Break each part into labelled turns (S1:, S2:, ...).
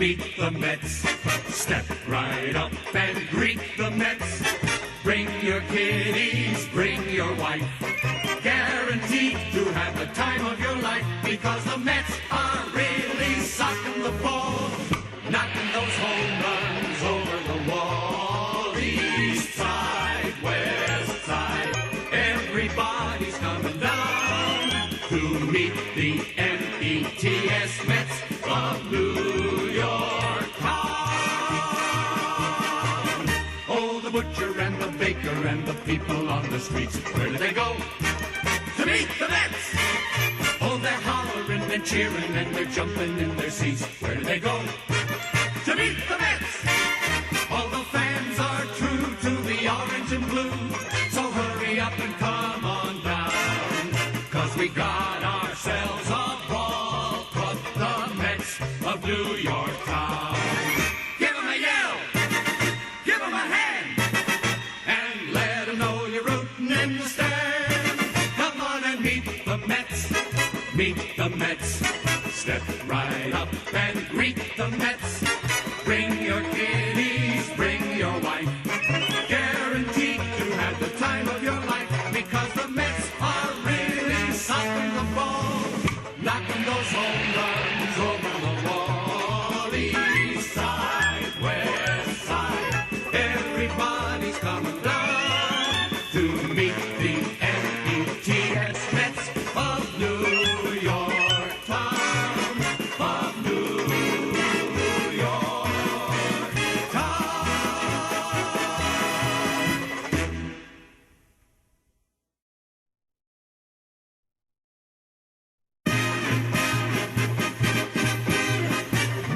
S1: Meet the Mets. Step right up and greet the Mets. Bring your kiddies, bring your wife. Guaranteed to have the time of your life, because the Mets are really socking the ball, knocking those home runs over the wall. East side, west side, everybody's coming down to meet the METS Mets of New York town. Oh, the butcher and the baker and the people on the streets, where do they go? To meet the Mets! Oh, they're hollering and cheering and they're jumping in their seats. Where do they go? To meet the Mets! All the fans are true to the orange and blue, so hurry up and come on down, 'cause we got ourselves a ball club, the Mets of New York town. Give 'em a yell, give 'em a hand, and let 'em know you're rooting in the stand. Come on and meet the Mets, meet the Mets. Step right up and greet the Mets. Bring your kiddies, bring your wife. Guaranteed to have the time of your life, because the Mets are really socking the ball, knocking those home runs over the wall. East side, west side, everybody's coming down to meet the METS Mets of New York town, of New York town.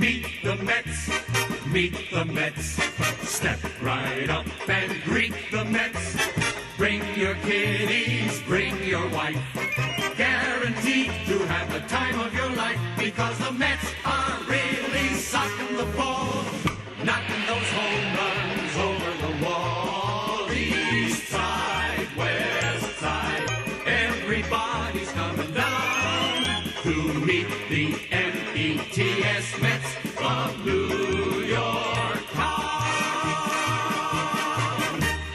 S1: Meet the Mets, meet the Mets. Step right up and greet the Mets. Bring your kiddies, bring your wife. Guaranteed to have the time of your life, because the Mets are really socking the ball, knocking those home runs over the wall. East side, west side, everybody's coming down to meet the METS Mets of New York town.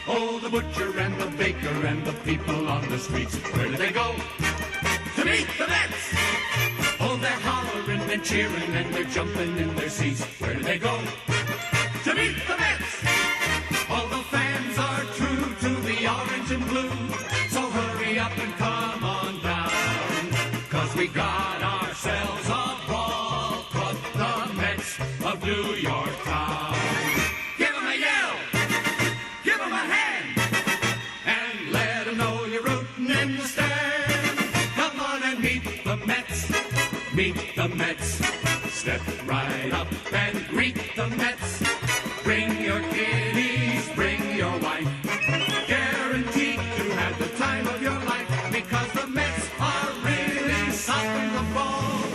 S1: Oh, the butcher and the baker and the people on the streets, where do they go? To meet the Mets! Oh, they're hollering and cheering and they're jumping in their seats. Where do they go? To meet the Mets! All the fans are true to the orange and blue, so hurry up and come on down, 'cause we got ourselves a ball club, the Mets of New York town. Give 'em a yell, give 'em a hand, and let 'em know you're rooting in the stand. Come on and meet the Mets, meet the Mets. Step right up and greet the Mets. Bring your kiddies, bring your wife. Guaranteed to have the time of your life, because the Mets are really socking the ball,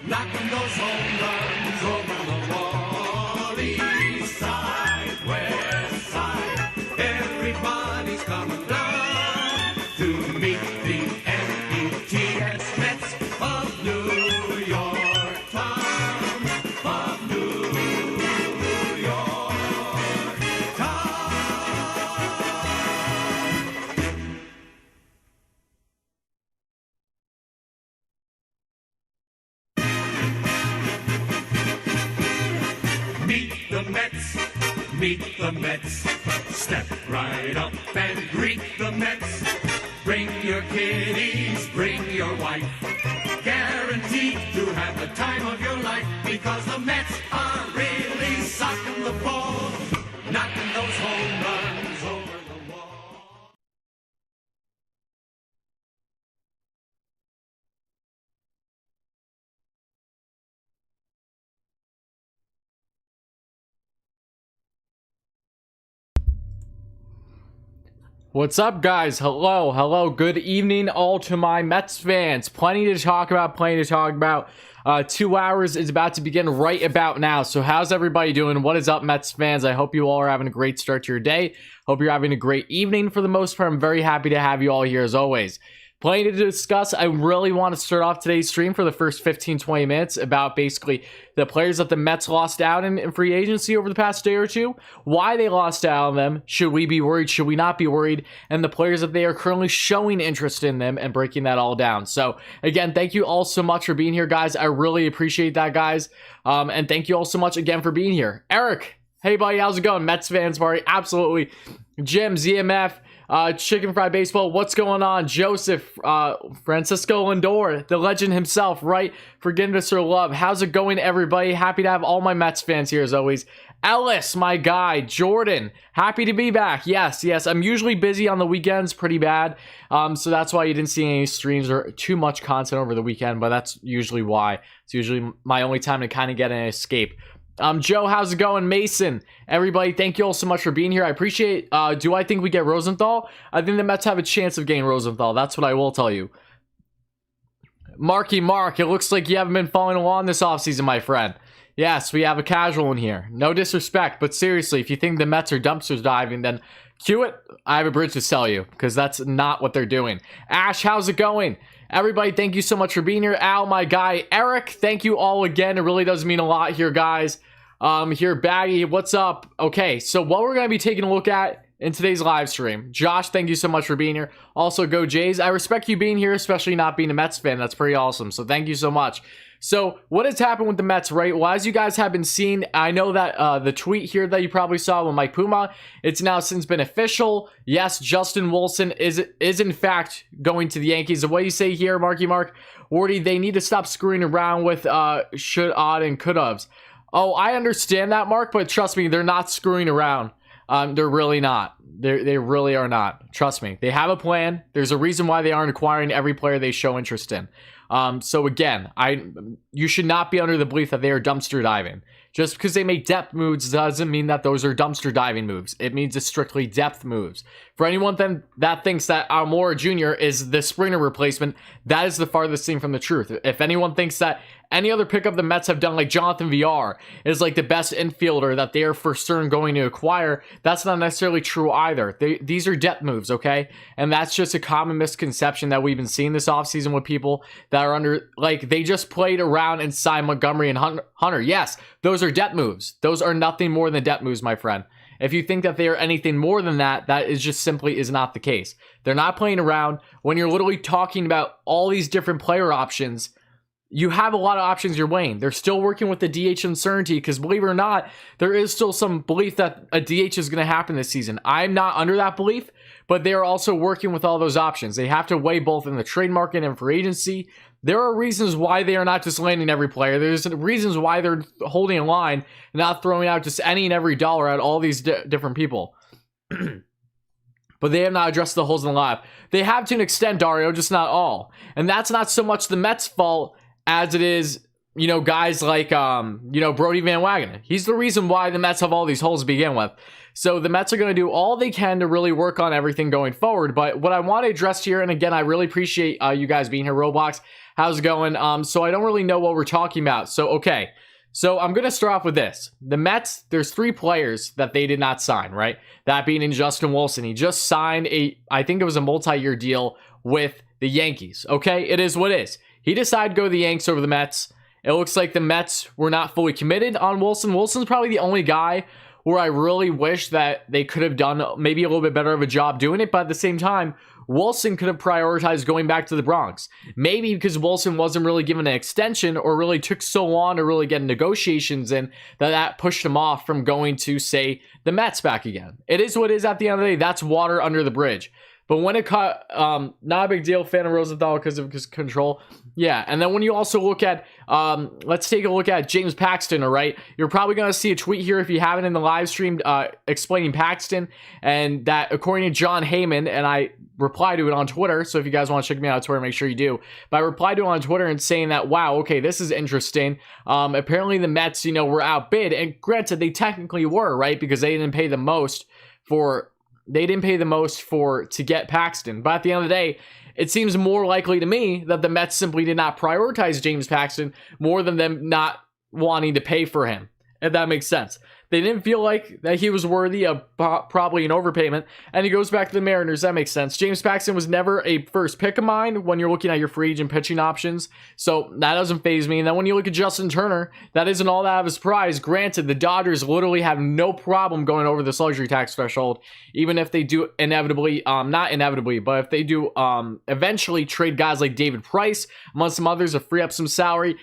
S1: knocking those home runs over the wall. East side, west side, everybody's coming down to meet the METS Mets of New York town, of New York town. Meet the Mets, meet the Mets. Step right up and greet the Mets. Bring your kiddies, bring your wife. Guaranteed to have the time of your life, because the Mets are really socking the ball, knocking those home runs over the wall.
S2: What's up, guys? Hello, good evening all to my Mets fans. Plenty to talk about. 2 hours is about to begin right about now. So how's everybody doing? What is up, Mets fans? I hope you all are having a great start to your day. Hope you're having a great evening for the most part. I'm very happy to have you all here as always. plenty to discuss. I really want to start off today's stream for the first 15-20 minutes about basically the players that the Mets lost out in free agency over the past day or two, why they lost out on them, should we be worried, should we not be worried, and the players that they are currently showing interest in them, and breaking that all down. So again, thank you all so much for being here, guys. I really appreciate that, guys. And thank you all so much again for being here. Eric, hey buddy, how's it going? Mets fans party, absolutely. Jim, ZMF, Chicken Fried Baseball, what's going on? Joseph, Francisco Lindor, the legend himself, right? Forgiveness or love. How's it going, everybody? Happy to have all my Mets fans here as always. Ellis, my guy. Jordan, happy to be back. Yes, I'm usually busy on the weekends, pretty bad. So that's why you didn't see any streams or too much content over the weekend, but that's usually why. It's usually my only time to kind of get an escape. Joe, how's it going? Mason, everybody, thank you all so much for being here. I appreciate. Do I think we get Rosenthal? I think the Mets have a chance of getting Rosenthal. That's what I will tell you. Marky Mark, it looks like you haven't been following along this offseason, my friend. Yes, we have a casual in here. No disrespect, but seriously, if you think the Mets are dumpsters diving, then cue it. I have a bridge to sell you, because that's not what they're doing. Ash, how's it going? Everybody, thank you so much for being here. Al, my guy. Eric, thank you all again. It really does mean a lot here, guys. Here, Baggy, what's up? Okay, so what we're going to be taking a look at in today's live stream. Josh, thank you so much for being here. Also, go Jays. I respect you being here, especially not being a Mets fan. That's pretty awesome. So thank you so much. So what has happened with the Mets, right? Well, as you guys have been seeing, I know that the tweet here that you probably saw with Mike Puma, it's now since been official. Yes, Justin Wilson is in fact going to the Yankees. The way you say here, Marky Mark, Wardy, they need to stop screwing around with should, ought, and could haves. Oh, I understand that, Mark, but trust me, they're not screwing around. They're really not. They really are not. Trust me. They have a plan. There's a reason why they aren't acquiring every player they show interest in. So again, you should not be under the belief that they are dumpster diving. Just because they make depth moves doesn't mean that those are dumpster diving moves. It means it's strictly depth moves. For anyone that thinks that Almora Jr. is the Springer replacement, that is the farthest thing from the truth. If anyone thinks that any other pickup the Mets have done, like Jonathan VR, is like the best infielder that they are for certain going to acquire, that's not necessarily true either. These are depth moves, okay? And that's just a common misconception that we've been seeing this offseason with people that are under, like, they just played around and signed Montgomery and Hunter. Yes, those are depth moves. Those are nothing more than depth moves, my friend. If you think that they are anything more than that, that is just simply is not the case. They're not playing around. When you're literally talking about all these different player options, you have a lot of options you're weighing. They're still working with the DH uncertainty because, believe it or not, there is still some belief that a DH is going to happen this season. I'm not under that belief, but they are also working with all those options. They have to weigh both in the trade market and free agency. There are reasons why they are not just landing every player. There's reasons why they're holding a line and not throwing out just any and every dollar at all these different people. But they have not addressed the holes in the lab. They have to an extent, Dario, just not all. And that's not so much the Mets' fault as it is, you know, guys like, Brody Van Wagenen. He's the reason why the Mets have all these holes to begin with. So the Mets are going to do all they can to really work on everything going forward. But what I want to address here, and again, I really appreciate you guys being here, Roblox. How's it going? So I don't really know what we're talking about. So, okay. So I'm going to start off with this. The Mets, there's 3 players that they did not sign, right? That being in Justin Wilson. He just signed I think it was a multi-year deal with the Yankees. Okay, it is what it is. He decided to go to the Yanks over the Mets. It looks like the Mets were not fully committed on Wilson. Wilson's probably the only guy where I really wish that they could have done maybe a little bit better of a job doing it. But at the same time, Wilson could have prioritized going back to the Bronx. Maybe because Wilson wasn't really given an extension or really took so long to really get negotiations in that pushed him off from going to, say, the Mets back again. It is what it is at the end of the day. That's water under the bridge. But when it cut, not a big deal, fan of Rosenthal because of his control. Yeah, and then when you also look at, let's take a look at James Paxton, all right? You're probably going to see a tweet here if you haven't in the live stream explaining Paxton, and that according to John Heyman, and I replied to it on Twitter, so if you guys want to check me out on Twitter, make sure you do. But I replied to it on Twitter and saying that, wow, okay, this is interesting. Apparently the Mets, were outbid, and granted, they technically were, right? Because they didn't pay the most to get Paxton. But at the end of the day, it seems more likely to me that the Mets simply did not prioritize James Paxton more than them not wanting to pay for him, if that makes sense. They didn't feel like that he was worthy of probably an overpayment, and he goes back to the Mariners. That makes sense. James Paxton was never a first pick of mine when you're looking at your free agent pitching options, so that doesn't faze me. And then when you look at Justin Turner, that isn't all that of a surprise. Granted, the Dodgers literally have no problem going over this luxury tax threshold, even if they do inevitably, not inevitably, but if they do eventually trade guys like David Price, amongst some others, to free up some salary.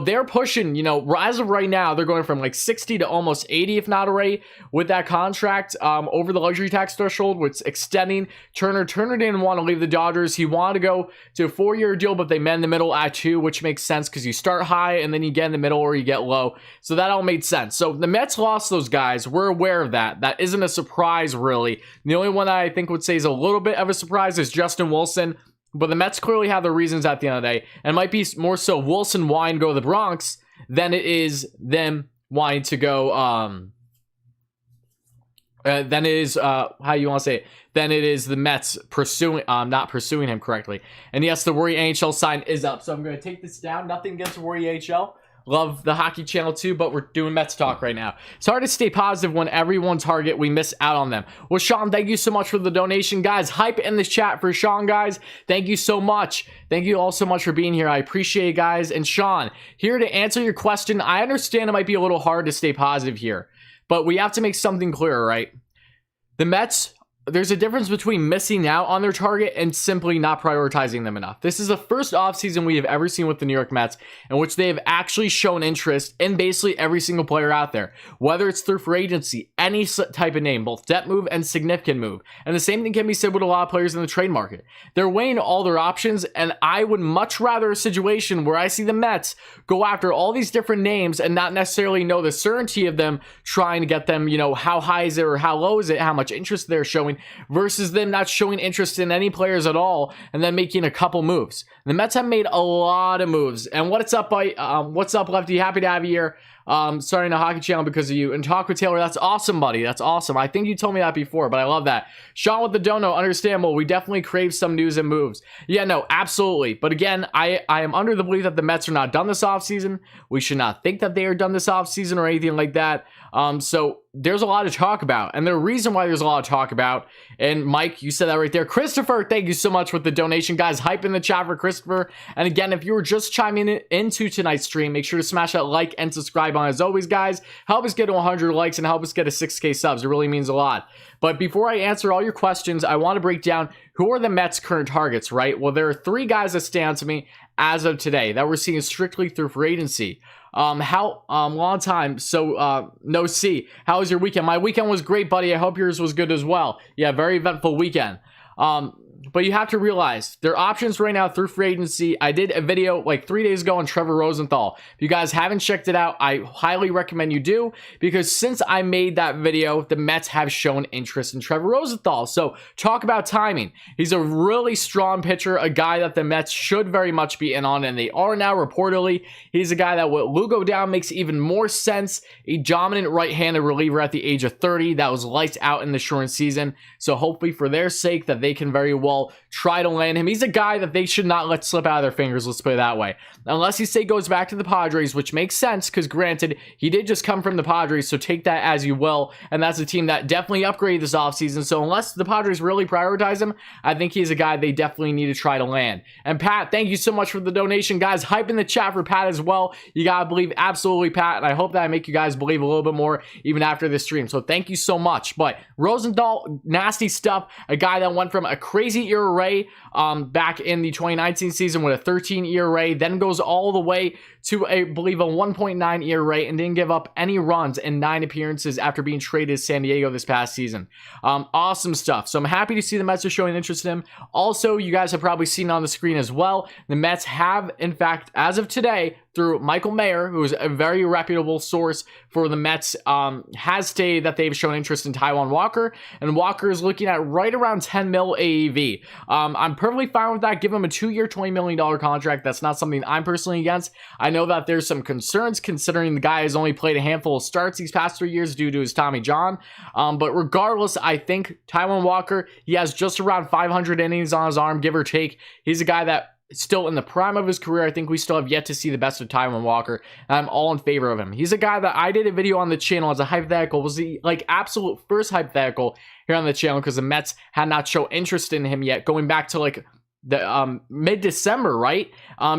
S2: They're pushing, as of right now, they're going from like 60 to almost 80, if not already, with that contract over the luxury tax threshold, which extending Turner. Turner didn't want to leave the Dodgers. He wanted to go to a 4-year deal, but they met in the middle at 2, which makes sense because you start high and then you get in the middle or you get low. So that all made sense. So the Mets lost those guys. We're aware of that. That isn't a surprise, really. The only one that I think would say is a little bit of a surprise is Justin Wilson. But the Mets clearly have their reasons at the end of the day. And it might be more so Wilson wanting to go to the Bronx than it is them wanting to go, than it is, how you want to say it, than it is the Mets not pursuing him correctly. And yes, the Worry NHL sign is up. So I'm going to take this down. Nothing against Worry NHL. Love the hockey channel too, but we're doing Mets talk right now. It's hard to stay positive when everyone target, we miss out on them. Well, Sean, thank you so much for the donation, guys. Hype in the chat for Sean, guys. Thank you so much. Thank you all so much for being here. I appreciate it, guys. And Sean, here to answer your question. I understand it might be a little hard to stay positive here, but we have to make something clear, right? The Mets, there's a difference between missing out on their target and simply not prioritizing them enough. This is the first offseason we have ever seen with the New York Mets in which they have actually shown interest in basically every single player out there, whether it's through free agency, any type of name, both debt move and significant move. And the same thing can be said with a lot of players in the trade market. They're weighing all their options, and I would much rather a situation where I see the Mets go after all these different names and not necessarily know the certainty of them trying to get them, how high is it or how low is it, how much interest they're showing, versus them not showing interest in any players at all and then making a couple moves. The Mets have made a lot of moves. And what's up, Lefty? Happy to have you here. Starting a hockey channel because of you. And talk with Taylor. That's awesome, buddy. That's awesome. I think you told me that before, but I love that. Sean with the dono, understandable. We definitely crave some news and moves. Yeah, no, absolutely. But again, I am under the belief that the Mets are not done this offseason. We should not think that they are done this offseason or anything like that. So there's a lot to talk about. And the reason why there's a lot to talk about, and Mike, you said that right there. Christopher, thank you so much with the donation. Guys, hype in the chat for Christopher. And again, if you were just chiming into tonight's stream, make sure to smash that like and subscribe on. As always, guys, help us get to 100 likes and help us get to 6K subs. It really means a lot. But before I answer all your questions, I want to break down who are the Mets' current targets, right? Well, there are 3 guys that stand to me as of today that we're seeing strictly through free agency. Long time. So, no C. How was your weekend? My weekend was great, buddy. I hope yours was good as well. Yeah, very eventful weekend. But you have to realize there are options right now through free agency. I did a video like 3 days ago on Trevor Rosenthal. If you guys haven't checked it out, I highly recommend you do, because since I made that video, the Mets have shown interest in Trevor Rosenthal. So talk about timing. He's a really strong pitcher, a guy that the Mets should very much be in on, and they are now reportedly. He's a guy that with Lugo down makes even more sense. A dominant right-handed reliever at the age of 30 that was lights out in the short season. So hopefully for their sake that they can very well try to land him. He's a guy that they should not let slip out of their fingers, let's put it that way. Unless he say goes back to the Padres, which makes sense because granted, he did just come from the Padres, so take that as you will. And that's a team that definitely upgraded this offseason. So unless the Padres really prioritize him, I think he's a guy they definitely need to try to land. And Pat, thank you so much for the donation. Guys, hype in the chat for Pat as well. You gotta believe absolutely Pat, and I hope that I make you guys believe a little bit more even after this stream. So thank you so much. But Rosenthal, nasty stuff. A guy that went from a crazy ERA back in the 2019 season with a 13 ERA, then goes all the way to I believe a 1.9 ERA and didn't give up any runs in 9 appearances after being traded to San Diego this past season. Awesome stuff. So I'm happy to see the Mets are showing interest in him. Also, you guys have probably seen on the screen as well, the Mets have, in fact, as of today, through Michael Mayer, who is a very reputable source for the Mets, has stated that they've shown interest in Taijuan Walker, and Walker is looking at right around 10 mil AAV. I'm perfectly fine with that. Give him a 2-year, $20 million contract. That's not something I'm personally against. I know that there's some concerns considering the guy has only played a handful of starts these past 3 years due to his Tommy John. But regardless, I think Taijuan Walker, he has just around 500 innings on his arm, give or take. He's a guy that still in the prime of his career. I think we still have yet to see the best of Taijuan Walker. And I'm all in favor of him. He's a guy that I did a video on the channel as a hypothetical. Was the absolute first hypothetical here on the channel because the Mets had not shown interest in him yet, going back to the mid-December, right?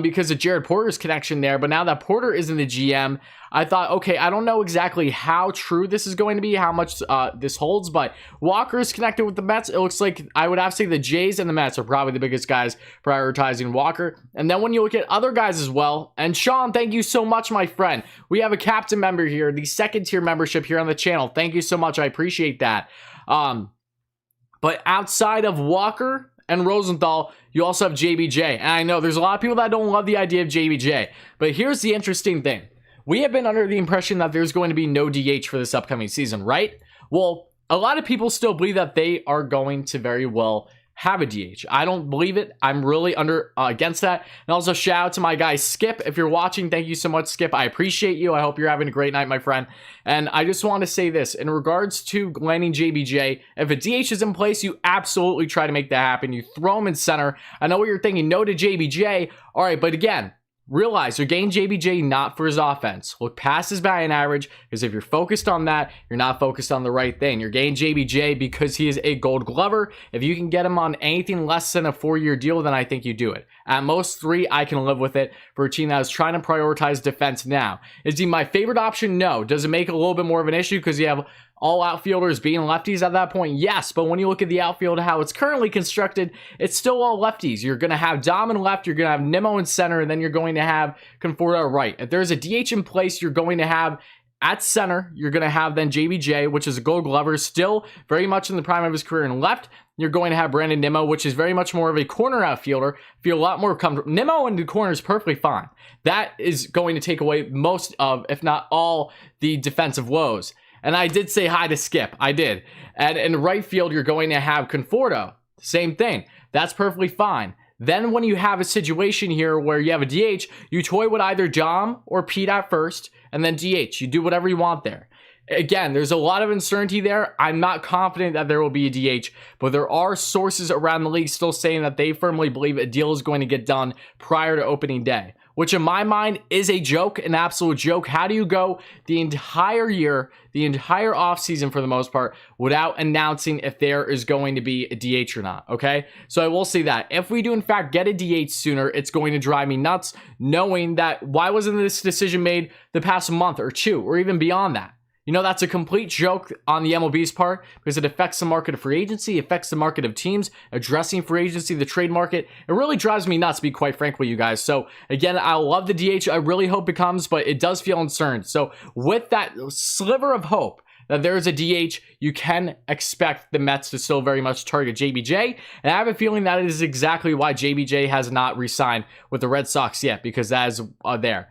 S2: Because of Jared Porter's connection there. But now that Porter is in the GM, I thought, okay, I don't know exactly how true this is going to be, how much this holds, but Walker is connected with the Mets. It looks like I would have to say the Jays and the Mets are probably the biggest guys prioritizing Walker. And then when you look at other guys as well, and Sean, thank you so much, my friend. We have a captain member here, the second tier membership here on the channel. Thank you so much. I appreciate that. But outside of Walker and Rosenthal, you also have JBJ. And I know there's a lot of people that don't love the idea of JBJ, but here's the interesting thing. We have been under the impression that there's going to be no DH for this upcoming season, right? Well, a lot of people still believe that they are going to very well have a DH. I don't believe it. I'm really against that. And also shout out to my guy Skip. If you're watching, thank you so much, Skip. I appreciate you. I hope you're having a great night, my friend. And I just want to say this in regards to landing JBJ. If a DH is in place, you absolutely try to make that happen. You throw him in center. I know what you're thinking. No to JBJ. All right, but again, realize you're getting JBJ not for his offense. Look past his batting average, because if you're focused on that, you're not focused on the right thing. You're getting JBJ because he is a gold glover. If you can get him on anything less than a 4-year deal, then I think you do it. At most 3, I can live with it for a team that is trying to prioritize defense now. Is he my favorite option? No. Does it make it a little bit more of an issue because you have all outfielders being lefties at that point? Yes, but when you look at the outfield, how it's currently constructed, it's still all lefties. You're going to have Dom in left, you're going to have Nimmo in center, and then you're going to have Conforto right. If there's a DH in place, you're going to have at center, you're going to have then JBJ, which is a gold glover, still very much in the prime of his career. In left, you're going to have Brandon Nimmo, which is very much more of a corner outfielder. Feel a lot more comfortable. Nimmo in the corner is perfectly fine. That is going to take away most of, if not all, the defensive woes. And I did say hi to Skip. I did. And in right field, you're going to have Conforto. Same thing. That's perfectly fine. Then when you have a situation here where you have a DH, you toy with either Dom or Pete at first, and then DH. You do whatever you want there. Again, there's a lot of uncertainty there. I'm not confident that there will be a DH, but there are sources around the league still saying that they firmly believe a deal is going to get done prior to opening day, which in my mind is a joke, an absolute joke. How do you go the entire year, the entire offseason for the most part, without announcing if there is going to be a DH or not, okay? So I will say that. If we do in fact get a DH sooner, it's going to drive me nuts, knowing that why wasn't this decision made the past month or 2 or even beyond that? You know, that's a complete joke on the MLB's part because it affects the market of free agency, affects the market of teams addressing free agency, the trade market. It really drives me nuts, to be quite frank with you guys. So again, I love the DH. I really hope it comes, but it does feel uncertain. So with that sliver of hope that there is a DH, you can expect the Mets to still very much target JBJ. And I have a feeling that is exactly why JBJ has not re-signed with the Red Sox yet, because that is there.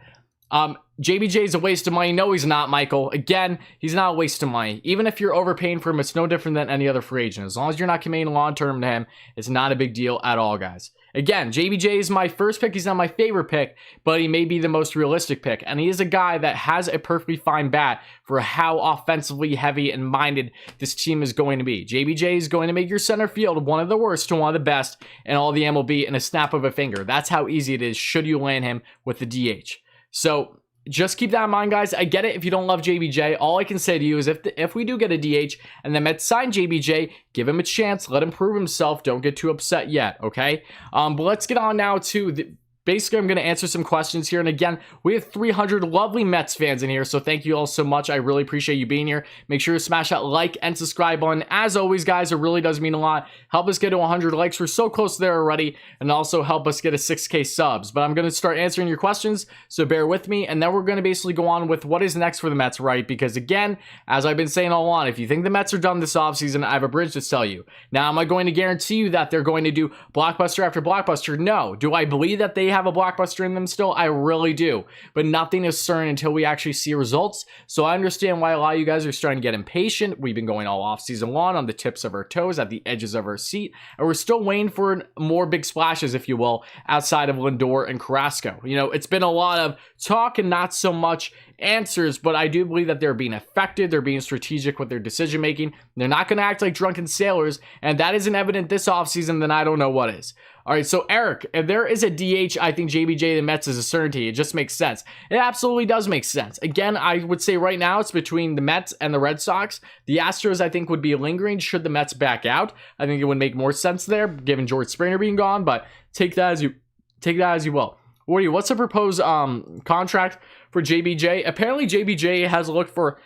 S2: JBJ is a waste of money. No, he's not, Michael. Again, he's not a waste of money. Even if you're overpaying for him, it's no different than any other free agent. As long as you're not committing long-term to him, it's not a big deal at all, guys. Again, JBJ is my first pick. He's not my favorite pick, but he may be the most realistic pick. And he is a guy that has a perfectly fine bat for how offensively heavy and minded this team is going to be. JBJ is going to make your center field one of the worst to one of the best in all the MLB in a snap of a finger. That's how easy it is should you land him with the DH. So just keep that in mind, guys. I get it if you don't love JBJ. All I can say to you is if we do get a DH and the Mets sign JBJ, give him a chance. Let him prove himself. Don't get too upset yet, okay? But let's get on now to basically, I'm going to answer some questions here. And again, we have 300 lovely Mets fans in here, so thank you all so much. I really appreciate you being here. Make sure to smash that like and subscribe button. As always, guys, it really does mean a lot. Help us get to 100 likes. We're so close there already. And also help us get a 6K subs. But I'm going to start answering your questions, so bear with me. And then we're going to basically go on with what is next for the Mets, right? Because again, as I've been saying all along, if you think the Mets are done this offseason, I have a bridge to sell you. Now, am I going to guarantee you that they're going to do blockbuster after blockbuster? No. Do I believe that they have a blockbuster in them still? I really do. But nothing is certain until we actually see results. So I understand why a lot of you guys are starting to get impatient. We've been going all offseason long on the tips of our toes, at the edges of our seat, and we're still waiting for more big splashes, if you will, outside of Lindor and Carrasco. You know, it's been a lot of talk and not so much answers, but I do believe that they're being effective. They're being strategic with their decision making. They're not going to act like drunken sailors, and that isn't evident this offseason, then I don't know what is. All right, so Eric, if there is a DH, I think JBJ the Mets is a certainty. It just makes sense. It absolutely does make sense. Again, I would say right now it's between the Mets and the Red Sox. The Astros, I think, would be lingering should the Mets back out. I think it would make more sense there, given George Springer being gone. But take that as you will. Wardy, what's the proposed contract for JBJ? Apparently, JBJ has looked for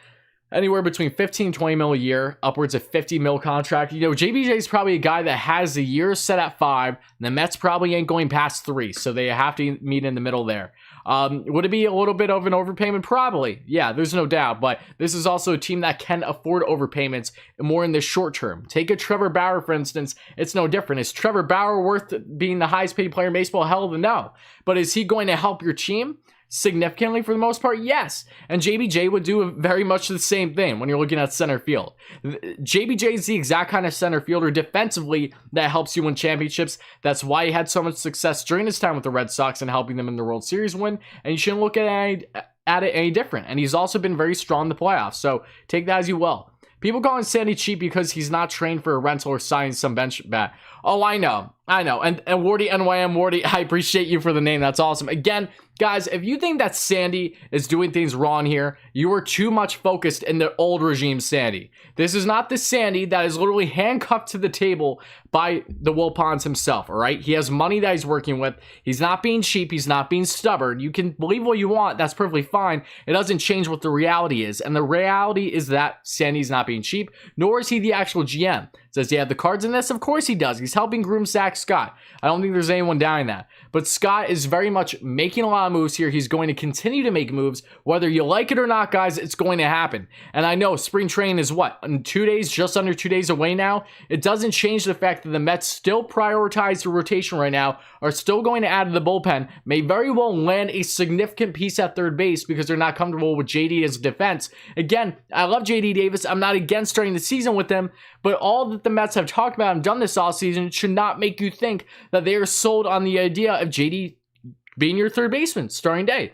S2: anywhere between 15 20 mil a year, upwards of 50 mil contract. You know, JBJ is probably a guy that has the years set at 5, and the Mets probably ain't going past 3, so they have to meet in the middle there. Would it be a little bit of an overpayment? Probably. Yeah, there's no doubt, but this is also a team that can afford overpayments more in the short term. Take a Trevor Bauer, for instance. It's no different. Is Trevor Bauer worth being the highest paid player in baseball? Hell no. But is he going to help your team? Significantly for the most part, yes. And JBJ would do very much the same thing when you're looking at center field. JBJ is the exact kind of center fielder defensively that helps you win championships. That's why he had so much success during his time with the Red Sox and helping them in the World Series win. And you shouldn't look at it any different. And he's also been very strong in the playoffs. So take that as you will. People calling Sandy cheap because he's not trained for a rental or signing some bench bat. Oh, I know. And WardyNYM, Wardy, I appreciate you for the name. That's awesome. Again, guys, if you think that Sandy is doing things wrong here, you are too much focused in the old regime Sandy. This is not the Sandy that is literally handcuffed to the table by the Wilpons himself, all right? He has money that he's working with. He's not being cheap. He's not being stubborn. You can believe what you want. That's perfectly fine. It doesn't change what the reality is. And the reality is that Sandy's not being cheap, nor is he the actual GM. Does he have the cards in this? Of course he does. He's helping groom Zach Scott. I don't think there's anyone doubting that. But Scott is very much making a lot of moves here. He's going to continue to make moves. Whether you like it or not, guys, it's going to happen. And I know spring training is what? In 2 days, just under 2 days away now. It doesn't change the fact that the Mets still prioritize the rotation right now, are still going to add to the bullpen, may very well land a significant piece at third base because they're not comfortable with JD as defense. Again, I love JD Davis. I'm not against starting the season with him, but all that the Mets have talked about and done this offseason should not make you think that they are sold on the idea of JD being your third baseman starting day.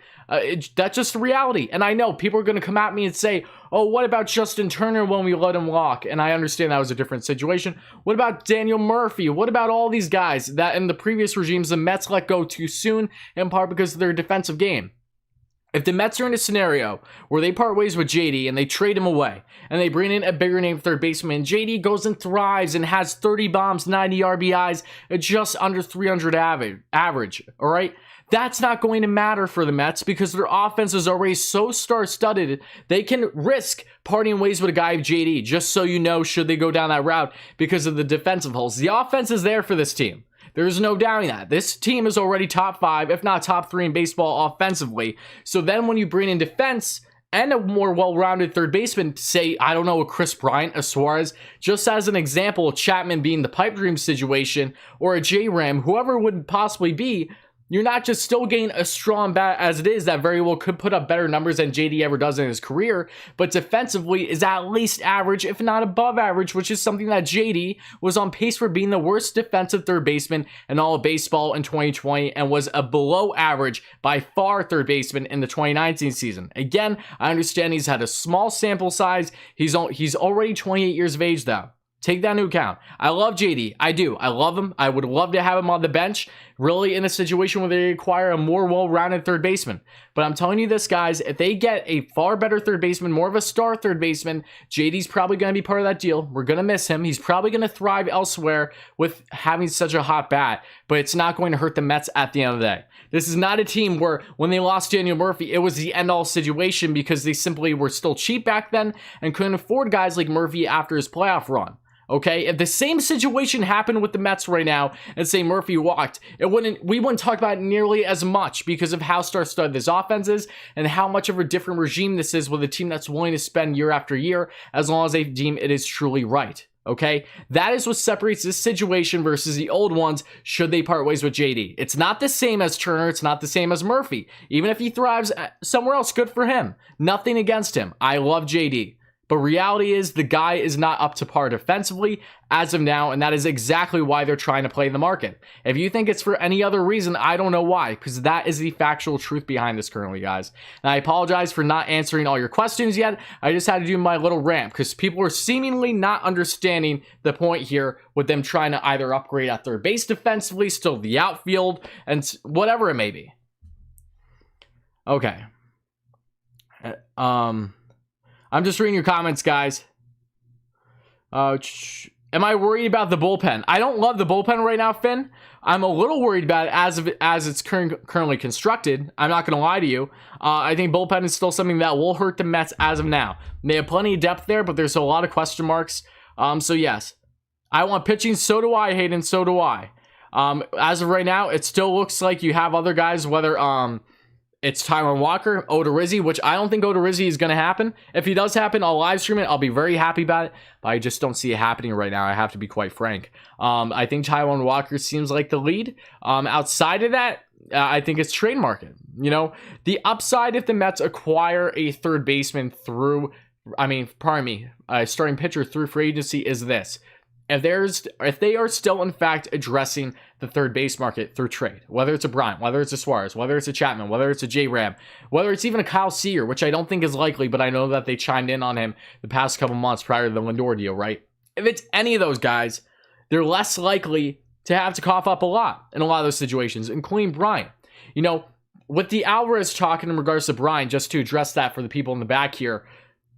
S2: That's just the reality. And I know people are going to come at me and say, oh, what about Justin Turner when we let him walk? And I understand that was a different situation. What about Daniel Murphy? What about all these guys that in the previous regimes the Mets let go too soon, in part because of their defensive game? If the Mets are in a scenario where they part ways with JD and they trade him away and they bring in a bigger name third baseman, JD goes and thrives and has 30 bombs, 90 RBIs, just under 300 average, all right? That's not going to matter for the Mets because their offense is already so star-studded, they can risk parting ways with a guy of JD, just so you know, should they go down that route because of the defensive holes. The offense is there for this team. There's no doubting that. This team is already top 5, if not top 3 in baseball offensively. So then when you bring in defense and a more well-rounded third baseman, say, I don't know, a Chris Bryant, a Suarez, just as an example, Chapman being the pipe dream situation, or a J-Ram, whoever it would possibly be, you're not just still getting a strong bat as it is that very well could put up better numbers than JD ever does in his career, but defensively is at least average, if not above average, which is something that JD was on pace for being the worst defensive third baseman in all of baseball in 2020 and was a below average by far third baseman in the 2019 season. Again, I understand he's had a small sample size. He's already 28 years of age though. Take that into account. I love JD. I do. I love him. I would love to have him on the bench, really in a situation where they acquire a more well-rounded third baseman. But I'm telling you this, guys, if they get a far better third baseman, more of a star third baseman, JD's probably going to be part of that deal. We're going to miss him. He's probably going to thrive elsewhere with having such a hot bat, but it's not going to hurt the Mets at the end of the day. This is not a team where when they lost Daniel Murphy, it was the end-all situation because they simply were still cheap back then and couldn't afford guys like Murphy after his playoff run. Okay, if the same situation happened with the Mets right now and say Murphy walked, we wouldn't talk about it nearly as much because of how star-studded this offense is and how much of a different regime this is with a team that's willing to spend year after year as long as they deem it is truly right. Okay, that is what separates this situation versus the old ones should they part ways with JD. It's not the same as Turner. It's not the same as Murphy. Even if he thrives somewhere else, good for him. Nothing against him. I love JD. But reality is the guy is not up to par defensively as of now, and that is exactly why they're trying to play the market. If you think it's for any other reason, I don't know why, because that is the factual truth behind this currently, guys. And I apologize for not answering all your questions yet. I just had to do my little rant, because people are seemingly not understanding the point here with them trying to either upgrade at third base defensively, still the outfield, and whatever it may be. Okay. I'm just reading your comments, guys. Am I worried about the bullpen? I don't love the bullpen right now, Finn. I'm a little worried about it as it's currently constructed. I'm not going to lie to you. I think bullpen is still something that will hurt the Mets as of now. They have plenty of depth there, but there's a lot of question marks. So yes, I want pitching. So do I, Hayden. So do I. As of right now, it still looks like you have other guys, whether it's Taijuan Walker, Odorizzi, which I don't think Odorizzi is going to happen. If he does happen, I'll live stream it. I'll be very happy about it, but I just don't see it happening right now. I have to be quite frank. I think Taijuan Walker seems like the lead. Outside of that, I think it's trade market. You know, the upside if the Mets acquire a third baseman through, a starting pitcher through free agency is this. If they are still in fact addressing the third base market through trade, whether it's a Bryant, whether it's a Suarez, whether it's a Chapman, whether it's a J-Ram, whether it's even a Kyle Seager, which I don't think is likely, but I know that they chimed in on him the past couple months prior to the Lindor deal, right? If it's any of those guys, they're less likely to have to cough up a lot in a lot of those situations, including Bryant. You know, with the Alvarez talking in regards to Bryant, just to address that for the people in the back here,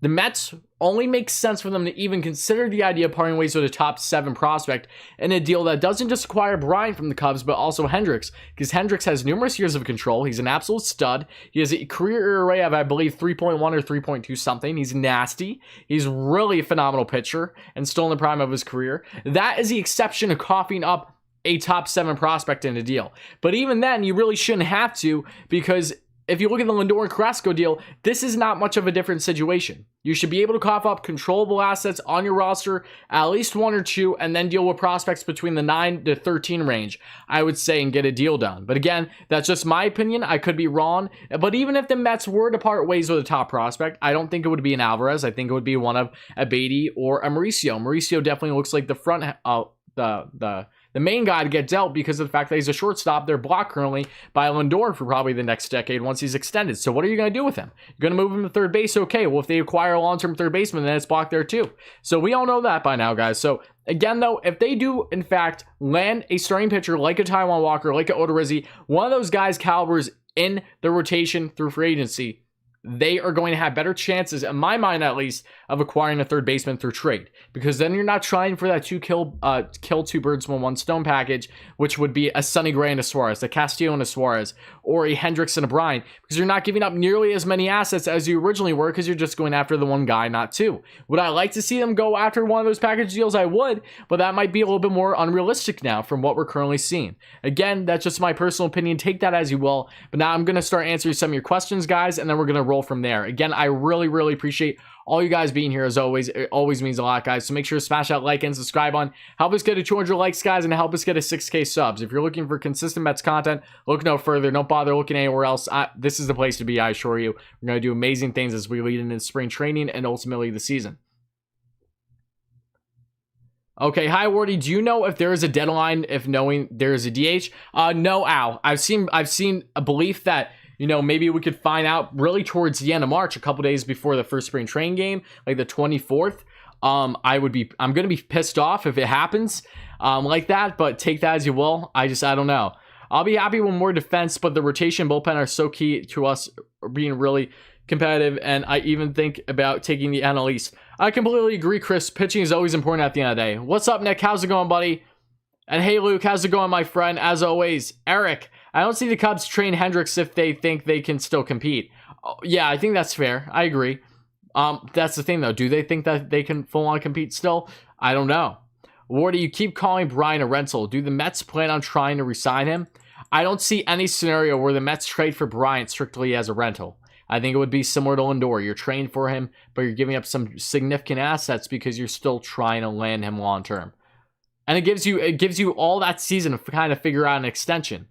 S2: the Mets only makes sense for them to even consider the idea of parting ways with a top 7 prospect in a deal that doesn't just acquire Bryant from the Cubs, but also Hendricks, because Hendricks has numerous years of control. He's an absolute stud. He has a career ERA of, I believe, 3.1 or 3.2 something. He's nasty. He's really a phenomenal pitcher and still in the prime of his career. That is the exception to coughing up a top 7 prospect in a deal. But even then, you really shouldn't have to, because if you look at the Lindor and Carrasco deal, this is not much of a different situation. You should be able to cough up controllable assets on your roster, at least 1 or 2, and then deal with prospects between the 9 to 13 range, I would say, and get a deal done. But again, that's just my opinion. I could be wrong. But even if the Mets were to part ways with a top prospect, I don't think it would be an Alvarez. I think it would be one of a Beatty or a Mauricio. Mauricio definitely looks like the front, the main guy to get dealt because of the fact that he's a shortstop. They're blocked currently by Lindor for probably the next decade once he's extended. So what are you going to do with him? You're going to move him to third base? Okay, well, if they acquire a long-term third baseman, then it's blocked there too. So we all know that by now, guys. So again, though, if they do, in fact, land a starting pitcher like a Taijuan Walker, like a Odorizzi, one of those guys' calibers in the rotation through free agency, they are going to have better chances, in my mind at least, of acquiring a third baseman through trade. Because then you're not trying for that kill 2 birds with 1 stone package, which would be a Sonny Gray and a Suarez, a Castillo and a Suarez, or a Hendricks and a Bryant, because you're not giving up nearly as many assets as you originally were, because you're just going after the one guy, not 2. Would I like to see them go after one of those package deals? I would, but that might be a little bit more unrealistic now from what we're currently seeing. Again, that's just my personal opinion. Take that as you will. But now I'm going to start answering some of your questions, guys, and then we're going to roll from there. Again, I really, really appreciate all you guys being here as always. It always means a lot, guys. So make sure to smash that like and subscribe on. Help us get to 200 likes, guys, and help us get a 6K subs. If you're looking for consistent Mets content, look no further. Don't bother looking anywhere else. This is the place to be, I assure you. We're going to do amazing things as we lead into spring training and ultimately the season. Okay, hi Wardy. Do you know if there is a deadline if knowing there is a DH? No, Al. I've seen a belief that, you know, maybe we could find out really towards the end of March, a couple days before the first spring training game, like the 24th. I'm gonna be pissed off if it happens like that, but take that as you will. I don't know. I'll be happy when more defense, but the rotation bullpen are so key to us being really competitive, and I even think about taking the NL East. I completely agree, Chris. Pitching is always important at the end of the day. What's up, Nick? How's it going, buddy? And hey, Luke, how's it going, my friend? As always, Eric, I don't see the Cubs train Hendricks if they think they can still compete. Oh, yeah, I think that's fair. I agree. That's the thing, though. Do they think that they can full-on compete still? I don't know. Wardy, you keep calling Brian a rental. Do the Mets plan on trying to re-sign him? I don't see any scenario where the Mets trade for Bryant strictly as a rental. I think it would be similar to Lindor. You're trading for him, but you're giving up some significant assets because you're still trying to land him long-term. And it gives you all that season to kind of figure out an extension.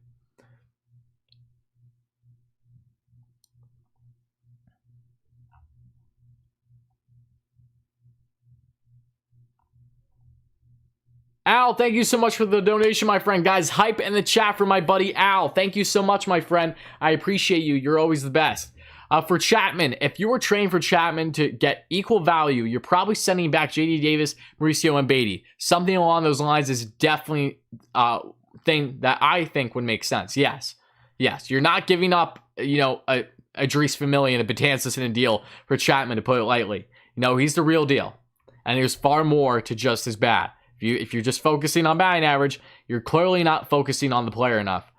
S2: Al, thank you so much for the donation, my friend. Guys, hype in the chat for my buddy Al. Thank you so much, my friend. I appreciate you. You're always the best. For Chapman, if you were trained for Chapman to get equal value, you're probably sending back JD Davis, Mauricio, and Beatty. Something along those lines is definitely thing that I think would make sense. Yes. You're not giving up, a Dries Familia and a Betances in a deal for Chapman, to put it lightly. He's the real deal, and there's far more to just his bat. If you're just focusing on batting average, you're clearly not focusing on the player enough.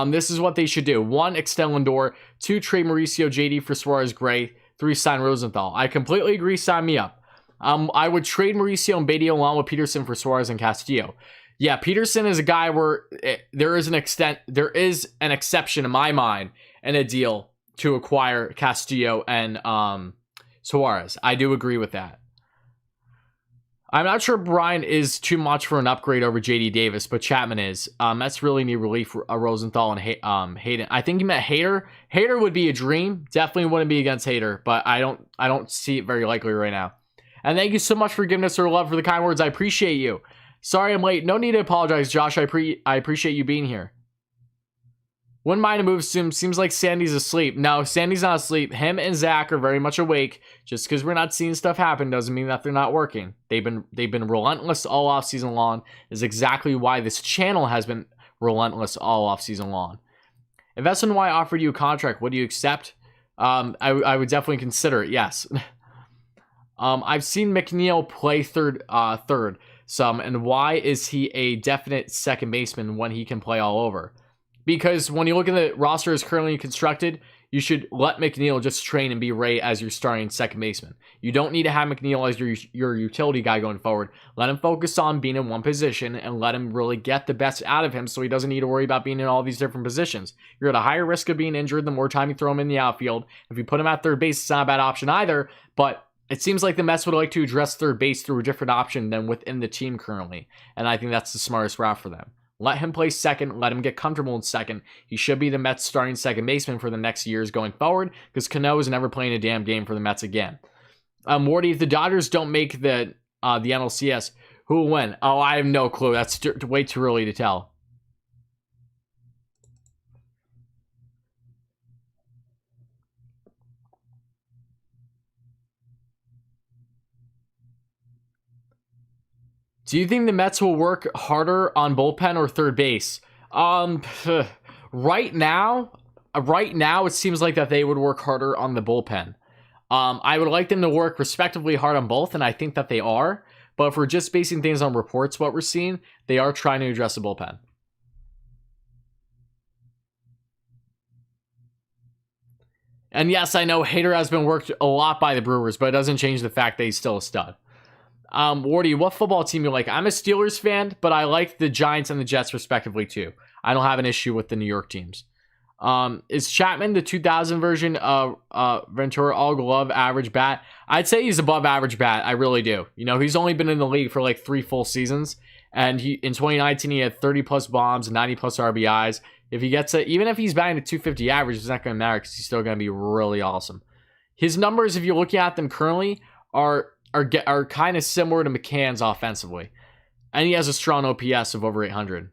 S2: This is what they should do. 1, extend Lindor. 2, trade Mauricio, JD for Suarez, Gray. 3, sign Rosenthal. I completely agree. Sign me up. I would trade Mauricio and Beatty along with Peterson for Suarez and Castillo. Yeah, Peterson is a guy where there is an exception in my mind in a deal to acquire Castillo and Suarez. I do agree with that. I'm not sure Brian is too much for an upgrade over JD Davis, but Chapman is. Mets really need relief for Rosenthal and Hayden. I think you meant Hader. Hader would be a dream. Definitely wouldn't be against Hader, but I don't see it very likely right now. And thank you so much for giving us your love for the kind words. I appreciate you. Sorry I'm late. No need to apologize, Josh. I appreciate you being here. Wouldn't mind a move soon. Seems like Sandy's asleep. No, Sandy's not asleep. Him and Zach are very much awake. Just because we're not seeing stuff happen doesn't mean that they're not working. They've been relentless all off season long. Is exactly why this channel has been relentless all off season long. If SNY offered you a contract, would you accept? I would definitely consider it. Yes. I've seen McNeil play third some, and why is he a definite second baseman when he can play all over? Because when you look at the roster as currently constructed, you should let McNeil just train and be Ray as your starting second baseman. You don't need to have McNeil as your utility guy going forward. Let him focus on being in one position and let him really get the best out of him so he doesn't need to worry about being in all these different positions. You're at a higher risk of being injured the more time you throw him in the outfield. If you put him at third base, it's not a bad option either, but it seems like the Mets would like to address third base through a different option than within the team currently, and I think that's the smartest route for them. Let him play second. Let him get comfortable in second. He should be the Mets starting second baseman for the next years going forward because Cano is never playing a damn game for the Mets again. Wardy, if the Dodgers don't make the NLCS, who will win? Oh, I have no clue. That's way too early to tell. Do you think the Mets will work harder on bullpen or third base? Right now, it seems like that they would work harder on the bullpen. I would like them to work respectively hard on both, and I think that they are. But if we're just basing things on reports, what we're seeing, they are trying to address the bullpen. And yes, I know Hader has been worked a lot by the Brewers, but it doesn't change the fact that he's still a stud. Wardy, what football team you like? I'm a Steelers fan, but I like the Giants and the Jets respectively too. I don't have an issue with the New York teams. Is Chapman the 2000 version of Ventura All Glove average bat? I'd say he's above average bat. I really do. He's only been in the league for like 3 full seasons, and in 2019 he had 30 plus bombs, 90 plus RBIs. If he gets it, even if he's batting at 250 average, it's not going to matter because he's still going to be really awesome. His numbers, if you're looking at them currently, are kind of similar to McCann's offensively. And he has a strong OPS of over 800.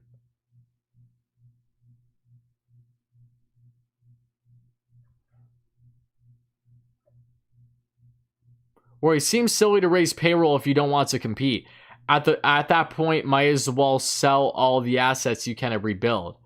S2: Where it seems silly to raise payroll if you don't want to compete. At that point, might as well sell all the assets you can and rebuild.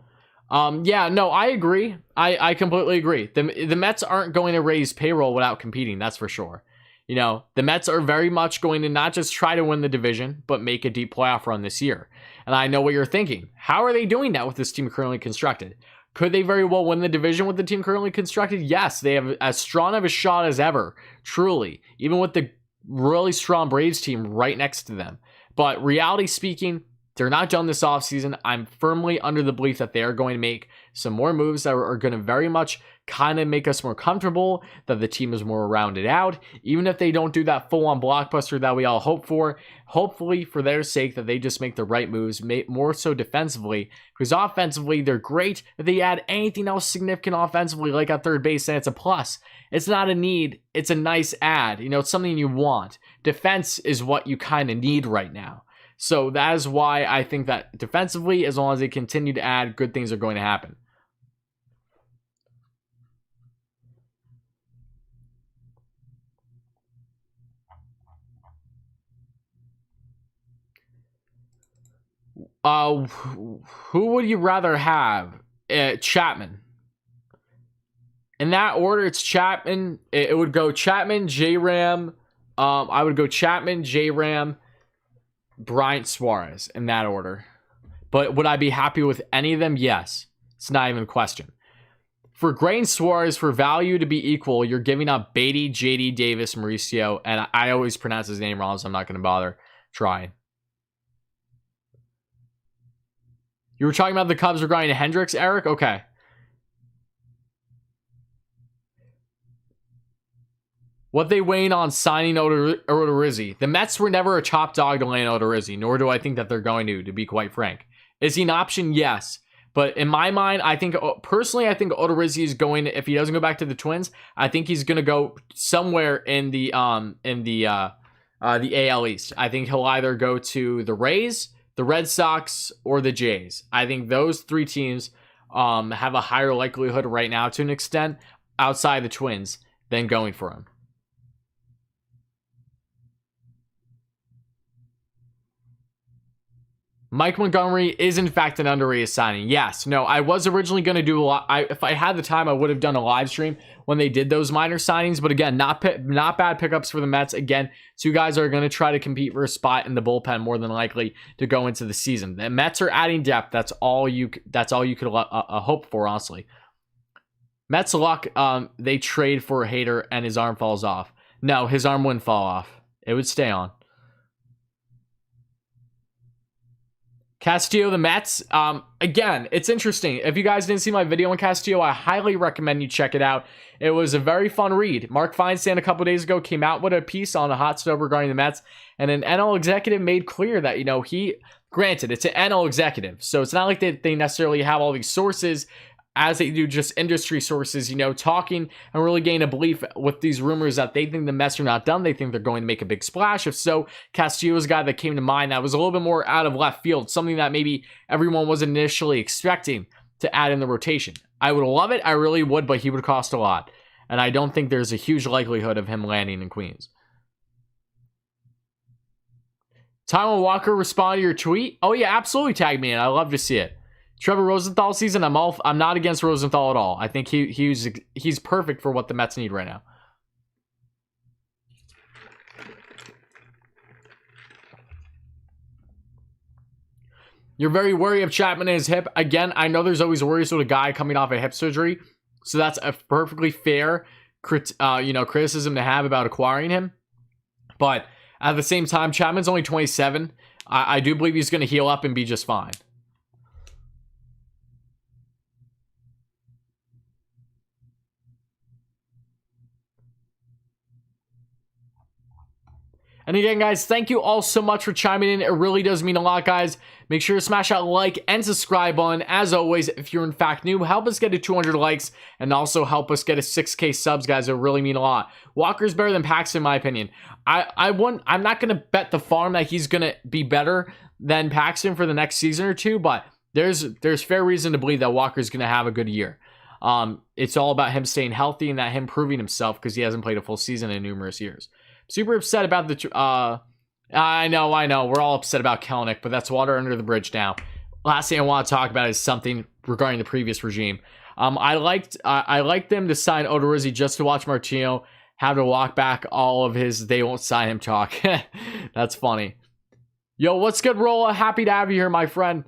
S2: Yeah, no, I agree. I completely agree. The Mets aren't going to raise payroll without competing, that's for sure. The Mets are very much going to not just try to win the division, but make a deep playoff run this year. And I know what you're thinking. How are they doing that with this team currently constructed? Could they very well win the division with the team currently constructed? Yes, they have as strong of a shot as ever, truly, even with the really strong Braves team right next to them. But reality speaking, they're not done this offseason. I'm firmly under the belief that they are going to make some more moves that are going to very much kind of make us more comfortable, that the team is more rounded out. Even if they don't do that full-on blockbuster that we all hope for, hopefully for their sake that they just make the right moves, more so defensively, because offensively they're great. If they add anything else significant offensively, like at third base, then it's a plus. It's not a need. It's a nice add. It's something you want. Defense is what you kind of need right now. So that is why I think that defensively, as long as they continue to add, good things are going to happen. Who would you rather have? Chapman. In that order, it's Chapman. It would go Chapman, J-Ram. I would go Chapman, J-Ram, Bryant, Suarez in that order. But would I be happy with any of them? Yes. It's not even a question. For Gray and Suarez, for value to be equal, you're giving up Beatty, JD, Davis, Mauricio, and I always pronounce his name wrong, so I'm not going to bother trying. You were talking about the Cubs regarding Hendricks, Eric? Okay. What they weighing on signing Odorizzi? The Mets were never a top dog to land Odorizzi, nor do I think that they're going to be quite frank. Is he an option? Yes. But in my mind, I think Odorizzi is going, if he doesn't go back to the Twins, I think he's going to go somewhere in the AL East. I think he'll either go to the Rays, the Red Sox, or the Jays. I think those three teams have a higher likelihood right now to an extent outside the Twins than going for him. Mike Montgomery is in fact an underrated signing. Yes. No, I was originally going to do a lot. If I had the time, I would have done a live stream when they did those minor signings. But again, not bad pickups for the Mets. Again, two guys are going to try to compete for a spot in the bullpen more than likely to go into the season. The Mets are adding depth. That's all you could hope for, honestly. Mets luck, they trade for a hater and his arm falls off. No, his arm wouldn't fall off. It would stay on. Castillo, the Mets. Again, it's interesting. If you guys didn't see my video on Castillo, I highly recommend you check it out. It was a very fun read. Mark Feinstein a couple days ago came out with a piece on a hot stove regarding the Mets, and an NL executive made clear that, granted, it's an NL executive, so it's not like they necessarily have all these sources as they do just industry sources, talking and really gain a belief with these rumors that they think the Mets are not done. They think they're going to make a big splash. If so, Castillo is a guy that came to mind that was a little bit more out of left field, something that maybe everyone wasn't initially expecting to add in the rotation. I would love it. I really would, but he would cost a lot. And I don't think there's a huge likelihood of him landing in Queens. Taiwan Walker responded to your tweet. Oh yeah, absolutely tag me in. I love to see it. Trevor Rosenthal season, I'm not against Rosenthal at all. I think he's perfect for what the Mets need right now. You're very wary of Chapman and his hip. Again, I know there's always worries with a guy coming off a hip surgery, so that's a perfectly fair criticism to have about acquiring him. But at the same time, Chapman's only 27. I do believe he's going to heal up and be just fine. And again, guys, thank you all so much for chiming in. It really does mean a lot, guys. Make sure to smash that like and subscribe button. As always, if you're in fact new, help us get to 200 likes and also help us get a 6K subs, guys. It really mean a lot. Walker's better than Paxton, in my opinion. I'm not going to bet the farm that he's going to be better than Paxton for the next season or two, but there's fair reason to believe that Walker's going to have a good year. It's all about him staying healthy and that him proving himself because he hasn't played a full season in numerous years. Super upset about I know. We're all upset about Kelenic, but that's water under the bridge now. Last thing I want to talk about is something regarding the previous regime. I liked them to sign Odorizzi just to watch Martino have to walk back all of his "they won't sign him" talk. That's funny. Yo, what's good, Rolla? Happy to have you here, my friend.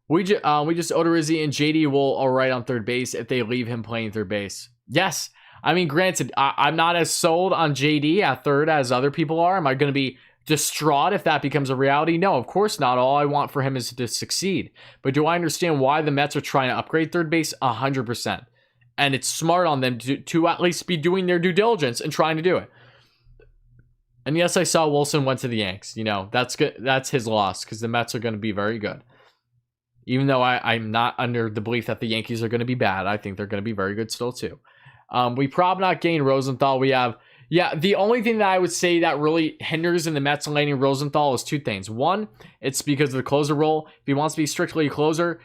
S2: We just Odorizzi and JD will all right on third base if they leave him playing third base. Yes. I mean, granted, I'm not as sold on JD at third as other people are. Am I going to be distraught if that becomes a reality? No, of course not. All I want for him is to succeed. But do I understand why the Mets are trying to upgrade third base? 100%. And it's smart on them to at least be doing their due diligence and trying to do it. And yes, I saw Wilson went to the Yanks. That's good. That's his loss because the Mets are going to be very good. Even though I'm not under the belief that the Yankees are going to be bad, I think they're going to be very good still too. We probably not gain Rosenthal. We have, Yeah, the only thing that I would say that really hinders in the Mets landing Rosenthal is two things. One, it's because of the closer role. If he wants to be strictly a closer,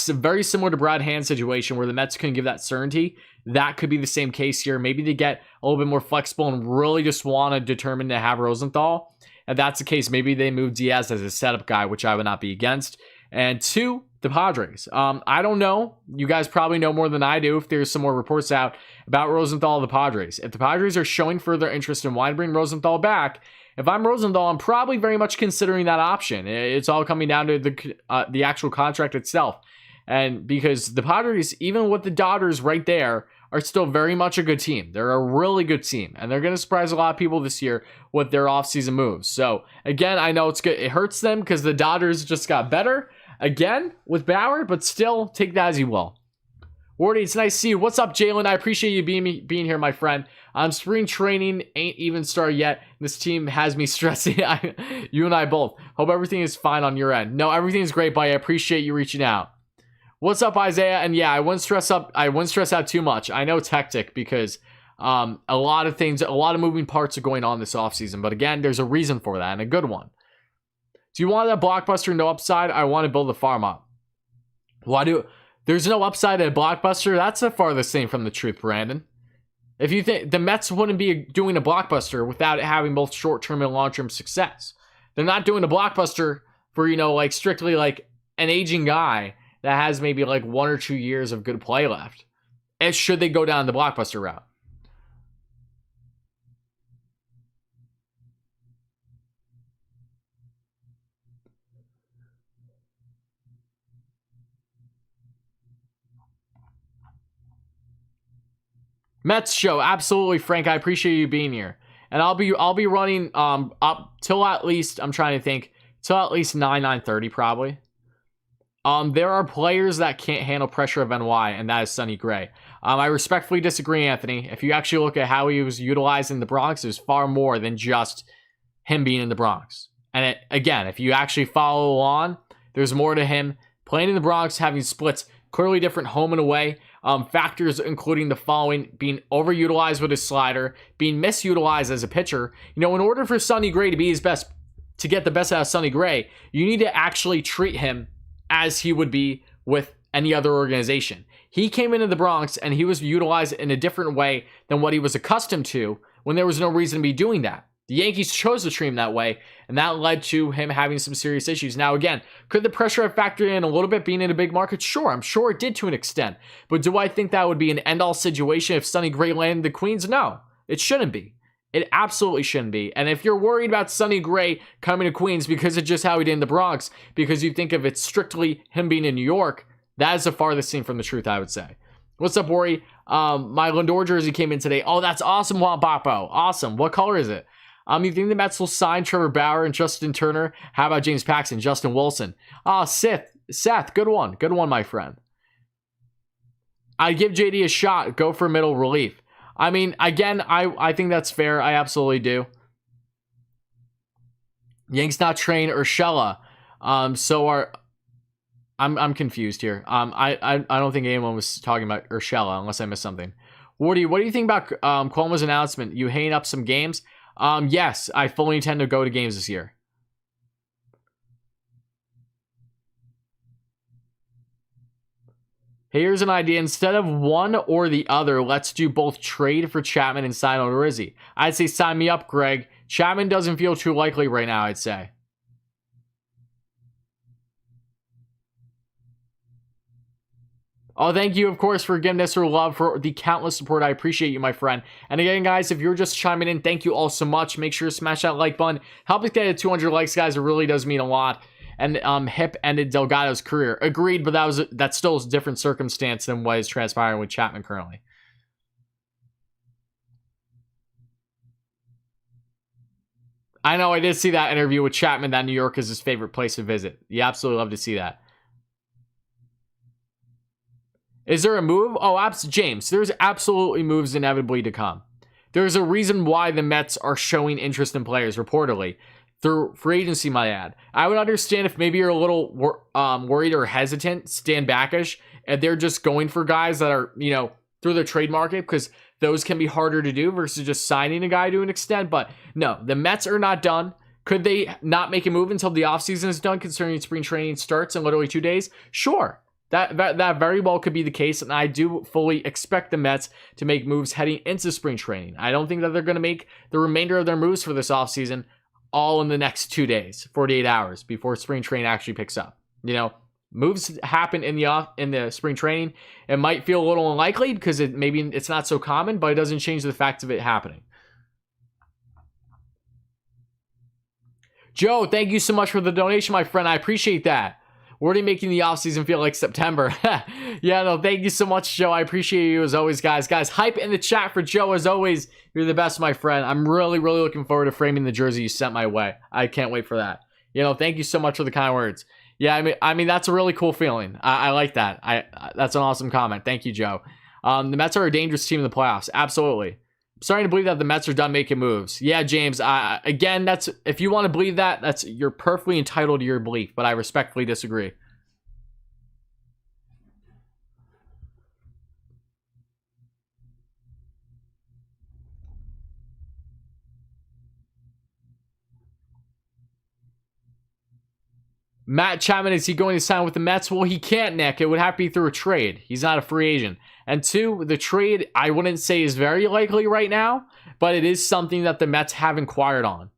S2: very similar to Brad Hand's situation where the Mets couldn't give that certainty. That could be the same case here. Maybe they get a little bit more flexible and really just want to determine to have Rosenthal. If that's the case, maybe they move Diaz as a setup guy, which I would not be against. And two, the Padres. I don't know. You guys probably know more than I do if there's some more reports out about Rosenthal and the Padres. If the Padres are showing further interest in wanting to bring Rosenthal back, if I'm Rosenthal, I'm probably very much considering that option. It's all coming down to the actual contract itself. And because the Padres, even with the Dodgers right there, are still very much a good team. They're a really good team, and they're going to surprise a lot of people this year with their offseason moves. So, again, I know it's good. It hurts them because the Dodgers just got better again with Bauer, but still, take that as you will. Wardy, it's nice to see you. What's up, Jalen? I appreciate you being here, my friend. Spring training ain't even started yet. This team has me stressing. You and I both. Hope everything is fine on your end. No, everything is great, buddy. I appreciate you reaching out. What's up, Isaiah? And yeah, I wouldn't stress out too much. I know it's hectic because a lot of moving parts are going on this offseason. But again, there's a reason for that and a good one. Do you want that blockbuster no upside? I want to build a farm up. There's no upside at a blockbuster? That's the farthest thing from the truth, Brandon. If you think the Mets wouldn't be doing a blockbuster without it having both short-term and long-term success. They're not doing a blockbuster for, like strictly like an aging guy that has maybe like 1 or 2 years of good play left. And should they go down the blockbuster route? Mets show, absolutely, Frank. I appreciate you being here, and I'll be running up till at least I'm trying to think till at least 9:30 probably. There are players that can't handle pressure of NY, and that is Sonny Gray. I respectfully disagree, Anthony. If you actually look at how he was utilized in the Bronx, there's far more than just him being in the Bronx. And again, if you actually follow along, there's more to him playing in the Bronx, having splits clearly different home and away. Factors including the following: being overutilized with his slider, being misutilized as a pitcher. In order for Sonny Gray to be his best, to get the best out of Sonny Gray, you need to actually treat him as he would be with any other organization. He came into the Bronx and he was utilized in a different way than what he was accustomed to when there was no reason to be doing that. The Yankees chose to treat him that way, and that led to him having some serious issues. Now, again, could the pressure have factored in a little bit being in a big market? Sure, I'm sure it did to an extent. But do I think that would be an end-all situation if Sonny Gray landed the Queens? No, it shouldn't be. It absolutely shouldn't be. And if you're worried about Sonny Gray coming to Queens because of just how he did in the Bronx, because you think of it strictly him being in New York, that is the farthest thing from the truth, I would say. What's up, Worry? My Lindor jersey came in today. Oh, that's awesome, Juan Papo. Awesome. What color is it? You think the Mets will sign Trevor Bauer and Justin Turner? How about James Paxton, Justin Wilson? Seth, good one. Good one, my friend. I'd give JD a shot. Go for middle relief. I mean, again, I think that's fair. I absolutely do. Yanks not train Urshela. I'm confused here. I don't think anyone was talking about Urshela unless I missed something. Wardy, what do you think about Cuomo's announcement? You hanging up some games? Yes, I fully intend to go to games this year. Here's an idea. Instead of one or the other, let's do both trade for Chapman and sign Odorizzi. I'd say sign me up, Greg. Chapman doesn't feel too likely right now, I'd say. Oh, thank you, of course, for giving us your love, for the countless support. I appreciate you, my friend. And again, guys, if you're just chiming in, thank you all so much. Make sure to smash that like button. Help us get to 200 likes, guys. It really does mean a lot. And Hip ended Delgado's career. Agreed, but that's still a different circumstance than what is transpiring with Chapman currently. I know, I did see that interview with Chapman that New York is his favorite place to visit. You absolutely love to see that. Is there a move? Oh, James, there's absolutely moves inevitably to come. There's a reason why the Mets are showing interest in players, reportedly. Through free agency, my ad. I would understand if maybe you're a little worried or hesitant, stand backish, and they're just going for guys that are, through the trade market because those can be harder to do versus just signing a guy to an extent. But no, the Mets are not done. Could they not make a move until the offseason is done, considering spring training starts in literally 2 days? Sure. That very well could be the case, and I do fully expect the Mets to make moves heading into spring training. I don't think that they're going to make the remainder of their moves for this offseason all in the next 2 days, 48 hours before spring training actually picks up. Moves happen in the spring training. It might feel a little unlikely because maybe it's not so common, but it doesn't change the fact of it happening. Joe, thank you so much for the donation, my friend. I appreciate that. We're already making the offseason feel like September. Yeah, no, thank you so much, Joe. I appreciate you as always, guys. Guys, hype in the chat for Joe as always. You're the best, my friend. I'm really, really looking forward to framing the jersey you sent my way. I can't wait for that. Thank you so much for the kind words. Yeah, I mean that's a really cool feeling. I like that. That's an awesome comment. Thank you, Joe. The Mets are a dangerous team in the playoffs. Absolutely. I'm starting to believe that the Mets are done making moves. Yeah, James. Again, if you want to believe that, you're perfectly entitled to your belief, but I respectfully disagree. Matt Chapman, is he going to sign with the Mets? Well, he can't, Nick. It would have to be through a trade. He's not a free agent. And two, the trade, I wouldn't say is very likely right now, but it is something that the Mets have inquired on.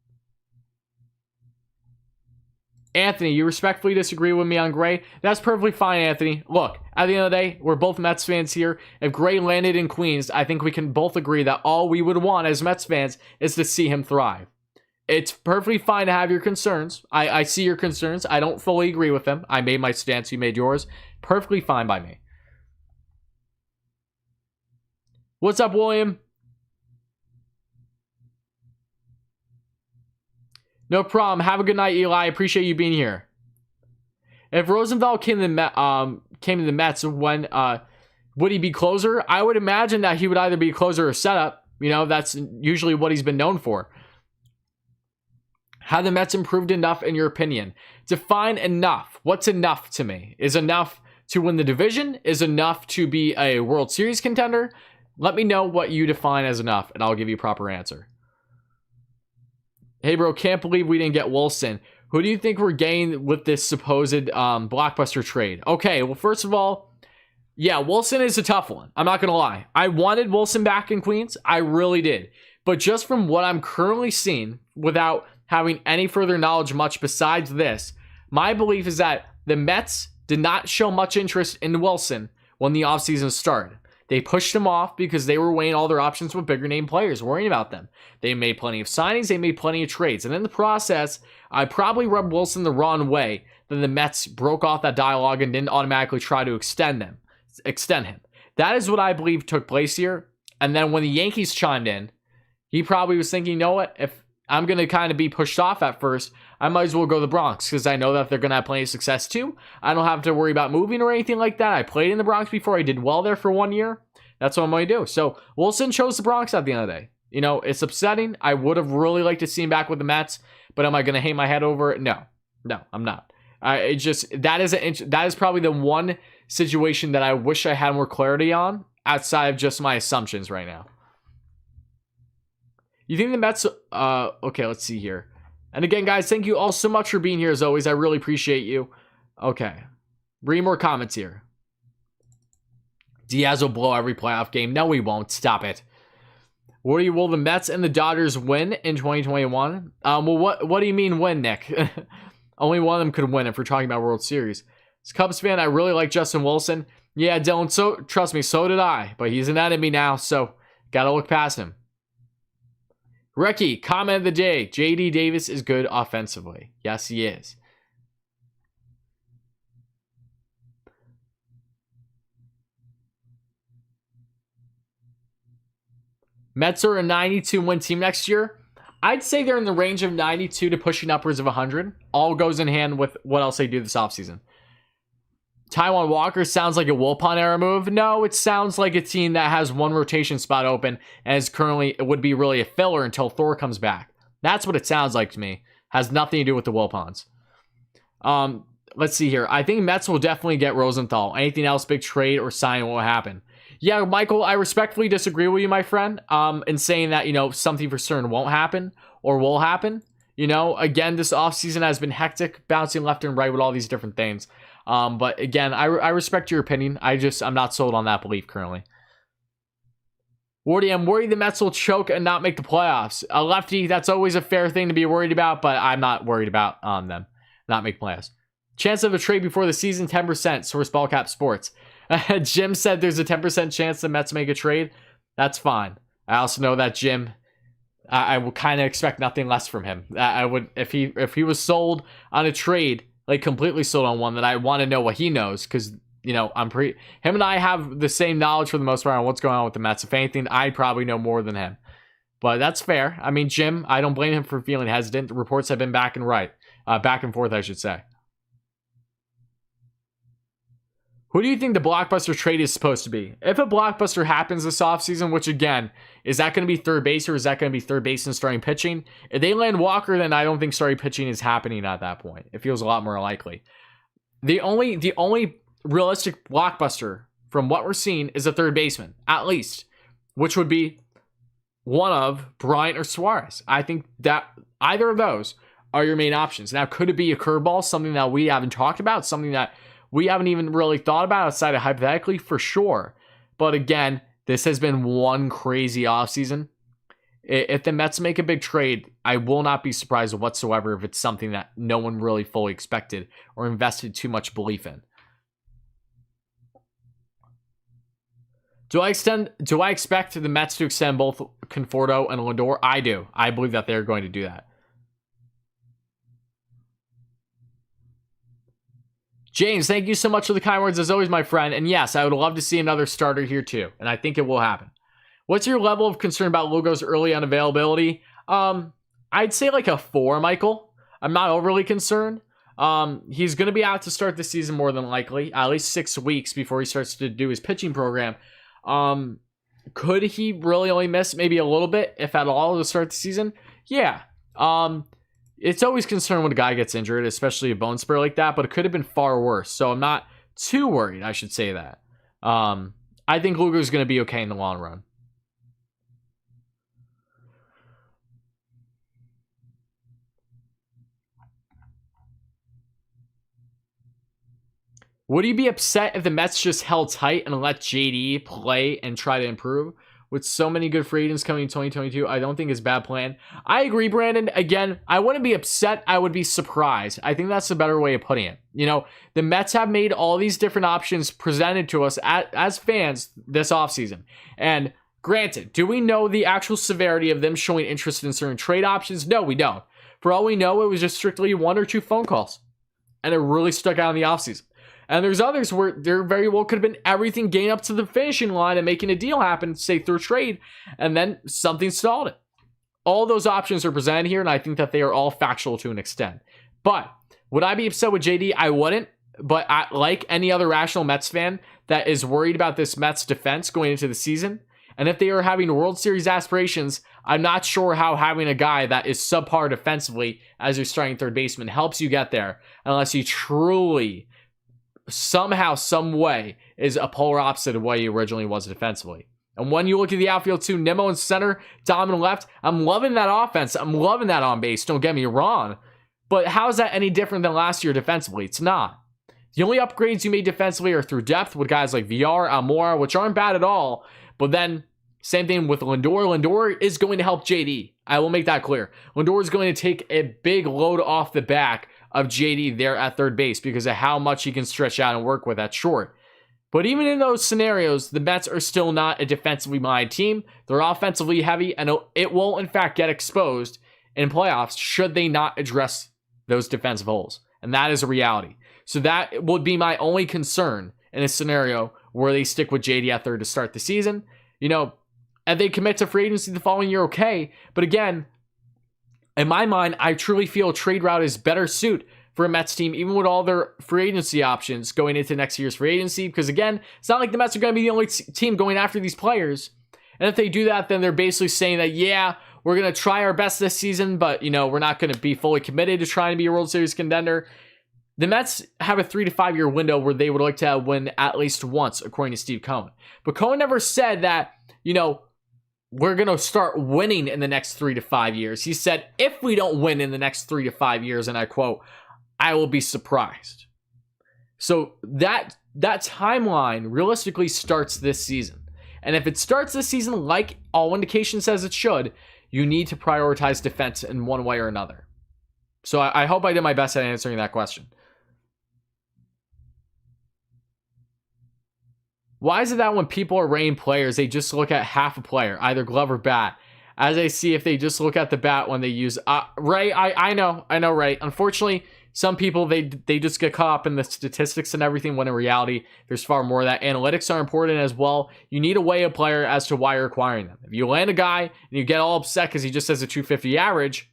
S2: Anthony, you respectfully disagree with me on Gray? That's perfectly fine, Anthony. Look, at the end of the day, we're both Mets fans here. If Gray landed in Queens, I think we can both agree that all we would want as Mets fans is to see him thrive. It's perfectly fine to have your concerns. I see your concerns. I don't fully agree with them. I made my stance. You made yours. Perfectly fine by me. What's up, William? No problem. Have a good night, Eli. I appreciate you being here. If Rosenthal came to the Mets, when would he be closer? I would imagine that he would either be closer or setup. That's usually what he's been known for. Have the Mets improved enough in your opinion? Define enough. What's enough to me? Is enough to win the division? Is enough to be a World Series contender? Let me know what you define as enough, and I'll give you a proper answer. Hey, bro, can't believe we didn't get Wilson. Who do you think we're getting with this supposed blockbuster trade? Okay, well, first of all, yeah, Wilson is a tough one. I'm not going to lie. I wanted Wilson back in Queens. I really did. But just from what I'm currently seeing, without having any further knowledge much besides this, my belief is that the Mets did not show much interest in Wilson when the offseason started. They pushed him off because they were weighing all their options with bigger name players, worrying about them. They made plenty of signings, they made plenty of trades. And in the process, I probably rubbed Wilson the wrong way that the Mets broke off that dialogue and didn't automatically try to extend him. That is what I believe took place here. And then when the Yankees chimed in, he probably was thinking, you know what, if I'm going to kind of be pushed off at first, I might as well go to the Bronx because I know that they're going to have plenty of success too. I don't have to worry about moving or anything like that. I played in the Bronx before. I did well there for 1 year. That's what I'm going to do. So Wilson chose the Bronx at the end of the day. It's upsetting. I would have really liked to see him back with the Mets, but am I going to hang my head over it? No, I'm not. That is probably the one situation that I wish I had more clarity on outside of just my assumptions right now. You think the Mets... okay, let's see here. And again, guys, thank you all so much for being here as always. I really appreciate you. Okay. Read more comments here. Diaz will blow every playoff game. No, he won't. Stop it. Will the Mets and the Dodgers win in 2021? Well, what do you mean win, Nick? Only one of them could win if we're talking about World Series. As a Cubs fan, I really like Justin Wilson. Yeah, Dylan, so trust me, so did I. But he's an enemy now, so gotta look past him. Ricky, comment of the day. J.D. Davis is good offensively. Yes, he is. Mets are a 92 win team next year. I'd say they're in the range of 92 to pushing upwards of 100. All goes in hand with what else they do this offseason. Taiwan Walker sounds like a Wilpon era move. No, it sounds like a team that has one rotation spot open and is currently, it would be really a filler until Thor comes back. That's what it sounds like to me. Has nothing to do with the Wilpons. Let's see here. I think Mets will definitely get Rosenthal. Anything else, big trade or sign will happen. Yeah, Michael, I respectfully disagree with you, my friend, in saying that, something for certain won't happen or will happen. Again, this offseason has been hectic, bouncing left and right with all these different things. But again, I respect your opinion. I'm not sold on that belief currently. Wardy, I'm worried the Mets will choke and not make the playoffs. A lefty, that's always a fair thing to be worried about, but I'm not worried about them not make playoffs. Chance of a trade before the season, 10%. Source Ballcap Sports. Jim said there's a 10% chance the Mets make a trade. That's fine. I also know that Jim, I would kind of expect nothing less from him. I would, if he was sold on a trade, like completely sold on one, then I want to know what he knows, because him and I have the same knowledge for the most part on what's going on with the Mets. If anything, I probably know more than him. But that's fair. I mean, Jim, I don't blame him for feeling hesitant. The reports have been back and forth, I should say. Who do you think the blockbuster trade is supposed to be? If a blockbuster happens this offseason, which again, is that going to be third base or is that going to be third base and starting pitching? If they land Walker, then I don't think starting pitching is happening at that point. It feels a lot more likely. The only realistic blockbuster from what we're seeing is a third baseman, at least, which would be one of Bryant or Suarez. I think that either of those are your main options. Now, could it be a curveball, something that we haven't talked about, something that we haven't even really thought about outside of hypothetically? For sure. But again, this has been one crazy offseason. If the Mets make a big trade, I will not be surprised whatsoever if it's something that no one really fully expected or invested too much belief in. Do I expect the Mets to extend both Conforto and Lindor? I do. I believe that they're going to do that. James, thank you so much for the kind words as always, my friend. And yes, I would love to see another starter here too. And I think it will happen. What's your level of concern about Lugo's early unavailability? I'd say like a 4, Michael. I'm not overly concerned. He's going to be out to start the season more than likely. At least 6 weeks before he starts to do his pitching program. Could he really only miss maybe a little bit, if at all, to start the season? Yeah. It's always concerned when a guy gets injured, especially a bone spur like that, but it could have been far worse. So I'm not too worried, I should say that. I think Lugo's going to be okay in the long run. Would you be upset if the Mets just held tight and let JD play and try to improve? With so many good free agents coming in 2022, I don't think it's a bad plan. I agree, Brandon. Again, I wouldn't be upset. I would be surprised. I think that's a better way of putting it. The Mets have made all these different options presented to us as fans this offseason. And granted, do we know the actual severity of them showing interest in certain trade options? No, we don't. For all we know, it was just strictly 1 or 2 phone calls. And it really stuck out in the offseason. And there's others where there very well could have been everything getting up to the finishing line and making a deal happen, say through trade, and then something stalled it. All those options are presented here, and I think that they are all factual to an extent. But would I be upset with JD? I wouldn't. But like any other rational Mets fan that is worried about this Mets defense going into the season, and if they are having World Series aspirations, I'm not sure how having a guy that is subpar defensively as your starting third baseman helps you get there, unless you truly somehow, some way, is a polar opposite of what he originally was defensively. And when you look at the outfield too, Nimmo in center, Dom in left, I'm loving that offense. I'm loving that on base, don't get me wrong. But how is that any different than last year defensively? It's not. The only upgrades you made defensively are through depth with guys like VR, Almora, which aren't bad at all. But then, same thing with Lindor. Lindor is going to help JD. I will make that clear. Lindor is going to take a big load off the back of JD there at third base because of how much he can stretch out and work with at short. But even in those scenarios, the Mets are still not a defensively minded team. They're offensively heavy, and it will in fact get exposed in playoffs should they not address those defensive holes. And that is a reality. So that would be my only concern in a scenario where they stick with JD at third to start the season. And they commit to free agency the following year, okay. But again, in my mind, I truly feel a trade route is better suit for a Mets team, even with all their free agency options going into next year's free agency. Because again, it's not like the Mets are going to be the only team going after these players. And if they do that, then they're basically saying that, yeah, we're going to try our best this season, but, we're not going to be fully committed to trying to be a World Series contender. The Mets have a 3 to 5 year window where they would like to win at least once, according to Steve Cohen. But Cohen never said that, we're going to start winning in the next 3 to 5 years. He said, if we don't win in the next 3 to 5 years, and I quote, I will be surprised. So that timeline realistically starts this season. And if it starts this season like all indication says it should, you need to prioritize defense in one way or another. So I hope I did my best at answering that question. Why is it that when people are rating players, they just look at half a player, either glove or bat? As I see if they just look at the bat when they use... Ray, I know, Ray. Unfortunately, some people, they just get caught up in the statistics and everything, when in reality, there's far more of that. Analytics are important as well. You need to weigh a player as to why you're acquiring them. If you land a guy and you get all upset because he just has a 250 average,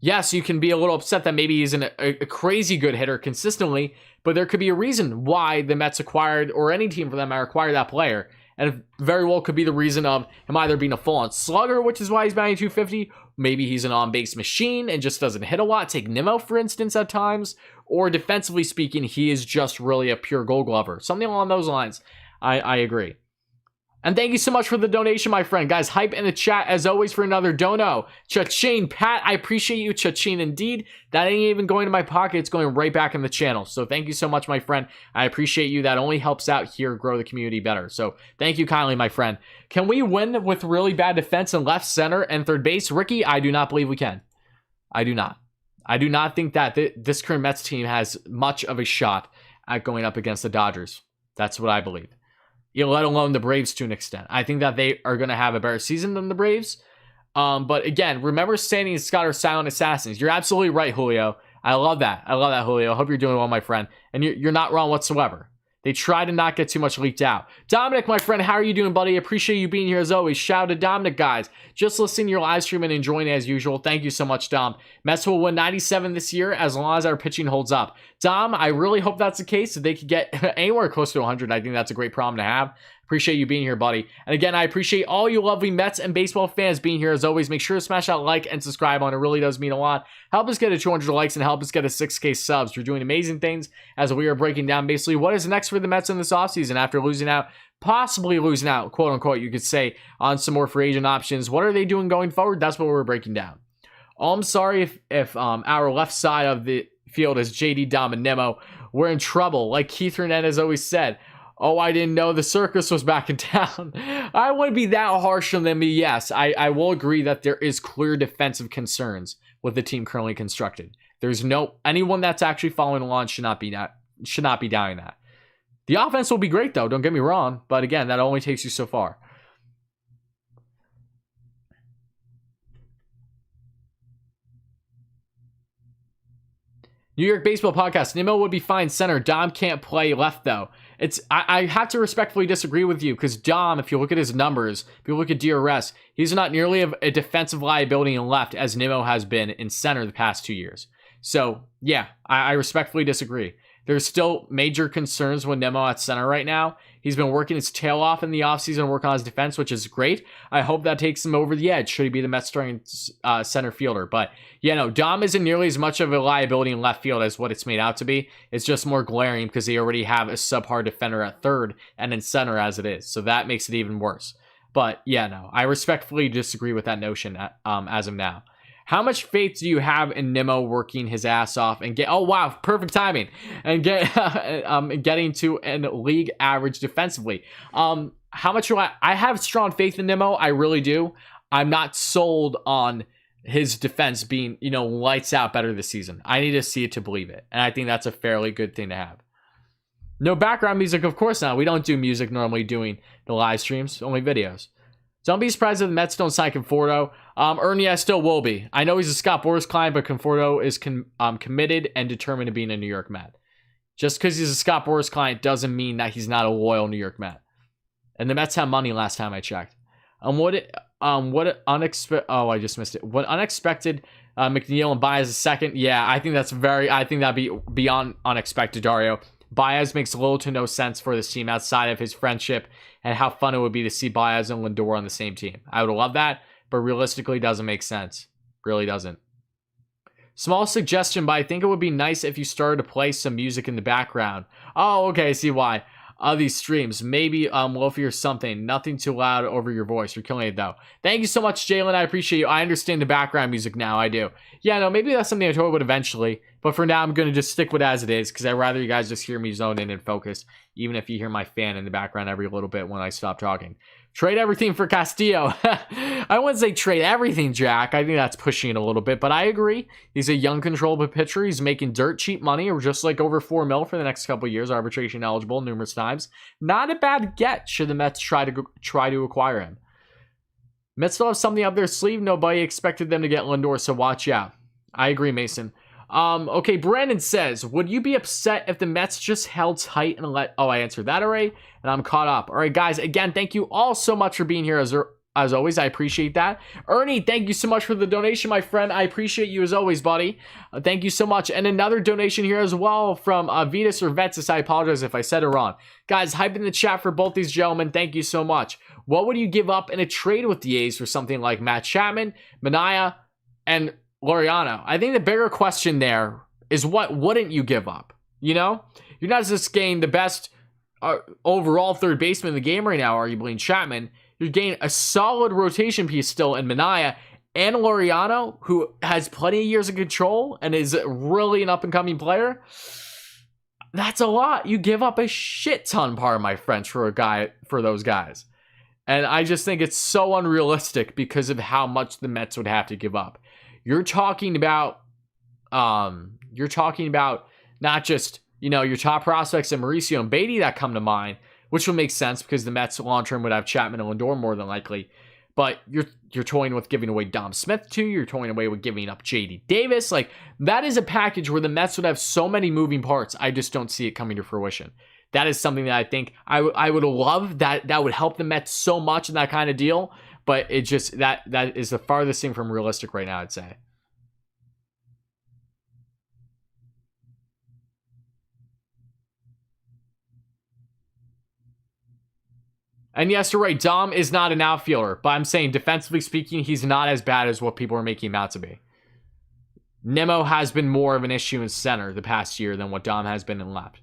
S2: yes, you can be a little upset that maybe he's a crazy good hitter consistently, but there could be a reason why the Mets acquired, or any team for them, acquired that player. And it very well could be the reason of him either being a full-on slugger, which is why he's batting 250. Maybe he's an on-base machine and just doesn't hit a lot. Take Nimmo, for instance, at times. Or defensively speaking, he is just really a pure gold glover. Something along those lines. I agree. And thank you so much for the donation, my friend. Guys, hype in the chat, as always, for another dono. Cha-ching, Pat, I appreciate you. Cha-ching, indeed. That ain't even going to my pocket. It's going right back in the channel. So thank you so much, my friend. I appreciate you. That only helps out here grow the community better. So thank you kindly, my friend. Can we win with really bad defense in left, center, and third base? Ricky, I do not believe we can. I do not. I do not think that this current Mets team has much of a shot at going up against the Dodgers. That's what I believe. Let alone the Braves to an extent. I think that they are going to have a better season than the Braves. But again, remember, Sandy and Scott are silent assassins. You're absolutely right, Julio. I love that. I love that, Julio. I hope you're doing well, my friend. And you're not wrong whatsoever. They try to not get too much leaked out. Dominic, my friend, how are you doing, buddy? Appreciate you being here as always. Shout out to Dominic, guys. Just listening to your live stream and enjoying it as usual. Thank you so much, Dom. Mets will win 97 this year as long as our pitching holds up. Dom, I really hope that's the case. If they could get anywhere close to 100, I think that's a great problem to have. Appreciate you being here, buddy. And again, I appreciate all you lovely Mets and baseball fans being here as always. Make sure to smash that like and subscribe on. It really does mean a lot. Help us get to 200 likes and help us get to 6K subs. You're doing amazing things as we are breaking down basically what is next for the Mets in this offseason after possibly losing out, quote unquote, you could say, on some more free agent options. What are they doing going forward? That's what we're breaking down. I'm sorry if our left side of the field is JD, Dom, and Nemo. We're in trouble. Like Keith Hernandez always said, oh, I didn't know the circus was back in town. I wouldn't be that harsh on them, but yes, I will agree that there is clear defensive concerns with the team currently constructed. There's anyone that's actually following along should not be doubting that. The offense will be great, though, don't get me wrong, but again, that only takes you so far. New York Baseball Podcast. Nimmo would be fine center. Dom can't play left, though. I have to respectfully disagree with you, because Dom, if you look at his numbers, if you look at DRS, he's not nearly a defensive liability in left as Nimmo has been in center the past 2 years. So, yeah, I respectfully disagree. There's still major concerns with Nimmo at center right now. He's been working his tail off in the offseason, working on his defense, which is great. I hope that takes him over the edge should he be the Mets starting center fielder. But, yeah, no, Dom isn't nearly as much of a liability in left field as what it's made out to be. It's just more glaring because they already have a subpar defender at third and in center as it is. So that makes it even worse. But, yeah, no, I respectfully disagree with that notion as of now. How much faith do you have in Nimmo working his ass off and oh wow, perfect timing, and getting to an league average defensively? How much do I have strong faith in Nimmo? I really do. I'm not sold on his defense being, lights out better this season. I need to see it to believe it, and I think that's a fairly good thing to have. No background music, of course not. We don't do music normally doing the live streams, only videos. Don't be surprised if the Mets don't sign Conforto. Ernie, I still will be. I know he's a Scott Boras client, but Conforto is committed and determined to being a New York Met. Just because he's a Scott Boras client doesn't mean that he's not a loyal New York Met. And the Mets have money last time I checked. What unexpected? Oh, I just missed it. What unexpected? McNeil and Baez a second. Yeah, I think that'd be beyond unexpected, Dario. Baez makes little to no sense for this team outside of his friendship and how fun it would be to see Baez and Lindor on the same team. I would love that, but realistically doesn't make sense. Really doesn't. Small suggestion, but I think it would be nice if you started to play some music in the background. Oh, okay, I see why. These streams, maybe Lofi or something. Nothing too loud over your voice. You're killing it though. Thank you so much, Jalen. I appreciate you. I understand the background music now. I do. Yeah, no, maybe that's something I totally would eventually. But for now, I'm gonna just stick with it as it is because I'd rather you guys just hear me zone in and focus, even if you hear my fan in the background every little bit when I stop talking. Trade everything for Castillo. I wouldn't say trade everything, Jack. I think that's pushing it a little bit, but I agree. He's a young, controllable pitcher. He's making dirt cheap money, or just like over $4 million for the next couple of years, arbitration eligible numerous times. Not a bad get should the Mets try to acquire him. Mets still have something up their sleeve. Nobody expected them to get Lindor, so watch out. I agree, Mason. Okay, Brandon says, would you be upset if the Mets just held tight and let... Oh, I answered that already, and I'm caught up. All right, guys, again, thank you all so much for being here as always. I appreciate that. Ernie, thank you so much for the donation, my friend. I appreciate you as always, buddy. Thank you so much. And another donation here as well from Vitas or Vetsis. I apologize if I said it wrong. Guys, hype in the chat for both these gentlemen. Thank you so much. What would you give up in a trade with the A's for something like Matt Chapman, Manaea, and Laureano? I think the bigger question there is what wouldn't you give up? You know? You're not just getting the best overall third baseman in the game right now, arguably in Chapman. You're getting a solid rotation piece still in Manaea and Laureano, who has plenty of years of control and is really an up-and-coming player. That's a lot. You give up a shit ton, pardon my French, for those guys. And I just think it's so unrealistic because of how much the Mets would have to give up. You're talking about not just, your top prospects and Mauricio and Beatty that come to mind, which would make sense because the Mets long-term would have Chapman and Lindor more than likely. But you're toying with giving away Dom Smith too. You're toying away with giving up J.D. Davis. Like, that is a package where the Mets would have so many moving parts. I just don't see it coming to fruition. That is something that I think I would love. That would help the Mets so much in that kind of deal. But it just, that is the farthest thing from realistic right now, I'd say. And yes, you're right. Dom is not an outfielder, but I'm saying defensively speaking, he's not as bad as what people are making him out to be. Nemo has been more of an issue in center the past year than what Dom has been in left.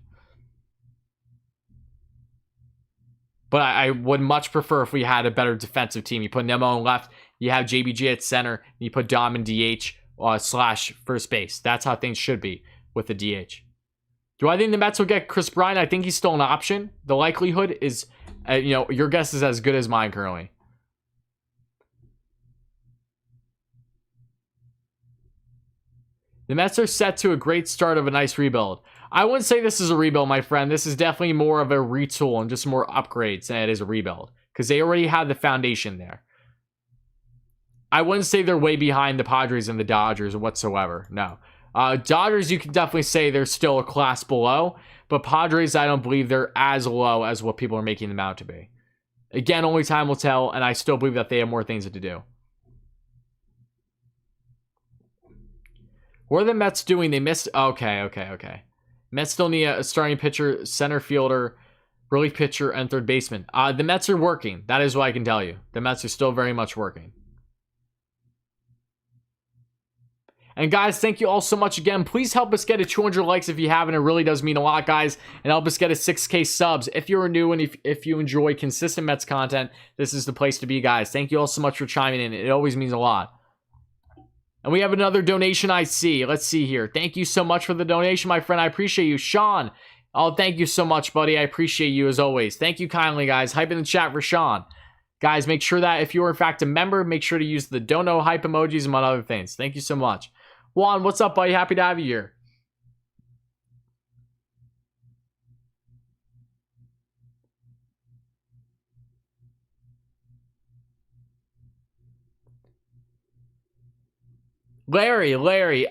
S2: But I would much prefer if we had a better defensive team. You put Nemo in left, you have JBJ at center, and you put Dom in DH / first base. That's how things should be with the DH. Do I think the Mets will get Chris Bryant? I think he's still an option. The likelihood is... your guess is as good as mine currently. The Mets are set to a great start of a nice rebuild. I wouldn't say this is a rebuild, my friend. This is definitely more of a retool and just more upgrades than it is a rebuild. Because they already have the foundation there. I wouldn't say they're way behind the Padres and the Dodgers whatsoever. No. Dodgers, you can definitely say they're still a class below. But Padres, I don't believe they're as low as what people are making them out to be. Again, only time will tell, and I still believe that they have more things to do. What are the Mets doing? They missed... Okay. Mets still need a starting pitcher, center fielder, relief pitcher, and third baseman. The Mets are working. That is what I can tell you. The Mets are still very much working. And guys, thank you all so much again. Please help us get to 200 likes if you haven't. It really does mean a lot, guys. And help us get to 6K subs. If you're new and if you enjoy consistent Mets content, this is the place to be, guys. Thank you all so much for chiming in. It always means a lot. And we have another donation I see. Let's see here. Thank you so much for the donation, my friend. I appreciate you. Sean. Oh, thank you so much, buddy. I appreciate you as always. Thank you kindly, guys. Hype in the chat for Sean. Guys, make sure that if you are in fact a member, make sure to use the dono hype emojis among other things. Thank you so much. Juan, what's up, buddy? Happy to have you here. Larry,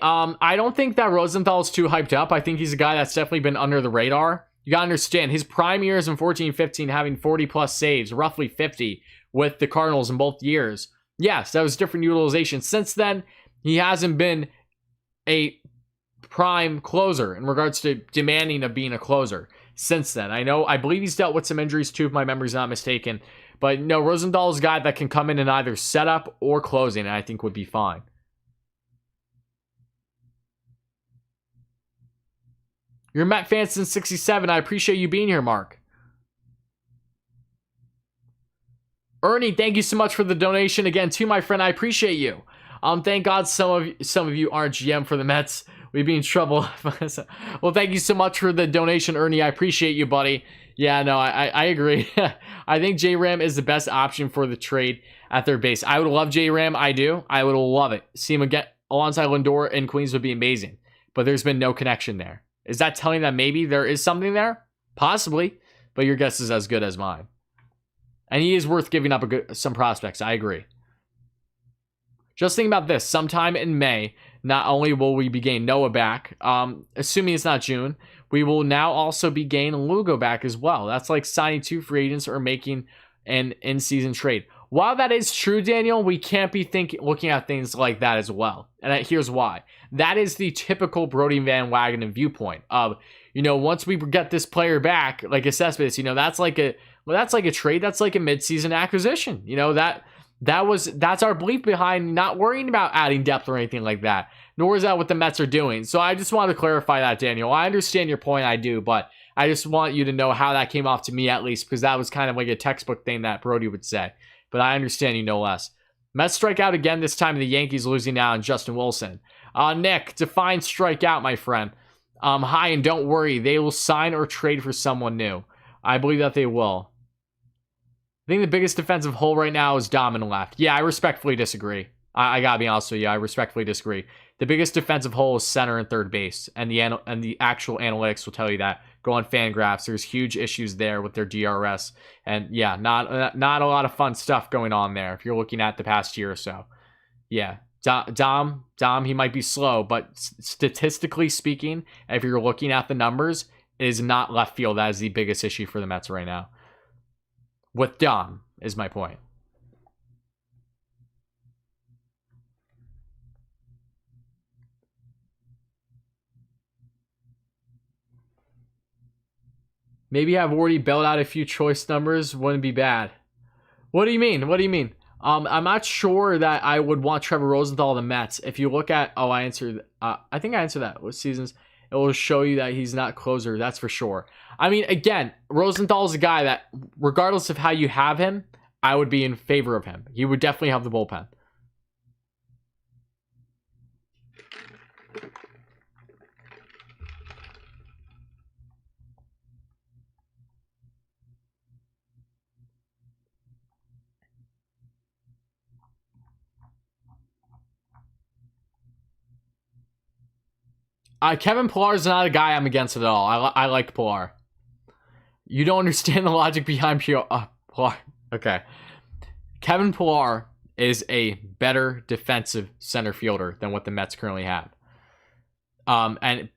S2: I don't think that Rosenthal's too hyped up. I think he's a guy that's definitely been under the radar. You gotta understand, his prime years in 14-15, having 40-plus saves, roughly 50, with the Cardinals in both years. Yes, that was different utilization. Since then, he hasn't been a prime closer in regards to demanding of being a closer since then. I believe he's dealt with some injuries too, if my memory's not mistaken. But no, Rosenthal's a guy that can come in and either set up or closing, and I think would be fine. You're Met fan since 67. I appreciate you being here, Mark. Ernie, thank you so much for the donation again too, my friend. I appreciate you. Thank God some of you aren't GM for the Mets. We'd be in trouble. Well, thank you so much for the donation, Ernie. I appreciate you, buddy. Yeah, no, I agree. I think J-Ram is the best option for the trade at third base. I would love J-Ram. I do. I would love it. See him get alongside Lindor in Queens would be amazing. But there's been no connection there. Is that telling that maybe there is something there? Possibly. But your guess is as good as mine. And he is worth giving up some prospects. I agree. Just think about this. Sometime in May, not only will we be getting Noah back, assuming it's not June, we will now also be getting Lugo back as well. That's like signing 2 free agents or making an in-season trade. While that is true, Daniel, we can't be looking at things like that as well. And here's why. That is the typical Brody Van Wagenen viewpoint of, once we get this player back, like Cespedes, that's like a trade. That's like a mid-season acquisition. That's our belief behind not worrying about adding depth or anything like that. Nor is that what the Mets are doing. So I just wanted to clarify that, Daniel. I understand your point, I do, but I just want you to know how that came off to me at least, because that was kind of like a textbook thing that Brody would say. But I understand you no less. Mets strike out again, this time the Yankees losing now on Justin Wilson. Nick, define strike out, my friend. Hi, and don't worry, they will sign or trade for someone new. I believe that they will. I think the biggest defensive hole right now is Dom and left. Yeah, I respectfully disagree. I gotta be honest with you, I respectfully disagree. The biggest defensive hole is center and third base, and the actual analytics will tell you that. Go on Fangraphs. There's huge issues there with their DRS, and yeah, not a lot of fun stuff going on there if you're looking at the past year or so. Yeah, Dom, he might be slow, but statistically speaking, if you're looking at the numbers, it is not left field. That is the biggest issue for the Mets right now. With Dom, is my point. Maybe have already bailed out a few choice numbers. Wouldn't be bad. What do you mean? What do you mean? I'm not sure that I would want Trevor Rosenthal the Mets. If you look at, I answered. I think I answered that. What seasons? It will show you that he's not closer. That's for sure. I mean, again, Rosenthal is a guy that, regardless of how you have him, I would be in favor of him. He would definitely have the bullpen. Kevin Pillar is not a guy I'm against at all. I like Pillar. You don't understand the logic behind Pillar. Okay. Kevin Pillar is a better defensive center fielder than what the Mets currently have. And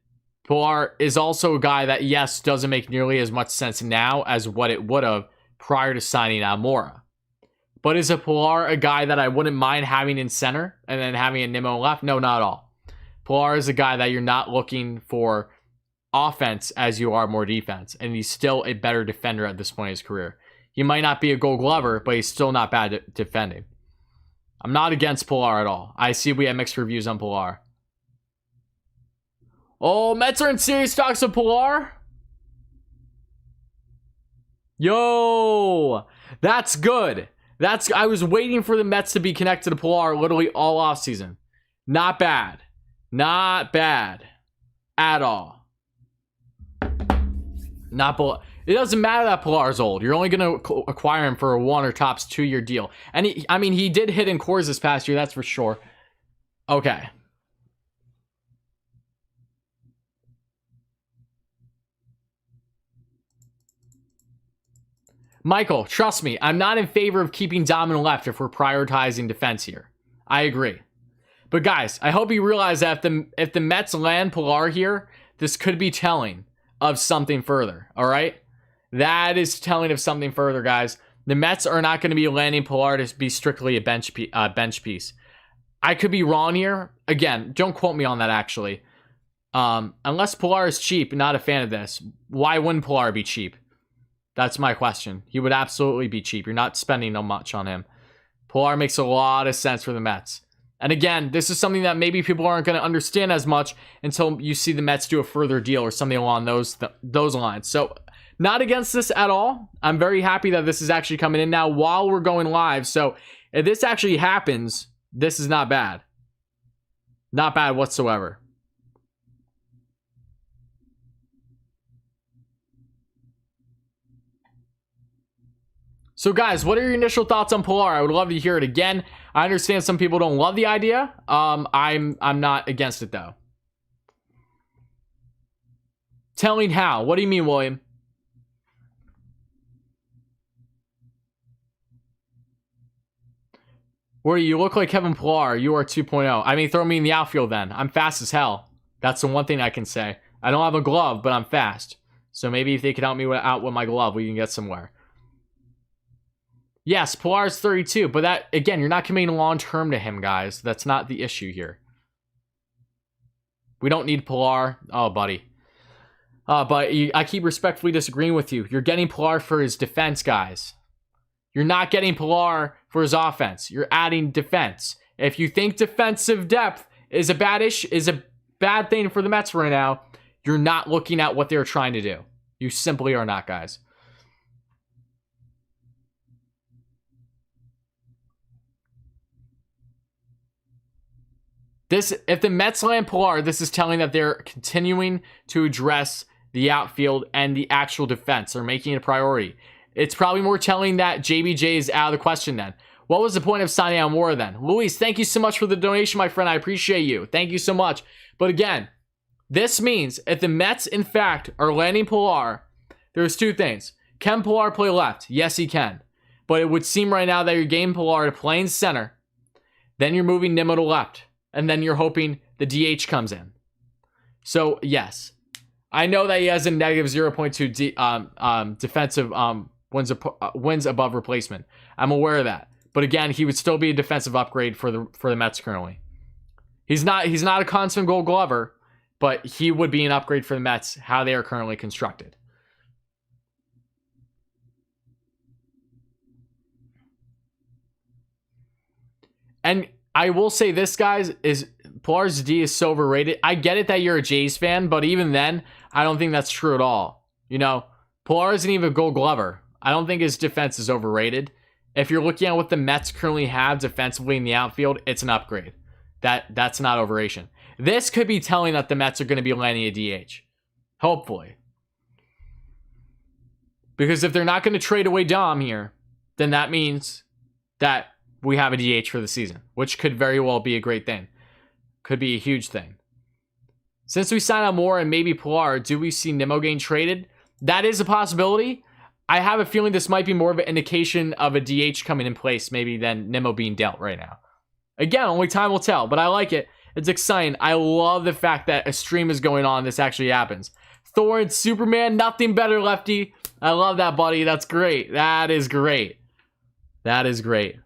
S2: Pillar is also a guy that, yes, doesn't make nearly as much sense now as what it would have prior to signing Almora. But is a Pillar a guy that I wouldn't mind having in center and then having a Nimmo left? No, not at all. Pillar is a guy that you're not looking for offense as you are more defense. And he's still a better defender at this point in his career. He might not be a Gold Glover, but he's still not bad at defending. I'm not against Pillar at all. I see we have mixed reviews on Pillar. Oh, Mets are in serious talks of Pillar? Yo, that's good. I was waiting for the Mets to be connected to Pillar literally all offseason. Not bad. Not bad at all. It doesn't matter that Pillar's old. You're only going to acquire him for a 1 or tops 2-year deal. And he did hit in cores this past year, that's for sure. Okay. Michael, trust me, I'm not in favor of keeping Dom and left if we're prioritizing defense here. I agree. But guys, I hope you realize that if the Mets land Pillar here, this could be telling of something further, all right? That is telling of something further, guys. The Mets are not going to be landing Pillar to be strictly a bench piece. I could be wrong here. Again, don't quote me on that, actually. Unless Pillar is cheap, not a fan of this. Why wouldn't Pillar be cheap? That's my question. He would absolutely be cheap. You're not spending no much on him. Pillar makes a lot of sense for the Mets. And again, this is something that maybe people aren't going to understand as much until you see the Mets do a further deal or something along those lines. So not against this at all. I'm very happy that this is actually coming in now while we're going live. So if this actually happens, this is not bad. Not bad whatsoever. So guys, what are your initial thoughts on Pilar? I would love to hear it again. I understand some people don't love the idea. I'm not against it though. Telling how? What do you mean, William? Where you look like Kevin Pilar, you are 2.0. I mean, throw me in the outfield then. I'm fast as hell. That's the one thing I can say. I don't have a glove, but I'm fast. So maybe if they could help me out with my glove, we can get somewhere. Yes, Pilar's 32, but that, again, you're not committing long-term to him, guys. That's not the issue here. We don't need Pilar. Oh, buddy. But I keep respectfully disagreeing with you. You're getting Pilar for his defense, guys. You're not getting Pilar for his offense. You're adding defense. If you think defensive depth is a bad thing for the Mets right now, you're not looking at what they're trying to do. You simply are not, guys. If the Mets land Pilar, this is telling that they're continuing to address the outfield and the actual defense. They're making it a priority. It's probably more telling that JBJ is out of the question then. What was the point of signing Almora then? Luis, thank you so much for the donation, my friend. I appreciate you. Thank you so much. But again, this means if the Mets, in fact, are landing Pilar, there's two things. Can Pilar play left? Yes, he can. But it would seem right now that you're getting Pilar to play in center. Then you're moving Nimmo to left. And then you're hoping the DH comes in. So, yes. I know that he has a negative 0.2 defensive wins above replacement. I'm aware of that. But again, he would still be a defensive upgrade for the Mets currently. He's not a constant Gold Glover, but he would be an upgrade for the Mets how they are currently constructed. And I will say this, guys, is Pilar's D is so overrated. I get it that you're a Jays fan, but even then, I don't think that's true at all. You know, Pilar isn't even a Gold Glover. I don't think his defense is overrated. If you're looking at what the Mets currently have defensively in the outfield, it's an upgrade. That's not overration. This could be telling that the Mets are going to be landing a DH. Hopefully. Because if they're not going to trade away Dom here, then that means that we have a DH for the season, which could very well be a great thing. Could be a huge thing. Since we signed Almora and maybe Pilar, do we see Nimmo getting traded? That is a possibility. I have a feeling this might be more of an indication of a DH coming in place maybe than Nimmo being dealt right now. Again, only time will tell, but I like it. It's exciting. I love the fact that a stream is going on. This actually happens. Thor and Superman, nothing better, Lefty. I love that, buddy. That's great. That is great. That is great.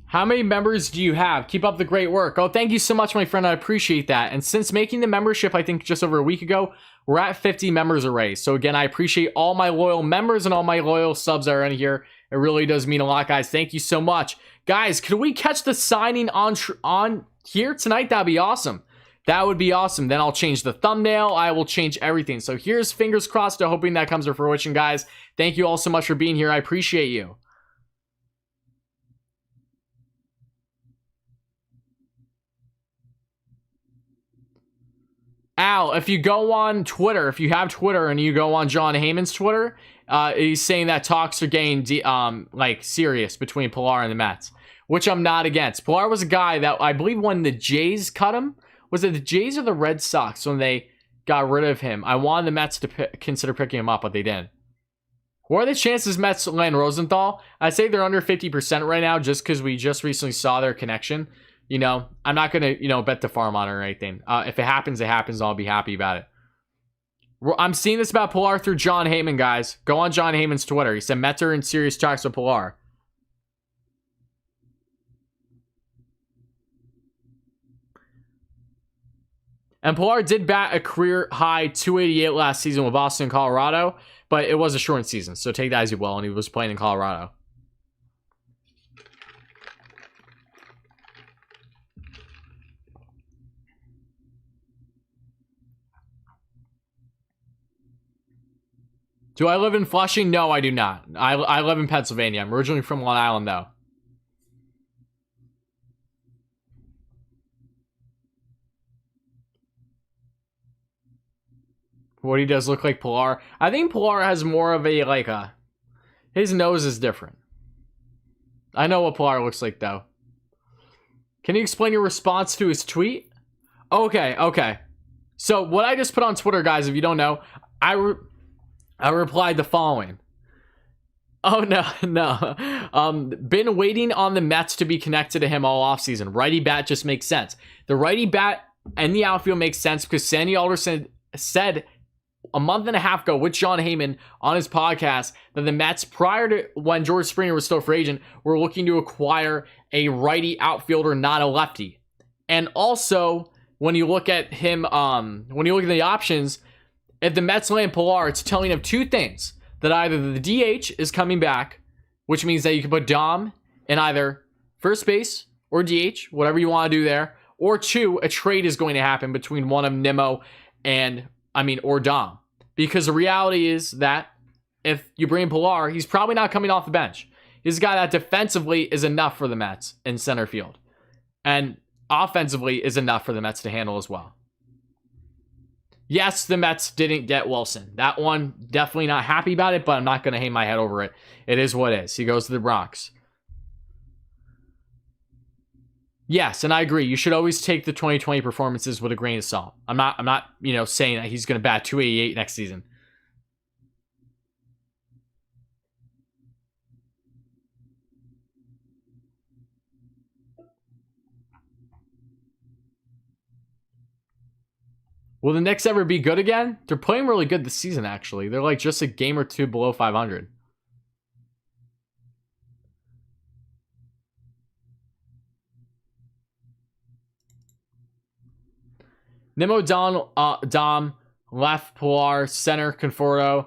S2: How many members do you have? Keep up the great work. Oh, thank you so much, my friend. I appreciate that. And since making the membership, I think just over a week ago, we're at 50 members already. So again, I appreciate all my loyal members and all my loyal subs that are in here. It really does mean a lot, guys. Thank you so much. Guys, could we catch the signing on here tonight? That'd be awesome. That would be awesome. Then I'll change the thumbnail. I will change everything. So here's fingers crossed to hoping that comes to fruition, guys. Thank you all so much for being here. I appreciate you. Al, if you go on Twitter, if you have Twitter and you go on John Heyman's Twitter, he's saying that talks are getting like serious between Pilar and the Mets. which I'm not against. Pilar was a guy that I believe when the Jays cut him, was it the Jays or the Red Sox when they got rid of him? I wanted the Mets to consider picking him up, but they didn't. What are the chances Mets land Rosenthal? I'd say they're under 50% right now just because we just recently saw their connection. You know, I'm not going to, you know, bet the farm on it or anything. If it happens, it happens. I'll be happy about it. I'm seeing this about Pilar through John Heyman, guys. Go on John Heyman's Twitter. He said Mets are in serious talks with Pilar. And Pilar did bat a career high 288 last season with Boston and Colorado, but it was a short season, so take that as you will, and he was playing in Colorado. Do I live in Flushing? No, I do not. I live in Pennsylvania. I'm originally from Long Island, though. What he does look like Pilar. I think Pilar has more of a, like a... His nose is different. I know what Pilar looks like, though. Can you explain your response to his tweet? Okay. So, what I just put on Twitter, guys, if you don't know, I replied the following. Oh, no. Been waiting on the Mets to be connected to him all offseason. Righty bat just makes sense. The righty bat and the outfield makes sense because Sandy Alderson said a month and a half ago with John Heyman on his podcast that the Mets, prior to when George Springer was still free agent, were looking to acquire a righty outfielder, not a lefty. And also, when you look at him, when you look at the options, if the Mets land Pilar, it's telling him two things. That either the DH is coming back, which means that you can put Dom in either first base or DH, whatever you want to do there. Or two, a trade is going to happen between one of Nimmo or Dom. Because the reality is that if you bring Pilar, he's probably not coming off the bench. He's a guy that defensively is enough for the Mets in center field. And offensively is enough for the Mets to handle as well. Yes, the Mets didn't get Wilson. That one, definitely not happy about it, but I'm not going to hang my head over it. It is what it is. He goes to the Bronx. Yes, and I agree. You should always take the 2020 performances with a grain of salt. I'm not, saying that he's going to bat 288 next season. Will the Knicks ever be good again? They're playing really good this season, actually. They're like just a game or two below 500. Nimmo, Dom, left, Pilar, center, Conforto.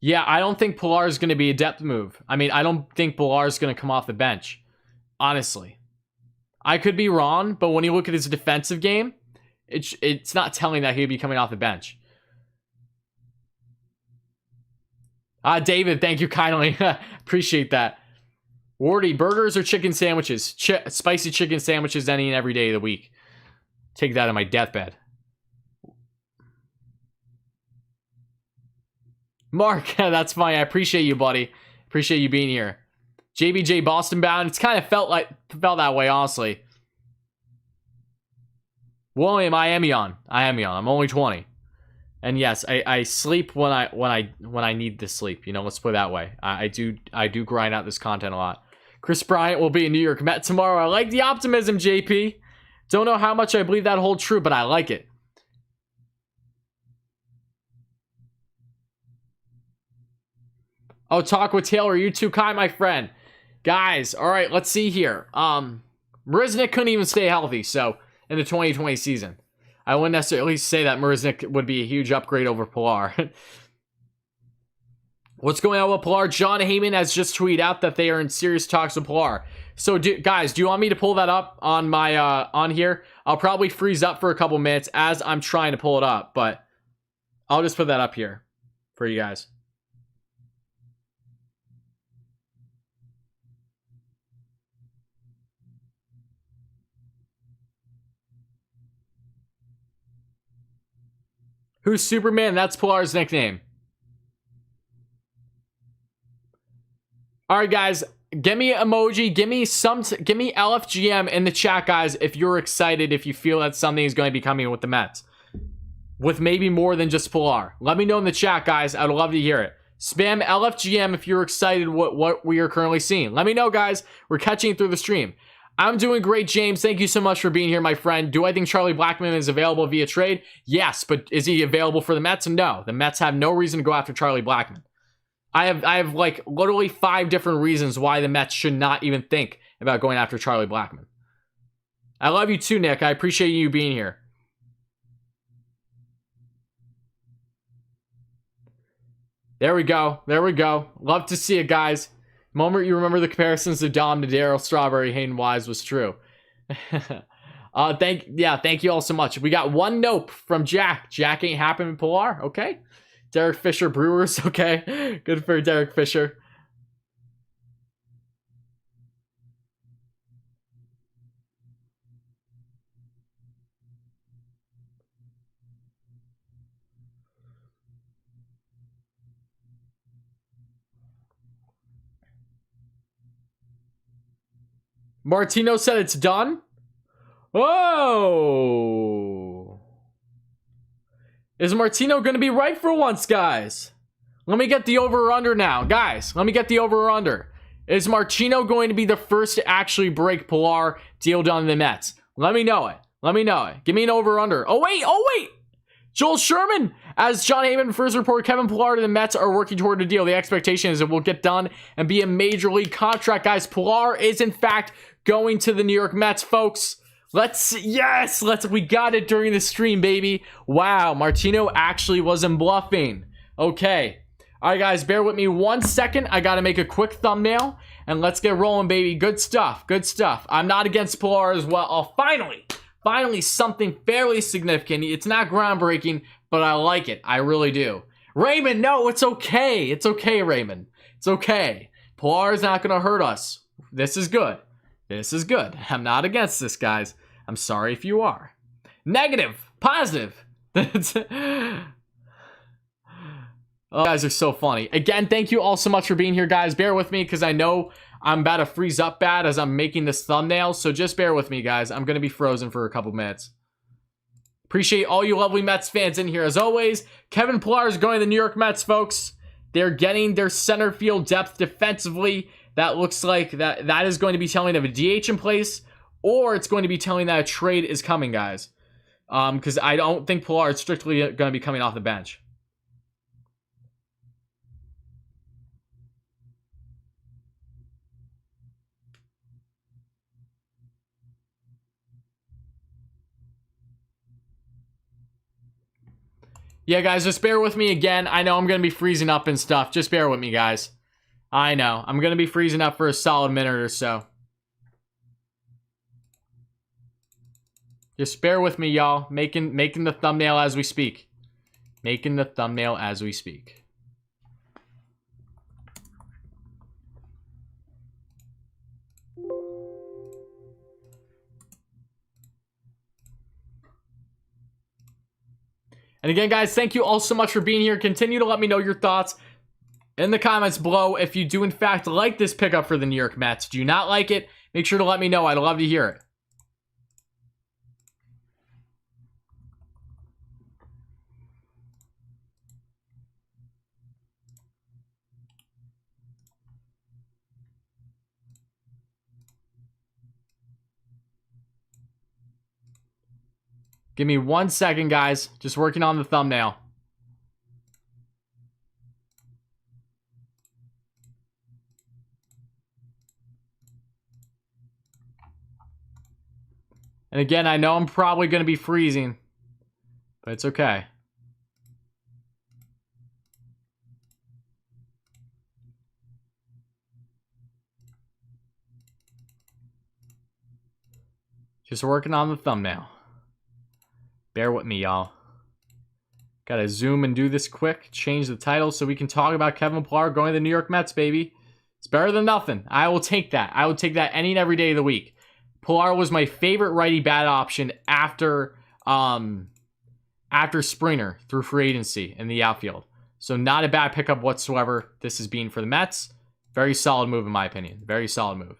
S2: Yeah, I don't think Pilar is going to be a depth move. I don't think Pilar is going to come off the bench. Honestly. I could be wrong, but when you look at his defensive game, it's not telling that he'd be coming off the bench. David, thank you kindly. Appreciate that. Wardy, burgers or chicken sandwiches? Spicy chicken sandwiches any and every day of the week. Take that on my deathbed. Mark, that's fine. I appreciate you, buddy. Appreciate you being here. JBJ Boston bound. It's kind of felt that way, honestly. William, I am young. I'm only 20. And yes, I sleep when I need to sleep. Let's put it that way. I do grind out this content a lot. Chris Bryant will be in New York Met tomorrow. I like the optimism, JP. Don't know how much I believe that holds true, but I like it. Oh, talk with Taylor. You too kind, my friend. Guys, all right, let's see here. Marisnick couldn't even stay healthy, so in the 2020 season. I wouldn't necessarily say that Marisnick would be a huge upgrade over Pilar. What's going on with Pilar? John Heyman has just tweeted out that they are in serious talks with Pilar. So, guys, do you want me to pull that up on my on here? I'll probably freeze up for a couple minutes as I'm trying to pull it up, but I'll just put that up here for you guys. Who's Superman? That's Pilar's nickname. All right, guys. Give me an emoji. Give me LFGM in the chat, guys, if you're excited, if you feel that something is going to be coming with the Mets. With maybe more than just Pilar. Let me know in the chat, guys. I'd love to hear it. Spam LFGM if you're excited what we are currently seeing. Let me know, guys. We're catching through the stream. I'm doing great, James. Thank you so much for being here, my friend. Do I think Charlie Blackmon is available via trade? Yes, but is he available for the Mets? No. The Mets have no reason to go after Charlie Blackmon. I have like literally 5 different reasons why the Mets should not even think about going after Charlie Blackmon. I love you too, Nick. I appreciate you being here. There we go. There we go. Love to see it, guys. Moment you remember the comparisons to Dom to Daryl Strawberry, Hayden Wise was true. Thank you all so much. We got 1 nope from Jack. Jack ain't happy in Pilar. Okay. Derek Fisher Brewers. Okay. Good for Derek Fisher. Martino said it's done. Oh. Is Martino going to be right for once, guys? Let me get the over or under now. Guys, let me get the over or under. Is Martino going to be the first to actually break Pilar, deal done in the Mets? Let me know it. Let me know it. Give me an over or under. Oh, wait. Joel Sherman. As John Heyman first reported, Kevin Pilar and the Mets are working toward a deal. The expectation is it will get done and be a major league contract, guys. Pilar is, in fact, going to the New York Mets, folks. We got it during the stream, baby. Wow, Martino actually wasn't bluffing. Okay. All right, guys, bear with me 1 second. I got to make a quick thumbnail, and let's get rolling, baby. Good stuff. Good stuff. I'm not against Pilar as well. Oh, finally, something fairly significant. It's not groundbreaking, but I like it. I really do. Raymond, no, it's okay. It's okay, Raymond. It's okay. Pilar is not going to hurt us. This is good. This is good. I'm not against this, guys. I'm sorry if you are. Negative. Positive. Oh, you guys are so funny. Again, thank you all so much for being here, guys. Bear with me because I know I'm about to freeze up bad as I'm making this thumbnail. So just bear with me, guys. I'm going to be frozen for a couple minutes. Appreciate all you lovely Mets fans in here as always. Kevin Pilar is going to the New York Mets, folks. They're getting their center field depth defensively. That looks like that is going to be telling of a DH in place, or it's going to be telling that a trade is coming, guys. Because I don't think Pilar is strictly going to be coming off the bench. Yeah, guys, just bear with me again. I know I'm going to be freezing up and stuff. Just bear with me, guys. I know. I'm going to be freezing up for a solid minute or so. Just bear with me, y'all. Making the thumbnail as we speak. Making the thumbnail as we speak. And again, guys, thank you all so much for being here. Continue to let me know your thoughts in the comments below. If you do, in fact, like this pickup for the New York Mets, do you not like it? Make sure to let me know. I'd love to hear it. Give me 1 second, guys. Just working on the thumbnail. And again, I know I'm probably going to be freezing, but it's okay. Just working on the thumbnail. Bear with me, y'all. Gotta zoom and do this quick. Change the title so we can talk about Kevin Pilar going to the New York Mets, baby. It's better than nothing. I will take that. I will take that any and every day of the week. Pilar was my favorite righty bat option after Springer through free agency in the outfield. So not a bad pickup whatsoever. This has been for the Mets. Very solid move in my opinion. Very solid move.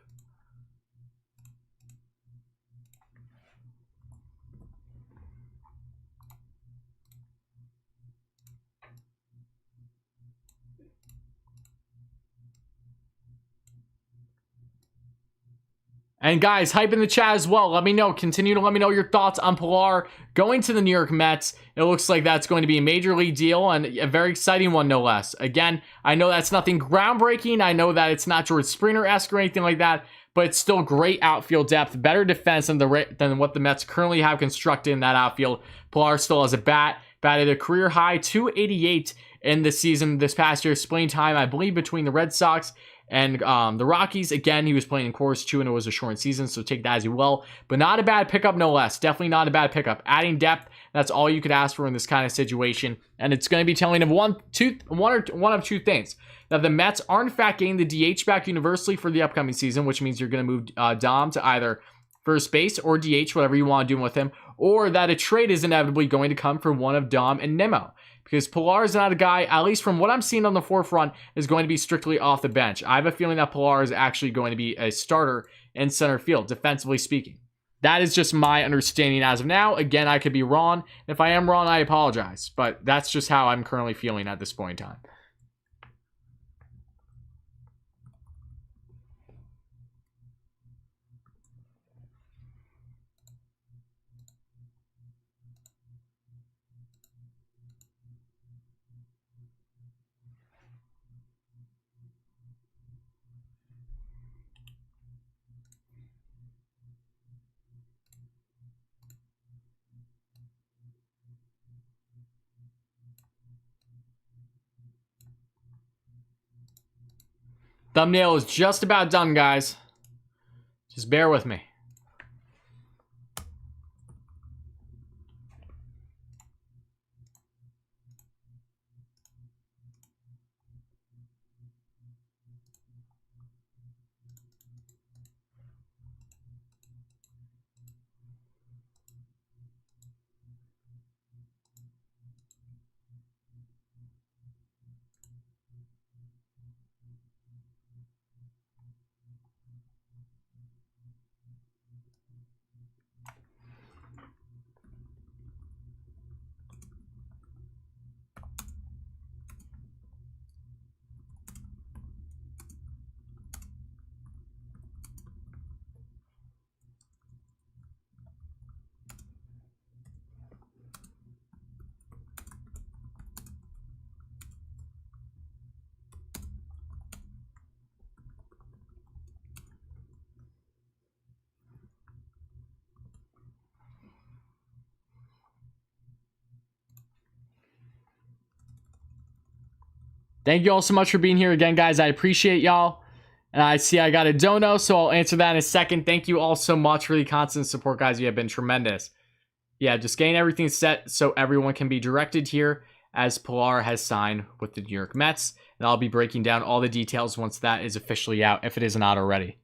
S2: And guys, hype in the chat as well. Let me know. Continue to let me know your thoughts on Pilar going to the New York Mets. It looks like that's going to be a major league deal and a very exciting one, no less. Again, I know that's nothing groundbreaking. I know that it's not George Springer-esque or anything like that, but it's still great outfield depth, better defense than what the Mets currently have constructed in that outfield. Pilar still has a batted a career high 288 in the season this past year. Spring time, I believe, between the Red Sox and the Rockies. Again, he was playing in Coors too, and it was a short season, so take that as you will. But not a bad pickup, no less. Definitely not a bad pickup. Adding depth, that's all you could ask for in this kind of situation. And it's going to be telling of one of two things. That the Mets are in fact getting the DH back universally for the upcoming season, which means you're going to move Dom to either first base or DH, whatever you want to do with him, or that a trade is inevitably going to come for one of Dom and Nimmo. Because Pilar is not a guy, at least from what I'm seeing on the forefront, is going to be strictly off the bench. I have a feeling that Pilar is actually going to be a starter in center field, defensively speaking. That is just my understanding as of now. Again, I could be wrong. If I am wrong, I apologize. But that's just how I'm currently feeling at this point in time. Thumbnail is just about done, guys. Just bear with me. Thank you all so much for being here again, guys. I appreciate y'all. And I see I got a dono, so I'll answer that in a second. Thank you all so much for the constant support, guys. You have been tremendous. Yeah, just getting everything set so everyone can be directed here as Pilar has signed with the New York Mets. And I'll be breaking down all the details once that is officially out, if it is not already.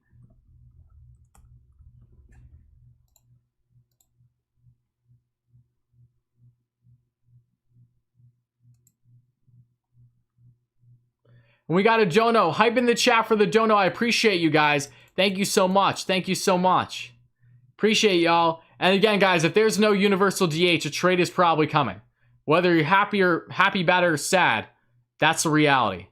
S2: We got a dono. Hype in the chat for the dono. I appreciate you guys. Thank you so much. Thank you so much. Appreciate y'all. And again, guys, if there's no universal DH, a trade is probably coming. Whether you're happy, bad, or sad, that's the reality.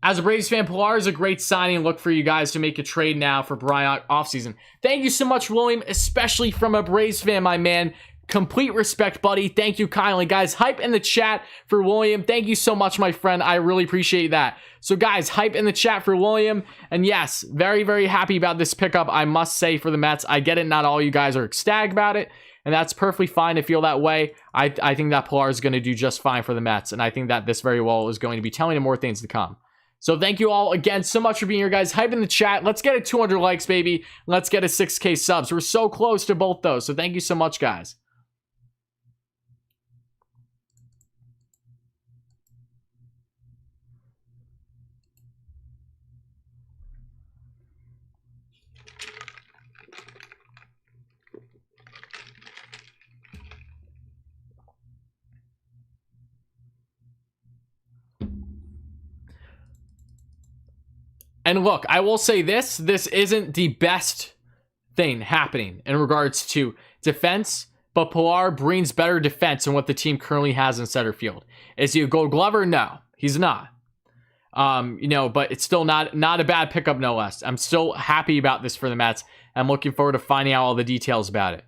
S2: As a Braves fan, Pilar is a great signing. Look for you guys to make a trade now for Brian offseason. Thank you so much, William, especially from a Braves fan, my man. Complete respect, buddy. Thank you kindly, guys. Hype in the chat for William. Thank you so much, my friend. I really appreciate that. So, guys, hype in the chat for William. And yes, very, very happy about this pickup, I must say, for the Mets. I get it. Not all you guys are ecstatic about it. And that's perfectly fine to feel that way. I think that Pilar is going to do just fine for the Mets. And I think that this very well is going to be telling him more things to come. So thank you all again so much for being here, guys. Hype in the chat. Let's get a 200 likes, baby. Let's get a 6K subs. We're so close to both those. So thank you so much, guys. And look, I will say this isn't the best thing happening in regards to defense, but Pilar brings better defense than what the team currently has in center field. Is he a Gold Glover? No, he's not. But it's still not a bad pickup, no less. I'm still happy about this for the Mets. I'm looking forward to finding out all the details about it.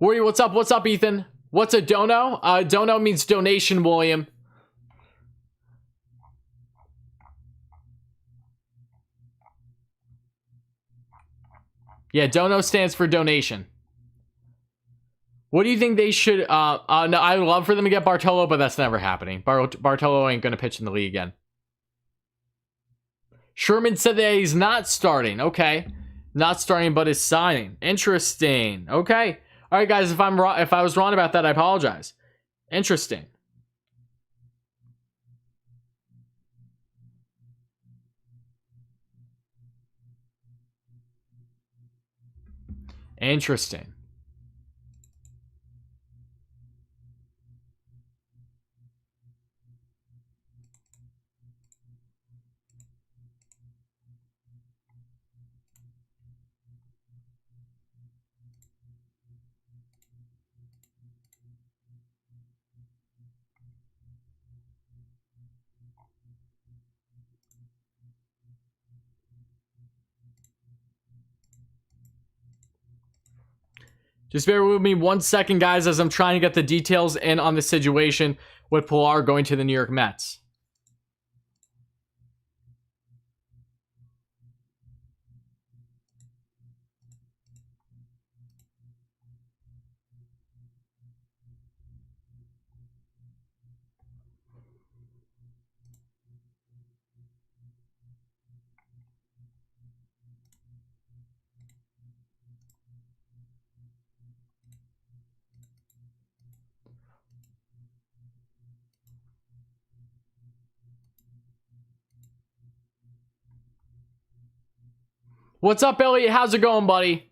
S2: Wardy, what's up? What's up, Ethan? What's a dono? Dono means donation, William. Yeah, dono stands for donation. What do you think they should... no, I would love for them to get Bartolo, but that's never happening. Bartolo ain't going to pitch in the league again. Sherman said that he's not starting. Okay. Not starting, but is signing. Interesting. Okay. All right, guys, if I was wrong about that, I apologize. Interesting. Interesting. Just bear with me 1 second, guys, as I'm trying to get the details in on the situation with Pilar going to the New York Mets. What's up, Elliot? How's it going, buddy?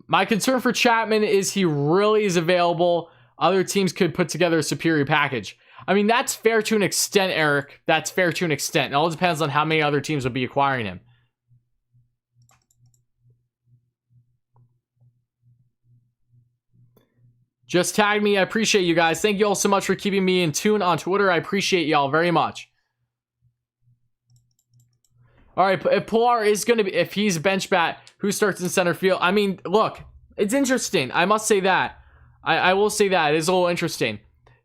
S2: My concern for Chapman is he really is available. Other teams could put together a superior package. I mean, that's fair to an extent, Eric. That's fair to an extent. It all depends on how many other teams would be acquiring him. Just tag me. I appreciate you guys. Thank you all so much for keeping me in tune on Twitter. I appreciate y'all very much. All right, if Pilar is going to be, if he's bench bat, who starts in center field? I mean, look, it's interesting. I must say that. I will say that. It is a little interesting.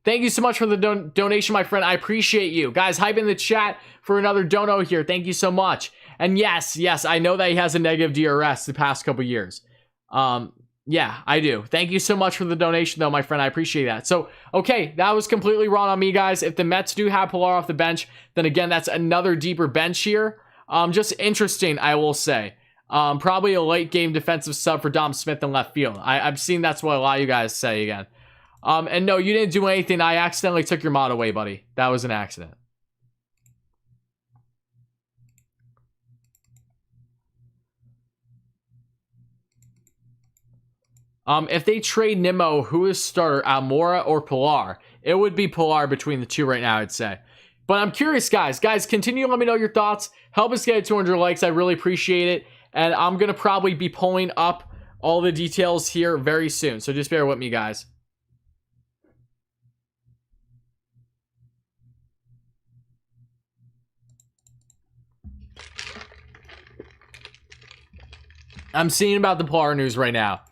S2: Thank you so much for the donation, my friend. I appreciate you. Guys, hype in the chat for another dono here. Thank you so much. And yes, I know that he has a negative DRS the past couple years. Yeah, I do. Thank you so much for the donation, though, my friend. I appreciate that. So, okay, that was completely wrong on me, guys. If the Mets do have Pilar off the bench, then again, that's another deeper bench here. Just interesting, I will say. Probably a late game defensive sub for Dom Smith in left field. I've seen that's what a lot of you guys say again. And no, you didn't do anything. I accidentally took your mod away, buddy. That was an accident. If they trade Nimmo, who is starter, Almora or Pilar? It would be Pilar between the two right now, I'd say. But I'm curious, guys. Guys, continue to let me know your thoughts. Help us get 200 likes. I really appreciate it. And I'm going to probably be pulling up all the details here very soon. So just bear with me, guys. I'm seeing about the Pilar news right now.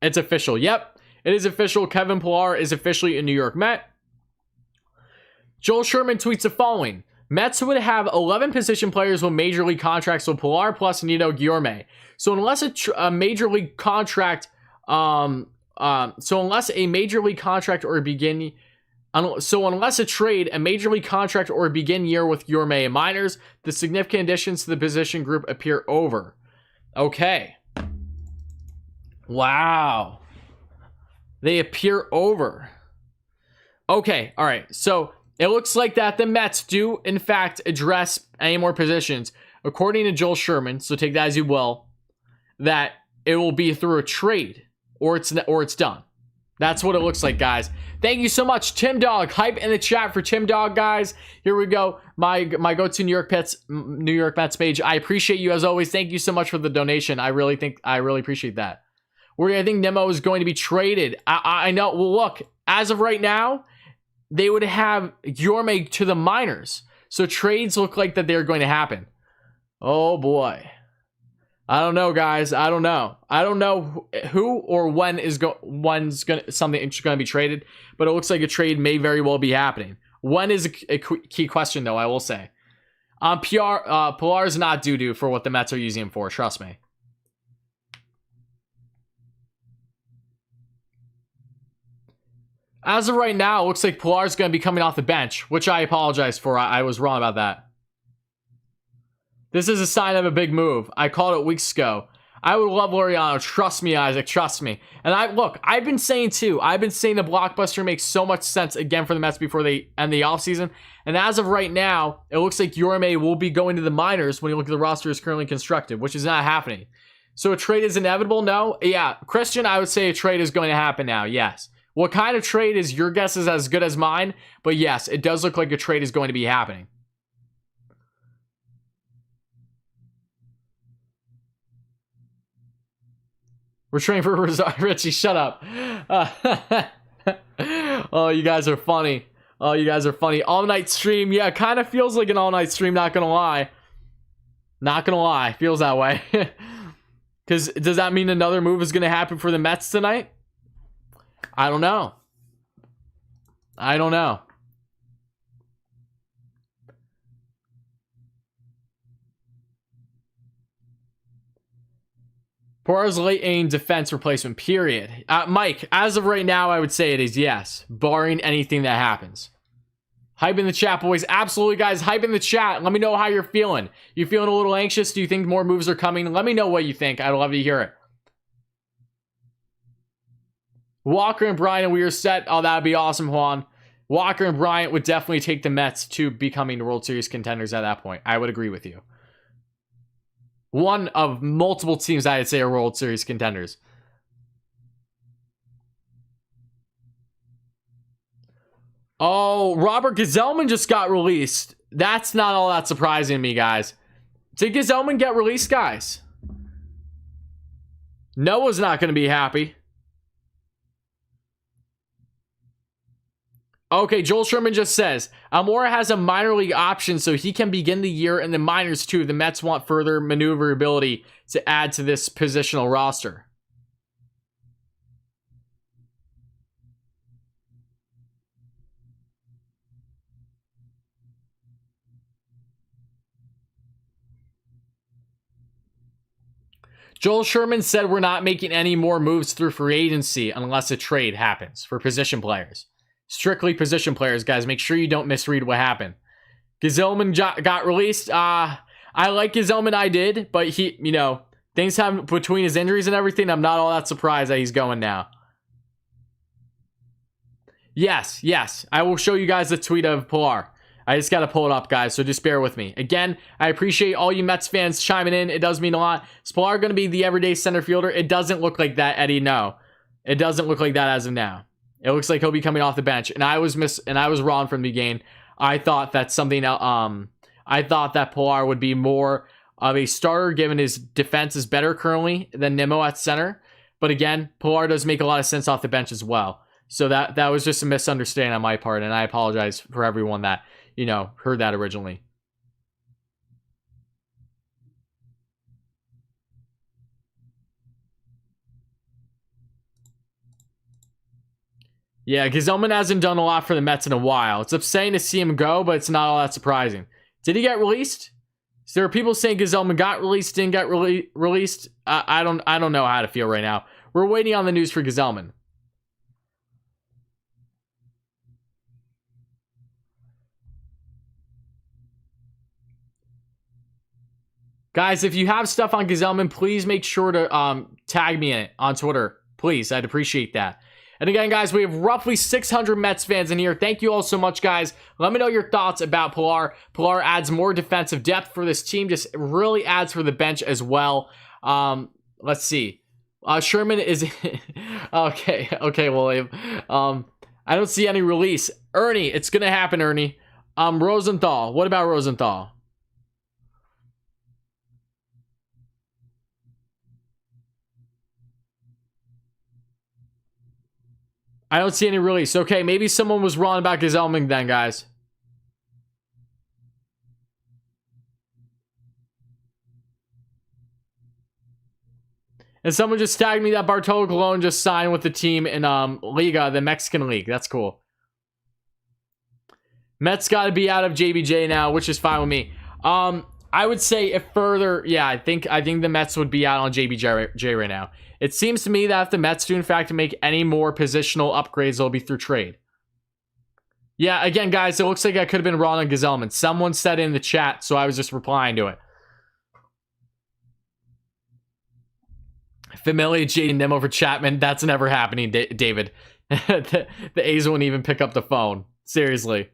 S2: It's official. Yep, it is official. Kevin Pilar is officially a New York Met. Joel Sherman tweets the following. Mets would have 11 position players with major league contracts with Pilar plus Nino Guillorme. So unless a major league contract, unless a trade, a major league contract or a begin year with Guillorme and minors, the significant additions to the position group appear over. Okay. Wow. They appear over. Okay, all right. So it looks like that the Mets do, in fact, address any more positions. According to Joel Sherman, so take that as you will, that it will be through a trade, or it's done. That's what it looks like, guys. Thank you so much, Tim Dog. Hype in the chat for Tim Dog, guys. Here we go. My go-to New York Mets page. I appreciate you as always. Thank you so much for the donation. I really appreciate that. Where do I think Nemo is going to be traded? I know. Well, look, as of right now, they would have Yorme to the minors. So trades look like that they're going to happen. Oh boy. I don't know, guys. I don't know. I don't know who or when something's going to be traded, but it looks like a trade may very well be happening. When is a key question, though, I will say. Pilar is not doo-doo for what the Mets are using him for. Trust me. As of right now, it looks like Pilar is going to be coming off the bench, which I apologize for. I was wrong about that. This is a sign of a big move. I called it weeks ago. I would love Laureano. Trust me, Isaac. Trust me. And I've been saying too. I've been saying the blockbuster makes so much sense again for the Mets before they end the offseason. And as of right now, it looks like Yorme will be going to the minors when you look at the roster is currently constructed, which is not happening. So a trade is inevitable? No. Yeah. Christian, I would say a trade is going to happen now. Yes. What kind of trade is your guess is as good as mine? But yes, it does look like a trade is going to be happening. We're trading for Richie, shut up. Oh, you guys are funny. Oh, you guys are funny. All-night stream. Yeah, it kind of feels like an all-night stream, not going to lie. Not going to lie. Feels that way. Because does that mean another move is going to happen for the Mets tonight? I don't know. I don't know. Pilar's late aim defense replacement, period. Mike, as of right now, I would say it is yes, barring anything that happens. Hype in the chat, boys. Absolutely, guys. Hype in the chat. Let me know how you're feeling. You feeling a little anxious? Do you think more moves are coming? Let me know what you think. I'd love to hear it. Walker and Bryant, we are set. Oh, that would be awesome, Juan. Walker and Bryant would definitely take the Mets to becoming World Series contenders at that point. I would agree with you. One of multiple teams I'd say are World Series contenders. Oh, Robert Gazelman just got released. That's not all that surprising to me, guys. Did Gazelman get released, guys? Noah's not going to be happy. Okay, Joel Sherman just says, Almora has a minor league option so he can begin the year in the minors too. The Mets want further maneuverability to add to this positional roster. Joel Sherman said we're not making any more moves through free agency unless a trade happens for position players. Strictly position players, guys. Make sure you don't misread what happened. Gazelman got released. I like Gazelman, I did, but he, things happen between his injuries and everything. I'm not all that surprised that he's going now. Yes. I will show you guys the tweet of Pilar. I just got to pull it up, guys, so just bear with me. Again, I appreciate all you Mets fans chiming in. It does mean a lot. Is Pilar going to be the everyday center fielder? It doesn't look like that, Eddie. No. It doesn't look like that as of now. It looks like he'll be coming off the bench, and I was wrong from the beginning. I thought that I thought that Pilar would be more of a starter, given his defense is better currently than Nimmo at center. But again, Pilar does make a lot of sense off the bench as well. So that was just a misunderstanding on my part, and I apologize for everyone that heard that originally. Yeah, Gazelman hasn't done a lot for the Mets in a while. It's upsetting to see him go, but it's not all that surprising. Did he get released? So there are people saying Gazelman got released, didn't get released. I don't know how to feel right now. We're waiting on the news for Gazelman. Guys, if you have stuff on Gazelman, please make sure to tag me in it on Twitter. Please, I'd appreciate that. And again, guys, we have roughly 600 Mets fans in here. Thank you all so much, guys. Let me know your thoughts about Pilar. Pilar adds more defensive depth for this team. Just really adds for the bench as well. Let's see. Sherman is okay, William. I don't see any release. Ernie, it's gonna happen, Ernie. Rosenthal. What about Rosenthal? I don't see any release. Okay, maybe someone was wrong about Gazelman then, guys. And someone just tagged me that Bartolo Colon just signed with the team in Liga, the Mexican League. That's cool. Mets got to be out of JBJ now, which is fine with me. I would say if further, yeah, I think the Mets would be out on JBJ right now. It seems to me that if the Mets do in fact make any more positional upgrades, it'll be through trade. Yeah, again, guys, it looks like I could have been wrong on Gazelman. Someone said it in the chat, so I was just replying to it. Familia Jaden Nim over Chapman. That's never happening, David. the A's won't even pick up the phone. Seriously.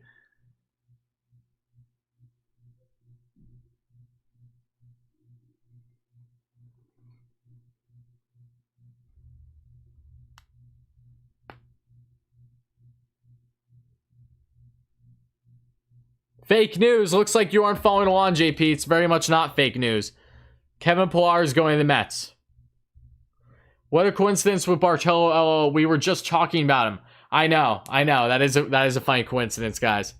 S2: Fake news. Looks like you aren't following along, JP. It's very much not fake news. Kevin Pillar is going to the Mets. What a coincidence with Bartolo. We were just talking about him. I know. That is a funny coincidence, guys.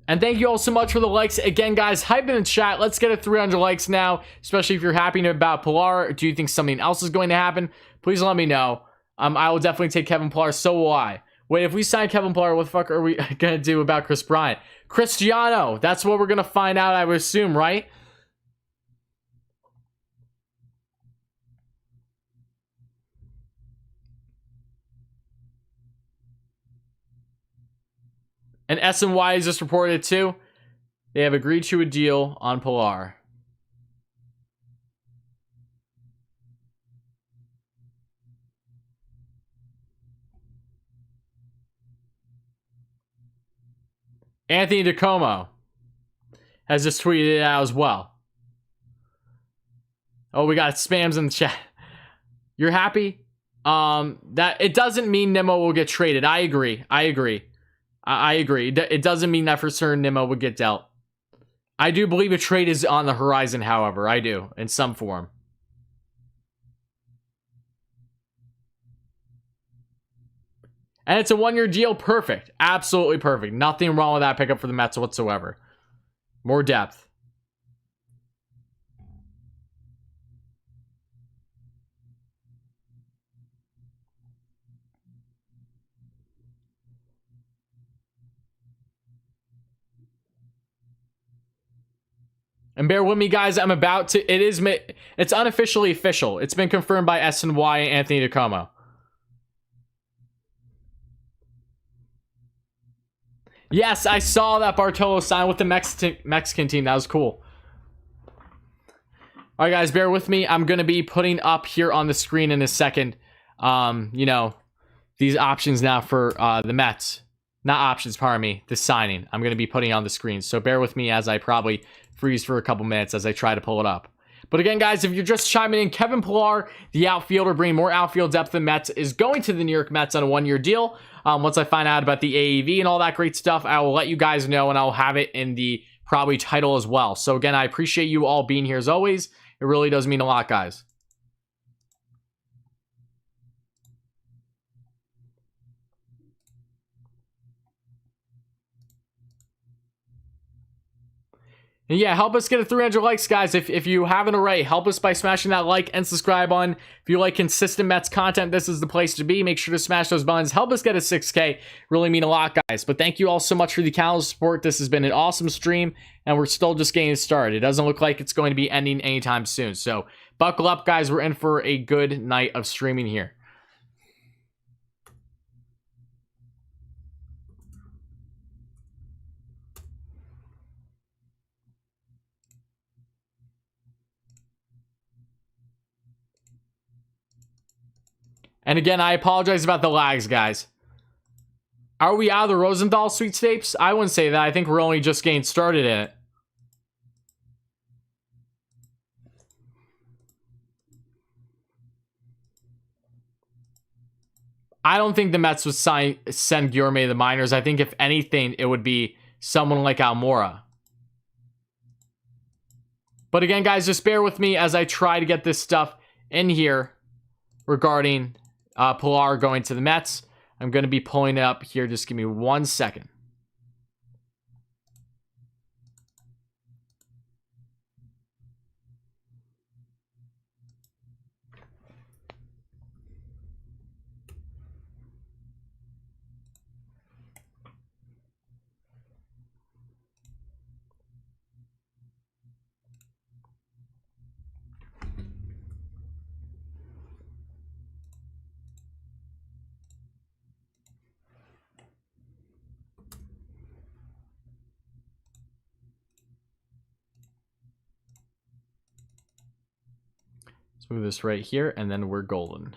S2: And thank you all so much for the likes. Again, guys, hype in the chat. Let's get to 300 likes now, especially if you're happy about Pilar. Do you think something else is going to happen? Please let me know. I will definitely take Kevin Pilar. So will I. Wait, if we sign Kevin Pilar, what the fuck are we going to do about Chris Bryant? Cristiano. That's what we're going to find out, I would assume, right? And SNY has just reported too. They have agreed to a deal on Pilar. Anthony DeComo has just tweeted it out as well. Oh, we got spams in the chat. You're happy? That it doesn't mean Nimmo will get traded. I agree. It doesn't mean that for certain Nimmo would get dealt. I do believe a trade is on the horizon, however. I do, in some form. And it's a one-year deal. Perfect. Absolutely perfect. Nothing wrong with that pickup for the Mets whatsoever. More depth. And bear with me, guys. I'm about to... It's unofficially official. It's been confirmed by SNY and Anthony DeComo. Yes, I saw that Bartolo signed with the Mexican team. That was cool. All right, guys, bear with me. I'm going to be putting up here on the screen in a second, these options now for the Mets. Not options, pardon me, the signing. I'm going to be putting on the screen. So bear with me as I probably freeze for a couple minutes as I try to pull it up. But again, guys, if you're just chiming in, Kevin Pillar, the outfielder, bringing more outfield depth than Mets, is going to the New York Mets on a one-year deal. Once I find out about the AAV and all that great stuff, I will let you guys know, and I'll have it in the probably title as well. So again, I appreciate you all being here as always. It really does mean a lot, guys. And yeah, help us get to 300 likes, guys. If you haven't already, help us by smashing that like and subscribe button. If you like consistent Mets content, this is the place to be. Make sure to smash those buttons. Help us get to 6K. Really mean a lot, guys. But thank you all so much for the channel support. This has been an awesome stream, and we're still just getting started. It doesn't look like it's going to be ending anytime soon. So buckle up, guys. We're in for a good night of streaming here. And again, I apologize about the lags, guys. Are we out of the Rosenthal sweepstakes? I wouldn't say that. I think we're only just getting started in it. I don't think the Mets would send Gourmet to the minors. I think if anything, it would be someone like Almora. But again, guys, just bear with me as I try to get this stuff in here regarding Pilar going to the Mets. I'm going to be pulling it up here. Just give me 1 second. Let's move this right here, and then we're golden.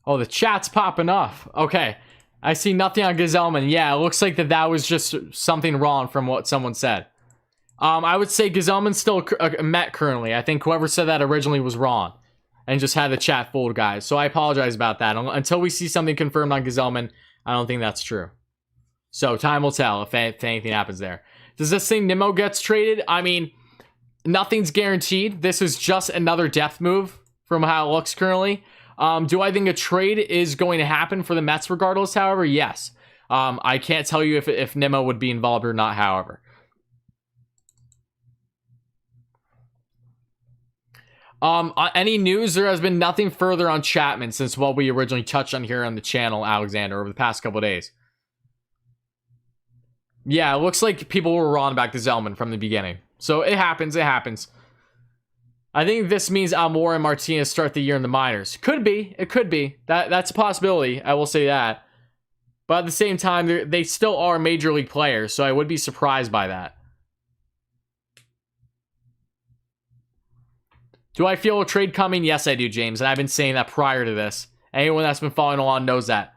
S2: Oh, the chat's popping off. Okay. I see nothing on Gazelman. Yeah, it looks like that was just something wrong from what someone said. I would say Gazelman's still a Met currently. I think whoever said that originally was wrong and just had the chat fooled, guys. So I apologize about that. Until we see something confirmed on Gazelman, I don't think that's true. So time will tell if anything happens there. Does this thing Nimmo gets traded? I mean, nothing's guaranteed. This is just another depth move from how it looks currently. Do I think a trade is going to happen for the Mets regardless, however? Yes. I can't tell you if Nimmo would be involved or not, however. Any news? There has been nothing further on Chapman since what we originally touched on here on the channel, Alexander, over the past couple of days. Yeah, it looks like people were wrong about Gazelman from the beginning. So it happens, it happens. I think this means Almora and Martinez start the year in the minors. Could be, it could be. That's a possibility, I will say that. But at the same time, they still are major league players, so I would be surprised by that. Do I feel a trade coming? Yes, I do, James. And I've been saying that prior to this. Anyone that's been following along knows that.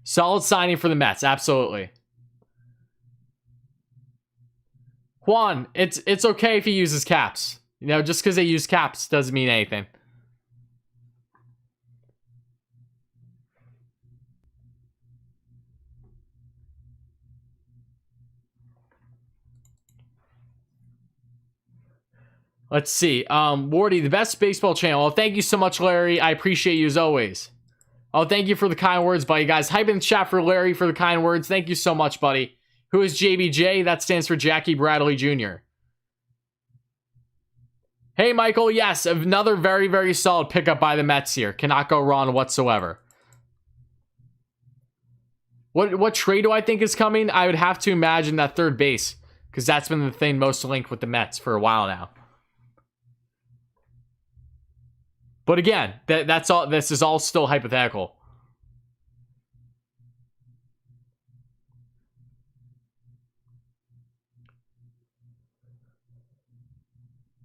S2: Solid signing for the Mets, absolutely. Juan, it's okay if he uses caps. You know, just because they use caps doesn't mean anything. Let's see. Wardy, the best baseball channel. Oh, thank you so much, Larry. I appreciate you as always. Oh, thank you for the kind words, buddy. Guys, hype in the chat for Larry for the kind words. Thank you so much, buddy. Who is JBJ? That stands for Jackie Bradley Jr. Hey, Michael. Yes, another very, very solid pickup by the Mets here. Cannot go wrong whatsoever. What trade do I think is coming? I would have to imagine that third base, because that's been the thing most linked with the Mets for a while now. But again, that's all. This is all still hypothetical.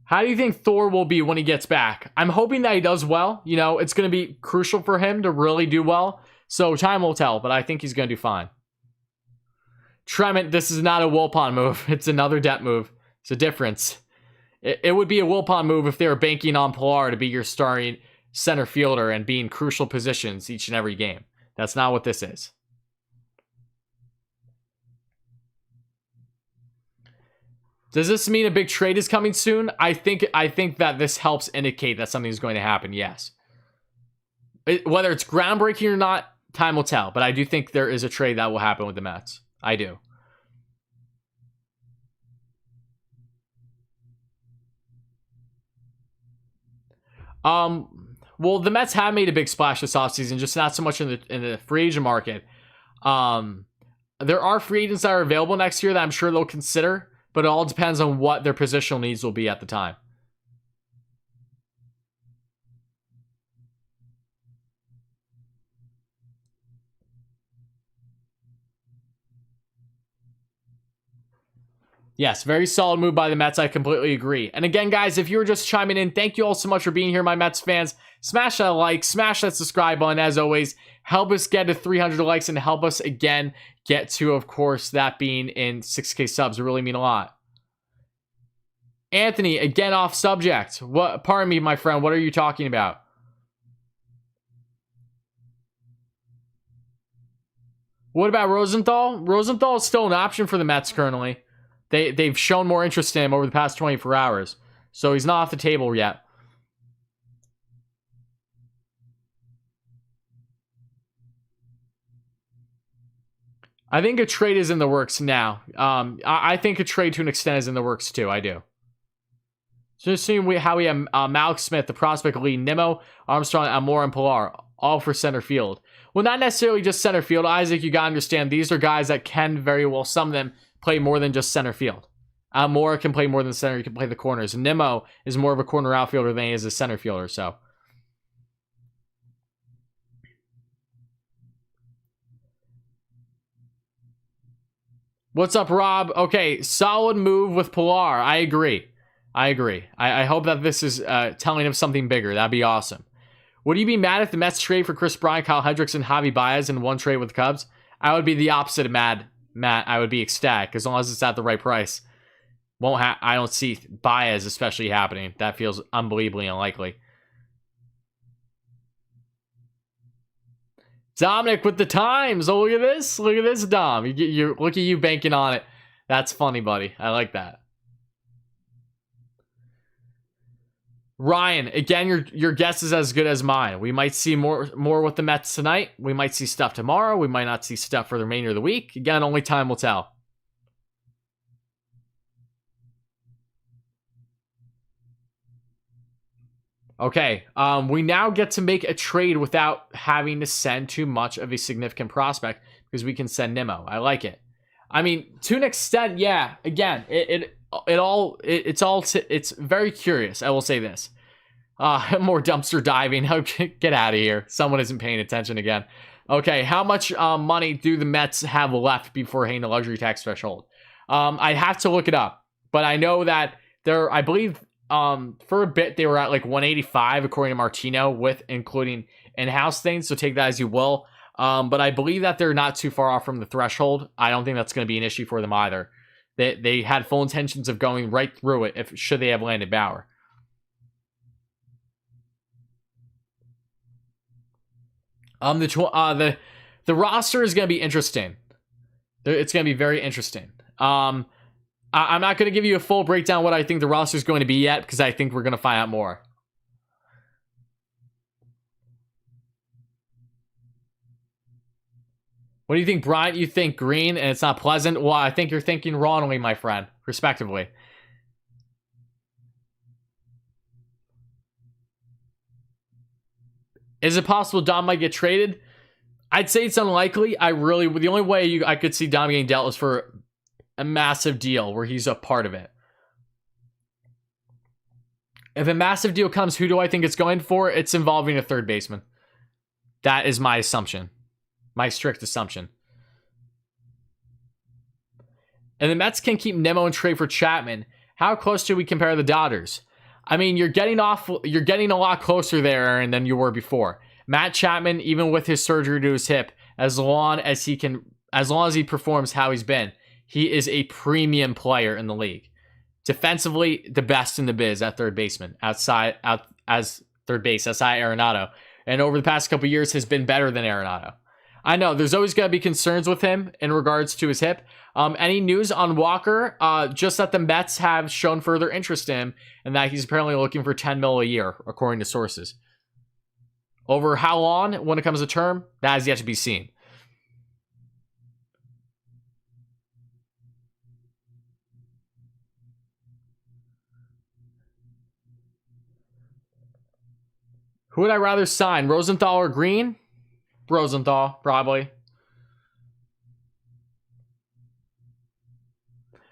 S2: How do you think Thor will be when he gets back? I'm hoping that he does well. You know, it's going to be crucial for him to really do well. So time will tell, but I think he's going to do fine. Tremont, this is not a Wilpon move. It's another debt move. It's a difference. It would be a Wilpon move if they were banking on Pilar to be your starting center fielder and be in crucial positions each and every game. That's not what this is. Does this mean a big trade is coming soon? I think that this helps indicate that something is going to happen, yes. Whether it's groundbreaking or not, time will tell. But I do think there is a trade that will happen with the Mets. I do. Well, the Mets have made a big splash this offseason, just not so much in the free agent market. There are free agents that are available next year that I'm sure they'll consider, but it all depends on what their positional needs will be at the time. Yes, very solid move by the Mets. I completely agree. And again, guys, if you were just chiming in, thank you all so much for being here, my Mets fans. Smash that like, smash that subscribe button, as always. Help us get to 300 likes and help us, again, get to, of course, that being in 6K subs. It really mean a lot. Anthony, again, off subject. What? Pardon me, my friend. What are you talking about? What about Rosenthal? Rosenthal is still an option for the Mets currently. They've shown more interest in him over the past 24 hours. So he's not off the table yet. I think a trade is in the works now. I think a trade to an extent is in the works too. I do. So just seeing how we have Malik Smith, the prospect lead, Nimmo, Armstrong, Amor, and Pilar, all for center field. Well, not necessarily just center field. Isaac, you got to understand, these are guys that can very well, some of them, play more than just center field. Amor can play more than center. He can play the corners. Nimmo is more of a corner outfielder than he is a center fielder. So, what's up, Rob? Okay, solid move with Pilar. I agree. I hope that this is telling him something bigger. That'd be awesome. Would you be mad if the Mets trade for Chris Bryant, Kyle Hendricks, and Javi Baez in one trade with the Cubs? I would be the opposite of mad. Matt, I would be ecstatic as long as it's at the right price. I don't see Baez especially happening. That feels unbelievably unlikely. Dominic with the times. Oh, look at this. Look at this, Dom. Look at you banking on it. That's funny, buddy. I like that. Ryan, again, your guess is as good as mine. We might see more with the Mets tonight. We might see stuff tomorrow. We might not see stuff for the remainder of the week. Again, only time will tell. Okay, we now get to make a trade without having to send too much of a significant prospect because we can send Nimmo. I like it. I mean, to an extent, yeah. Again, it's very curious. I will say this. More dumpster diving. Get out of here. Someone isn't paying attention again. Okay, how much money do the Mets have left before hitting the luxury tax threshold? I'd have to look it up, but I know that I believe for a bit they were at like 185 according to Martino, with including in-house things. So take that as you will. But I believe that they're not too far off from the threshold. I don't think that's going to be an issue for them either. They had full intentions of going right through it should they have landed Bauer. The roster is going to be interesting. It's going to be very interesting. I'm not going to give you a full breakdown what I think the roster is going to be yet, because I think we're going to find out more. What do you think, Bryant? You think green and it's not pleasant? Well, I think you're thinking wrongly, my friend, respectively. Is it possible Dom might get traded? I'd say it's unlikely. The only way I could see Dom getting dealt is for a massive deal where he's a part of it. If a massive deal comes, who do I think it's going for? It's involving a third baseman. That is my assumption. My strict assumption. And the Mets can keep Nimmo and trade for Chapman. How close do we compare the Dodgers? I mean, you're getting a lot closer there, Aaron, than you were before. Matt Chapman, even with his surgery to his hip, as long as he performs how he's been, he is a premium player in the league. Defensively, the best in the biz at third baseman, outside Arenado. And over the past couple years has been better than Arenado. I know there's always going to be concerns with him in regards to his hip. Any news on Walker? Just that the Mets have shown further interest in him and that he's apparently looking for $10 million a year, according to sources. Over how long when it comes to term? That has yet to be seen. Who would I rather sign, Rosenthal or Green? Rosenthal, probably.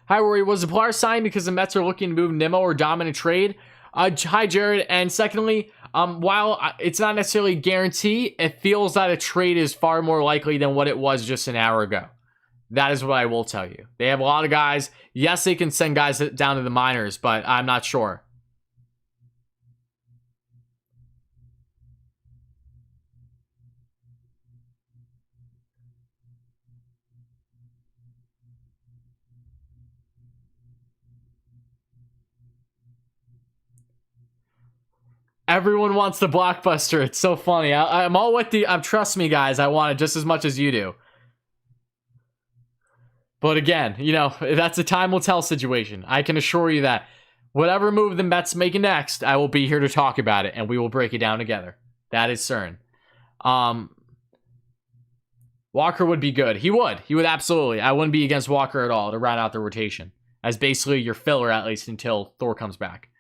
S2: Hi, Rory. Was the Pilar signed because the Mets are looking to move Nimmo or Dom in a trade? Hi, Jared. And secondly, while it's not necessarily a guarantee, it feels that a trade is far more likely than what it was just an hour ago. That is what I will tell you. They have a lot of guys. Yes, they can send guys down to the minors, but I'm not sure. Everyone wants the blockbuster. It's so funny. I'm all with the... trust me, guys. I want it just as much as you do. But again, you know, that's a time will tell situation. I can assure you that whatever move the Mets make next, I will be here to talk about it, and we will break it down together. That is certain. Walker would be good. He would. He would absolutely. I wouldn't be against Walker at all to round out the rotation. As basically your filler, at least, until Thor comes back.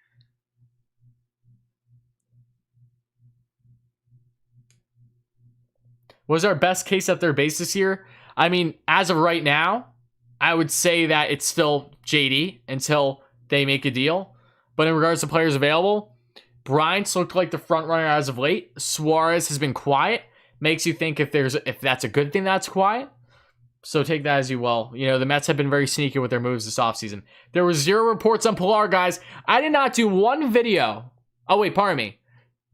S2: Was our best case at third base this year? I mean, as of right now, I would say that it's still JD until they make a deal. But in regards to players available, Bryant's looked like the front runner as of late. Suarez has been quiet. Makes you think if that's a good thing that's quiet. So take that as you will. You know, the Mets have been very sneaky with their moves this offseason. There were 0 reports on Pilar, guys. I did not do one video. Oh, wait, pardon me.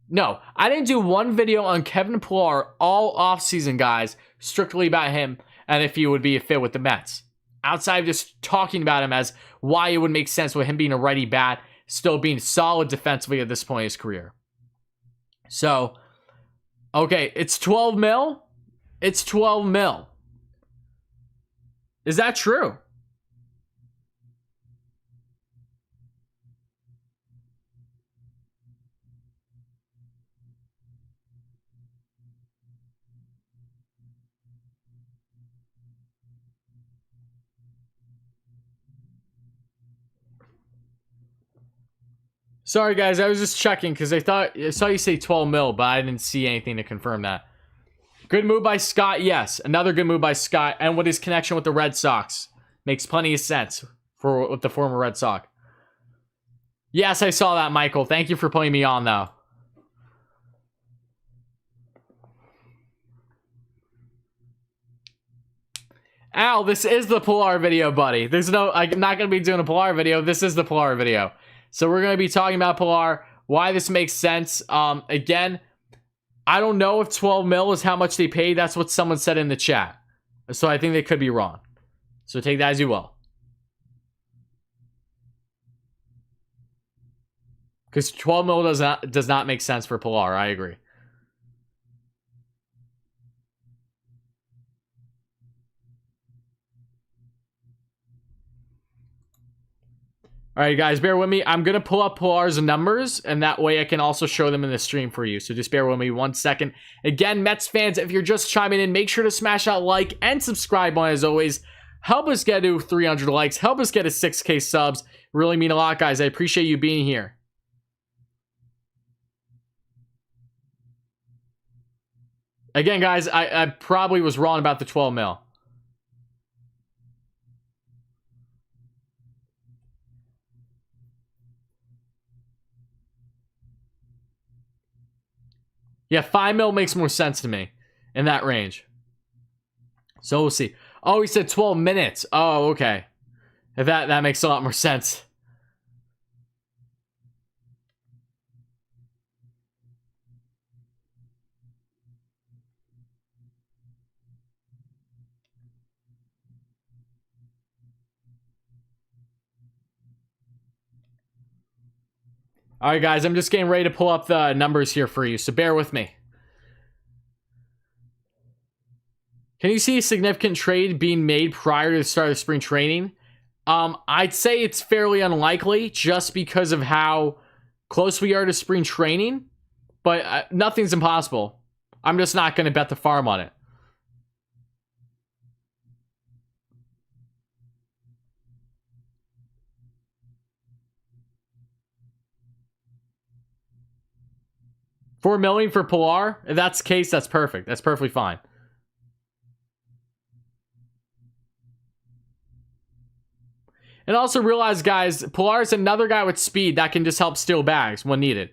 S2: No, I didn't do one video on Kevin Pilar all offseason, guys, strictly about him and if he would be a fit with the Mets. Outside of just talking about him as why it would make sense with him being a righty bat, still being solid defensively at this point in his career. So, okay, it's 12 mil. It's 12 mil. Is that true? Sorry, guys. I was just checking because I saw you say 12 mil, but I didn't see anything to confirm that. Good move by Scott. Yes, another good move by Scott. And with his connection with the Red Sox. Makes plenty of sense with the former Red Sox. Yes, I saw that, Michael. Thank you for putting me on, though. Al, this is the Pilar video, buddy. I'm not going to be doing a Pilar video. This is the Pilar video. So we're going to be talking about Pilar, why this makes sense. Again, I don't know if 12 mil is how much they paid. That's what someone said in the chat. So I think they could be wrong. So take that as you will. Because 12 mil does not make sense for Pilar. I agree. All right, guys, bear with me. I'm going to pull up Pilar's numbers, and that way I can also show them in the stream for you. So just bear with me 1 second. Again, Mets fans, if you're just chiming in, make sure to smash that like and subscribe button as always. Help us get to 300 likes. Help us get to 6K subs. Really mean a lot, guys. I appreciate you being here. Again, guys, I probably was wrong about the 12 mil. Yeah, 5 mil makes more sense to me in that range. So we'll see. Oh, he said 12 minutes. Oh, okay. That makes a lot more sense. All right, guys, I'm just getting ready to pull up the numbers here for you, so bear with me. Can you see a significant trade being made prior to the start of spring training? I'd say it's fairly unlikely just because of how close we are to spring training, but nothing's impossible. I'm just not going to bet the farm on it. $4 million for Pilar? If that's the case, that's perfect. That's perfectly fine. And also realize, guys, Pilar is another guy with speed that can just help steal bags when needed.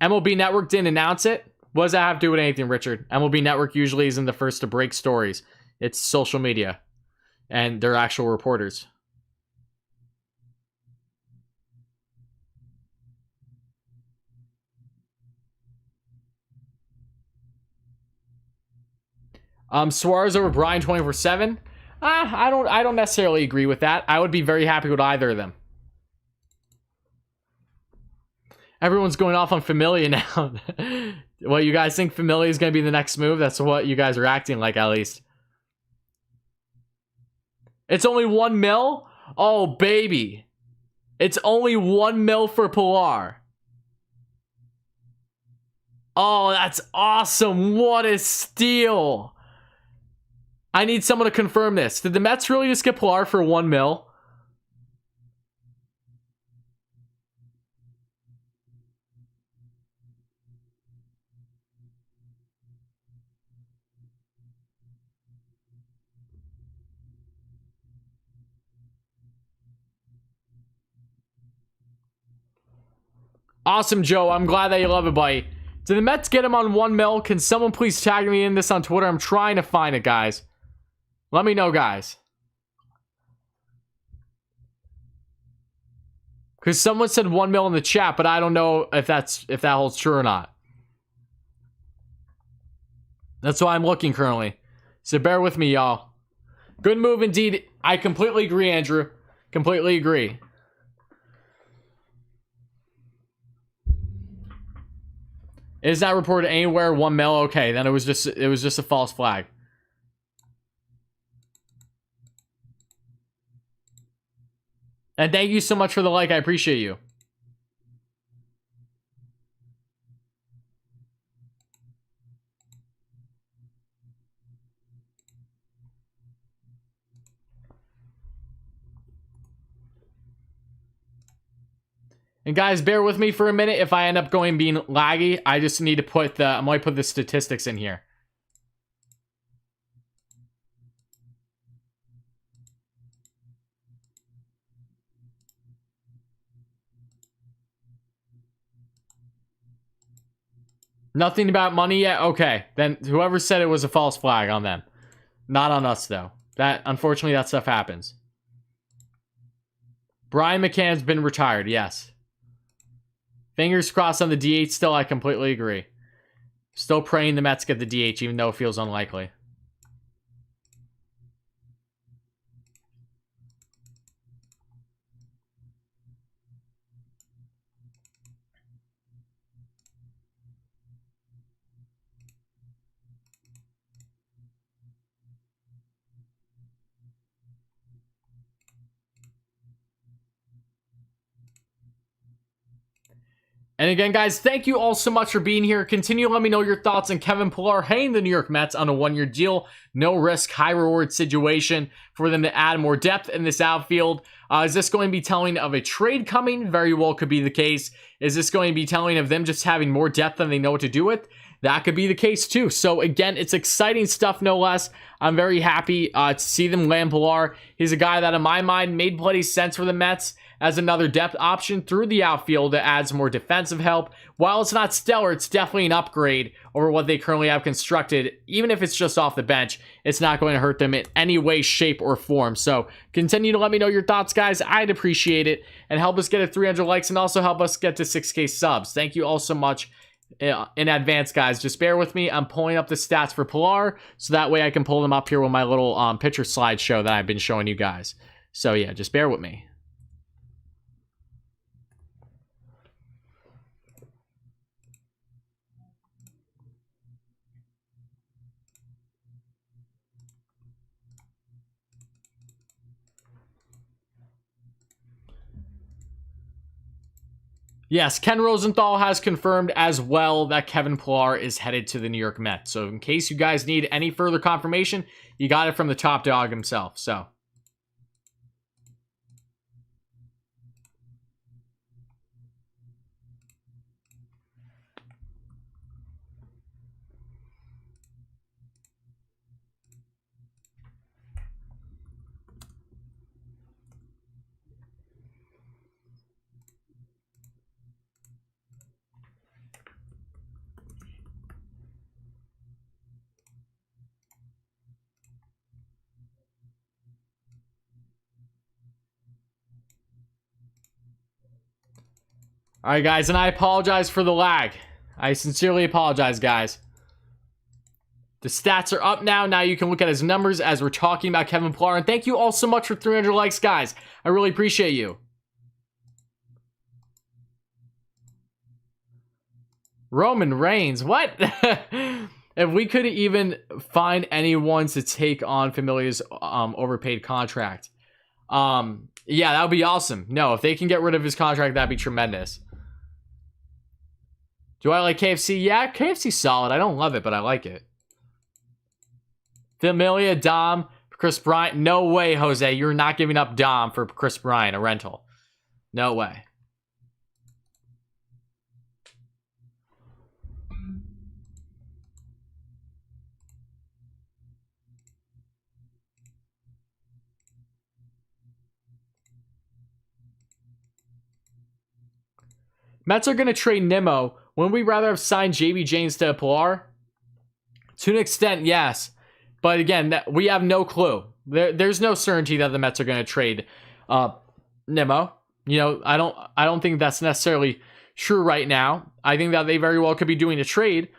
S2: MLB Network didn't announce it. What does that have to do with anything, Richard? MLB Network usually isn't the first to break stories. It's social media and they're actual reporters. Suarez over Bryant 24/7. I don't necessarily agree with that. I would be very happy with either of them. Everyone's going off on Familia now. Well, you guys think Familia is going to be the next move? That's what you guys are acting like, at least. It's only 1 mil? Oh, baby. It's only 1 mil for Pilar. Oh, that's awesome. What a steal. I need someone to confirm this. Did the Mets really just get Pilar for 1 mil? Awesome, Joe. I'm glad that you love it, buddy. Did the Mets get him on 1 mil? Can someone please tag me in this on Twitter? I'm trying to find it, guys. Let me know, guys. Because someone said 1 mil in the chat, but I don't know if that holds true or not. That's why I'm looking currently. So bear with me, y'all. Good move indeed. I completely agree, Andrew. Completely agree. It is not reported anywhere 1 mil. Okay, then it was just a false flag. And thank you so much for the like. I appreciate you. And guys, bear with me for a minute. If I end up being laggy, I just need to put I might put the statistics in here. Nothing about money yet? Okay. Then whoever said it was a false flag on them. Not on us, though. Unfortunately, that stuff happens. Brian McCann's been retired, yes. Fingers crossed on the DH still, I completely agree. Still praying the Mets get the DH, even though it feels unlikely. And again, guys, thank you all so much for being here. Continue to let me know your thoughts on Kevin Pilar hanging the New York Mets on a 1-year deal. No risk, high reward situation for them to add more depth in this outfield. Is this going to be telling of a trade coming? Very well could be the case. Is this going to be telling of them just having more depth than they know what to do with? That could be the case too. So again, it's exciting stuff no less. I'm very happy to see them land Pilar. He's a guy that in my mind made plenty sense for the Mets as another depth option through the outfield that adds more defensive help. While it's not stellar, it's definitely an upgrade over what they currently have constructed. Even if it's just off the bench, it's not going to hurt them in any way, shape, or form. So continue to let me know your thoughts, guys. I'd appreciate it. And help us get to 300 likes and also help us get to 6K subs. Thank you all so much in advance, guys. Just bear with me. I'm pulling up the stats for Pilar, so that way I can pull them up here with my little picture slideshow that I've been showing you guys. So yeah, just bear with me. Yes, Ken Rosenthal has confirmed as well that Kevin Pilar is headed to the New York Mets. So in case you guys need any further confirmation, you got it from the top dog himself. So All right, guys, and I apologize for the lag. I sincerely apologize, guys. The stats are up now. Now you can look at his numbers as we're talking about Kevin Pillar. And thank you all so much for 300 likes, guys. I really appreciate you. Roman Reigns, what? If we could even find anyone to take on Familia's overpaid contract. Yeah, that would be awesome. No, if they can get rid of his contract, that'd be tremendous. Do I like KFC? Yeah, KFC's solid. I don't love it, but I like it. Familia, Dom, Chris Bryant. No way, Jose. You're not giving up Dom for Chris Bryant, a rental. No way. Mets are going to trade Nimmo. Wouldn't we rather have signed JBJ instead of Pillar? To an extent, yes. But again, we have no clue. There's no certainty that the Mets are going to trade Nimmo. You know, I don't think that's necessarily true right now. I think that they very well could be doing a trade.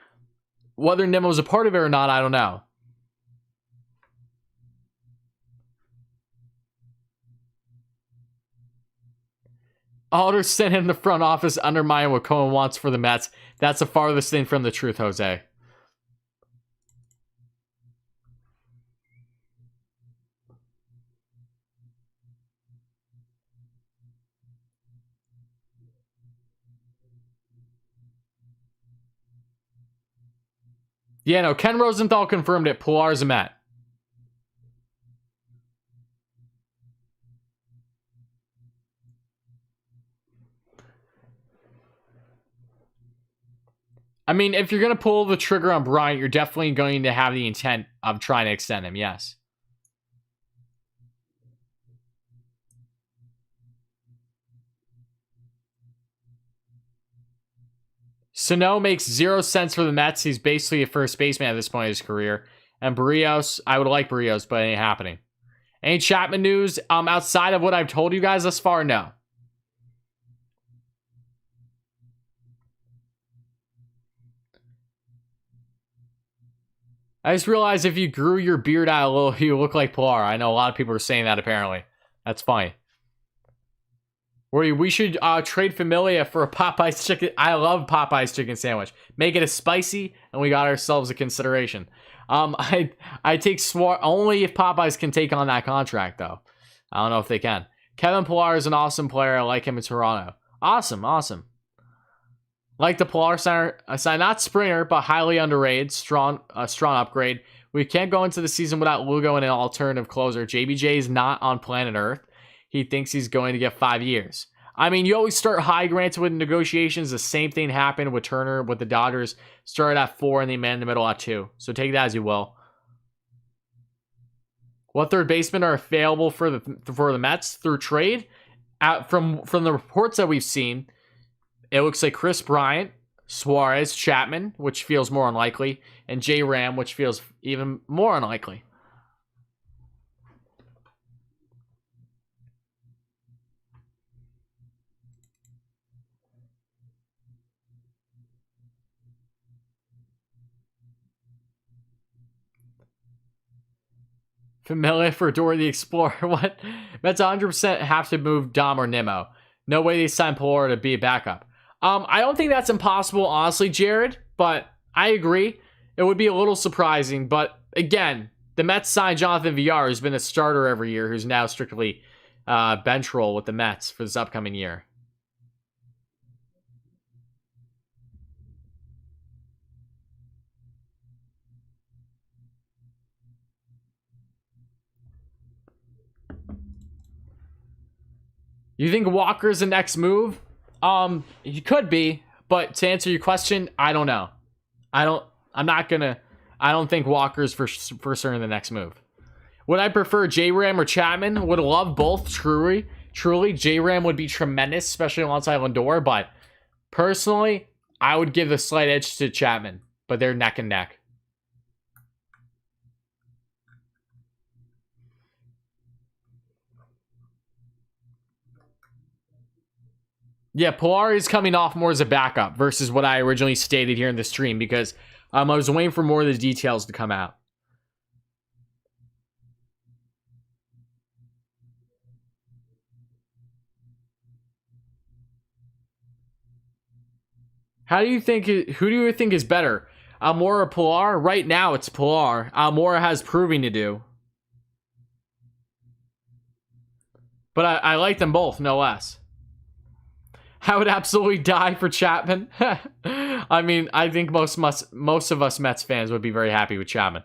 S2: Whether Nimmo's a part of it or not, I don't know. Alderson in the front office undermine what Cohen wants for the Mets. That's the farthest thing from the truth, Jose. Yeah, no, Ken Rosenthal confirmed it. Pillar's a Met. I mean, if you're going to pull the trigger on Bryant, you're definitely going to have the intent of trying to extend him, yes. Sano makes 0 sense for the Mets. He's basically a first baseman at this point in his career. And Barrios, I would like Barrios, but it ain't happening. Any Chapman news outside of what I've told you guys thus far? No. I just realized if you grew your beard out a little, you look like Pillar. I know a lot of people are saying that apparently. That's funny. We should trade Familia for a Popeye's chicken. I love Popeye's chicken sandwich. Make it a spicy, and we got ourselves a consideration. I take Swart only if Popeyes can take on that contract, though. I don't know if they can. Kevin Pillar is an awesome player. I like him in Toronto. Awesome. Like the Pillar sign, not Springer, but highly underrated. Strong upgrade. We can't go into the season without Lugo and an alternative closer. JBJ is not on planet Earth. He thinks he's going to get 5 years. I mean, you always start high, granted, with negotiations. The same thing happened with Turner, with the Dodgers. Started at 4 and they met in the middle at 2. So take that as you will. What third basemen are available for the Mets through trade? From the reports that we've seen, it looks like Chris Bryant, Suarez, Chapman, which feels more unlikely, and J Ram, which feels even more unlikely. Familia for Dora the Explorer. What? Mets 100% have to move Dom or Nimmo. No way they sign Pillar to be a backup. I don't think that's impossible, honestly, Jared, but I agree. It would be a little surprising, but again, the Mets signed Jonathan Villar, who's been a starter every year, who's now strictly bench role with the Mets for this upcoming year. You think Walker's the next move? He could be, but to answer your question, I don't know. I don't think Walker's for certain the next move. Would I prefer J-Ram or Chapman? Would love both, truly. J-Ram would be tremendous, especially alongside Lindor, but personally, I would give the slight edge to Chapman, but they're neck and neck. Yeah, Pilar is coming off more as a backup versus what I originally stated here in the stream because I was waiting for more of the details to come out. Who do you think is better? Almora or Pilar? Right now it's Pilar. Almora has proving to do. But I like them both, no less. I would absolutely die for Chapman. I mean, I think most of us Mets fans would be very happy with Chapman.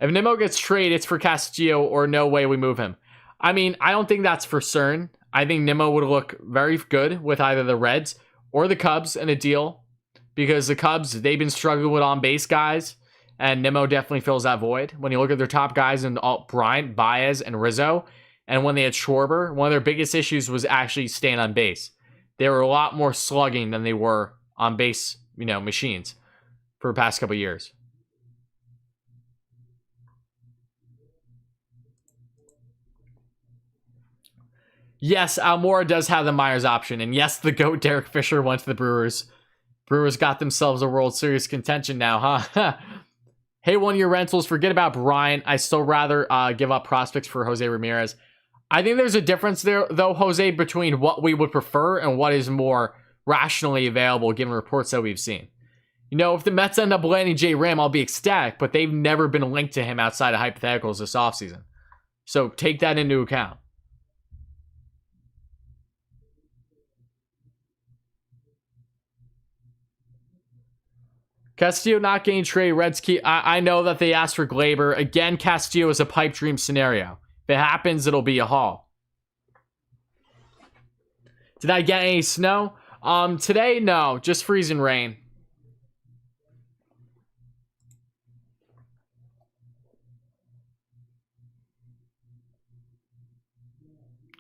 S2: If Nimmo gets traded, it's for Castillo or no way we move him. I mean, I don't think that's for certain. I think Nimmo would look very good with either the Reds or the Cubs in a deal because the Cubs, they've been struggling with on-base guys, and Nimmo definitely fills that void. When you look at their top guys in Bryant, Baez, and Rizzo, and when they had Schwarber, one of their biggest issues was actually staying on base. They were a lot more slugging than they were on base, machines for the past couple of years. Yes, Almora does have the Myers option. And yes, the GOAT Derek Fisher went to the Brewers. Brewers got themselves a World Series contention now, huh? Hey, 1 year rentals. Forget about Bryant. I still rather give up prospects for Jose Ramirez. I think there's a difference there, though, Jose, between what we would prefer and what is more rationally available given reports that we've seen. If the Mets end up landing J. Ram, I'll be ecstatic, but they've never been linked to him outside of hypotheticals this offseason. So take that into account. Castillo not getting traded. Reds key. I know that they asked for Glaber. Again, Castillo is a pipe dream scenario. If it happens, it'll be a haul. Did I get any snow? Today, no. Just freezing rain.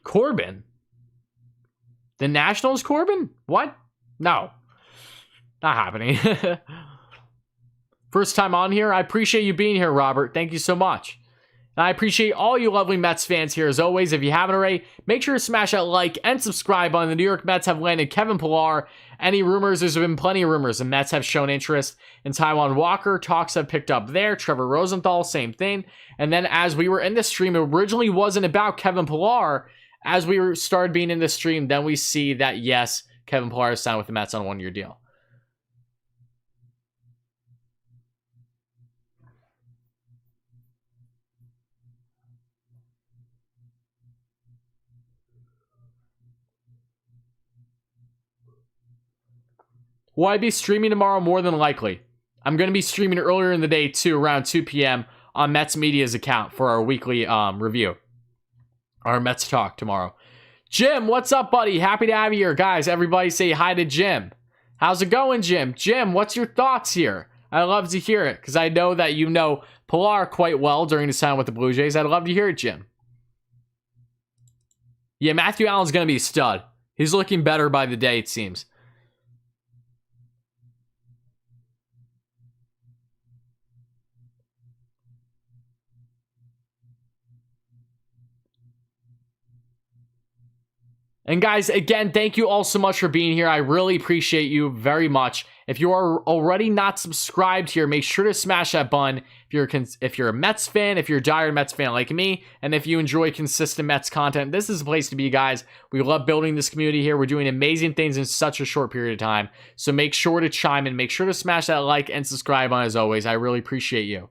S2: Corbin? The Nationals Corbin? What? No. Not happening. First time on here. I appreciate you being here, Robert. Thank you so much. And I appreciate all you lovely Mets fans here as always. If you haven't already, make sure to smash that like and subscribe button. The New York Mets have landed Kevin Pillar. Any rumors? There's been plenty of rumors. The Mets have shown interest in Taiwan Walker. Talks have picked up there. Trevor Rosenthal, same thing. And then as we were in the stream, it originally wasn't about Kevin Pillar. As we started being in the stream, then we see that yes, Kevin Pillar is signed with the Mets on a 1 year deal. Will I be streaming tomorrow? More than likely. I'm going to be streaming earlier in the day too, around 2 p.m. on Mets Media's account for our weekly review. Our Mets talk tomorrow. Jim, what's up, buddy? Happy to have you here. Guys, everybody say hi to Jim. How's it going, Jim? Jim, what's your thoughts here? I'd love to hear it because I know that you know Pilar quite well during his time with the Blue Jays. I'd love to hear it, Jim. Yeah, Matthew Allen's going to be a stud. He's looking better by the day, it seems. And guys, again, thank you all so much for being here. I really appreciate you very much. If you are already not subscribed here, make sure to smash that button. If you're a Mets fan, if you're a diehard Mets fan like me, and if you enjoy consistent Mets content, this is the place to be, guys. We love building this community here. We're doing amazing things in such a short period of time. So make sure to chime in. Make sure to smash that like and subscribe button as always. I really appreciate you.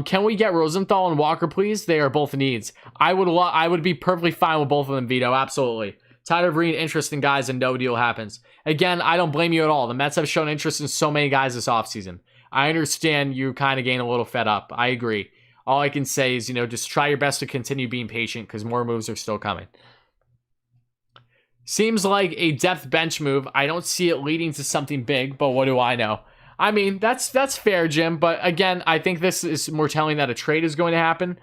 S2: Can we get Rosenthal and Walker, please? They are both needs. I would be perfectly fine with both of them, Vito. Absolutely. Tired of reading interest in guys and no deal happens. Again, I don't blame you at all. The Mets have shown interest in so many guys this offseason. I understand you kind of getting a little fed up. I agree. All I can say is, just try your best to continue being patient because more moves are still coming. Seems like a depth bench move. I don't see it leading to something big, but what do I know? I mean, that's fair, Jim. But again, I think this is more telling that a trade is going to happen.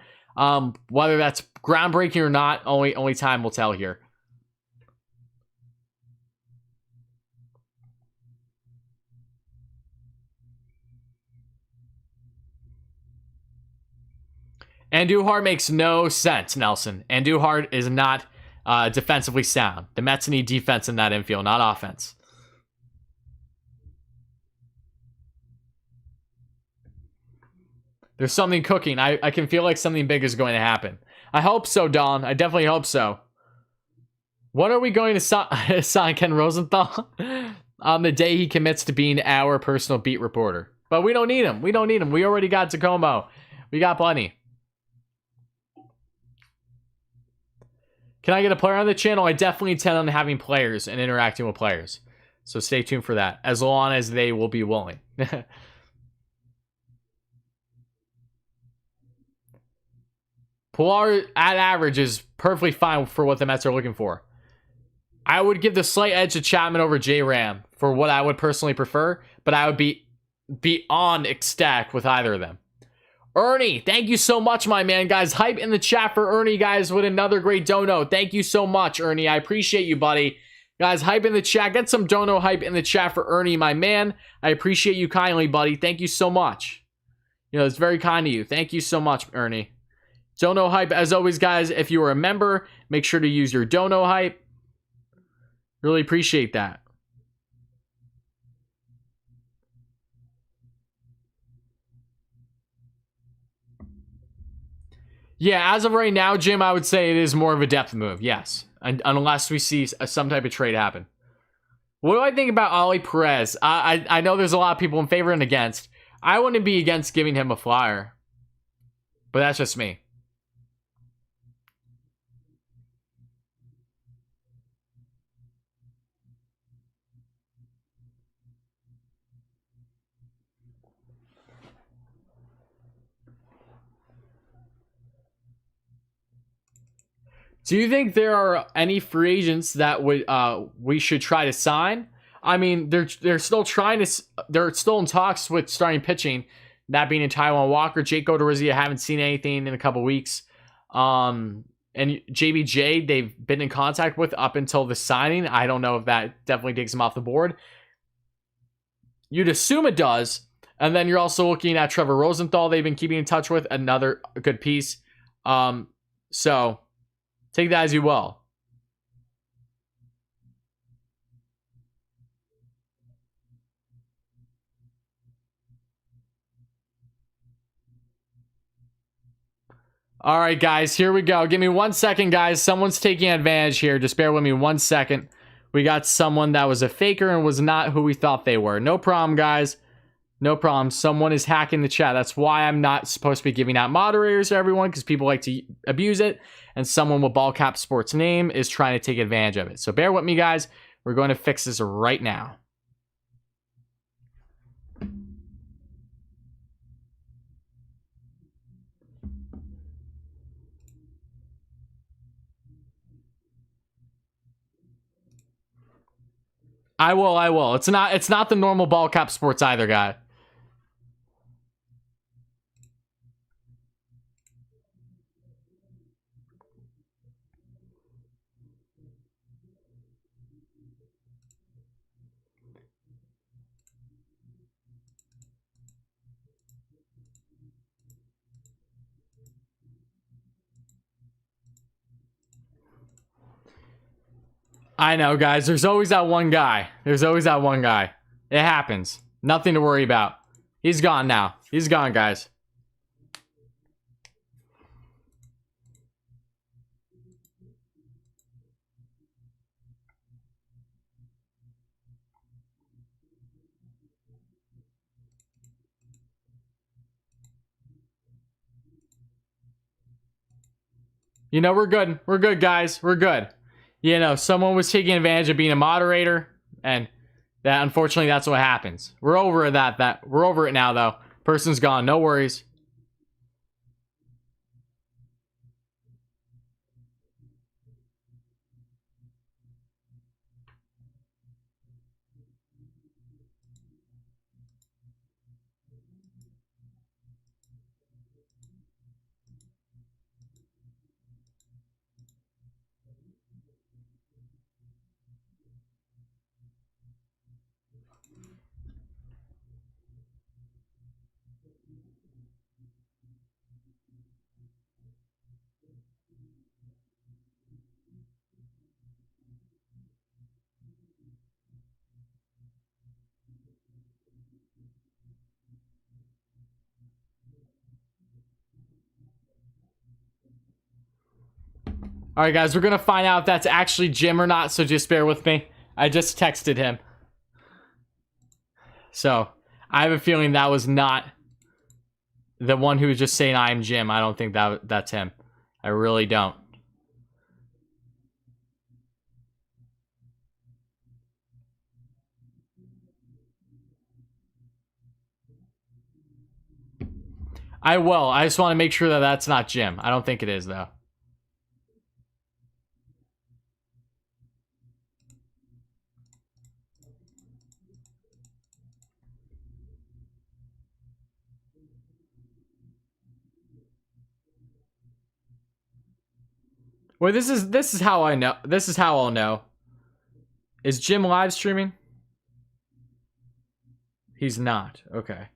S2: Whether that's groundbreaking or not, only time will tell here. Andujar makes no sense, Nelson. Andujar is not defensively sound. The Mets need defense in that infield, not offense. There's something cooking. I can feel like something big is going to happen. I hope so, Don. I definitely hope so. When are we going to sign Ken Rosenthal? On the day he commits to being our personal beat reporter. But we don't need him. We don't need him. We already got Tacoma. We got plenty. Can I get a player on the channel? I definitely intend on having players and interacting with players. So stay tuned for that. As long as they will be willing. Pilar at average is perfectly fine for what the Mets are looking for. I would give the slight edge to Chapman over J-Ram for what I would personally prefer, but I would be beyond ecstatic with either of them. Ernie, thank you so much, my man. Guys, hype in the chat for Ernie, guys, with another great dono. Thank you so much, Ernie. I appreciate you, buddy. Guys, hype in the chat. Get some dono hype in the chat for Ernie, my man. I appreciate you kindly, buddy. Thank you so much. You know, it's very kind of you. Thank you so much, Ernie. Dono hype, as always, guys, if you are a member, make sure to use your dono hype. Really appreciate that. Yeah, as of right now, Jim, I would say it is more of a depth move, yes. Unless we see some type of trade happen. What do I think about Ali Perez? I know there's a lot of people in favor and against. I wouldn't be against giving him a flyer. But that's just me. Do you think there are any free agents that would we should try to sign? I mean, they're still trying to. They're still in talks with starting pitching. That being in Taiwan Walker, Jake Odorizzi. I haven't seen anything in a couple weeks. And JBJ, they've been in contact with up until the signing. I don't know if that definitely takes them off the board. You'd assume it does. And then you're also looking at Trevor Rosenthal. They've been keeping in touch with, another good piece. So. Take that as you will. All right, guys, here we go. Give me 1 second, guys. Someone's taking advantage here. Just bear with me 1 second. We got someone that was a faker and was not who we thought they were. No problem, guys. No problem. Someone is hacking the chat. That's why I'm not supposed to be giving out moderators to everyone, because people like to abuse it. And someone with Ballcap Sports name is trying to take advantage of it. So bear with me, guys. We're going to fix this right now. I will. It's not the normal Ballcap Sports either, guy. I know, guys. There's always that one guy. There's always that one guy. It happens. Nothing to worry about. He's gone now. He's gone, guys. You know, we're good. We're good, guys. We're good. You know, someone was taking advantage of being a moderator, and that, unfortunately, that's what happens. We're over that. We're over it now, though. Person's gone. No worries. All right, guys, we're going to find out if that's actually Jim or not, so just bear with me. I just texted him. So, I have a feeling that was not the one who was just saying, I'm Jim. I don't think that's him. I really don't. I will. I just want to make sure that that's not Jim. I don't think it is, though. Well, this is how I know. This is how I'll know. Is Jim live streaming? He's not. Okay.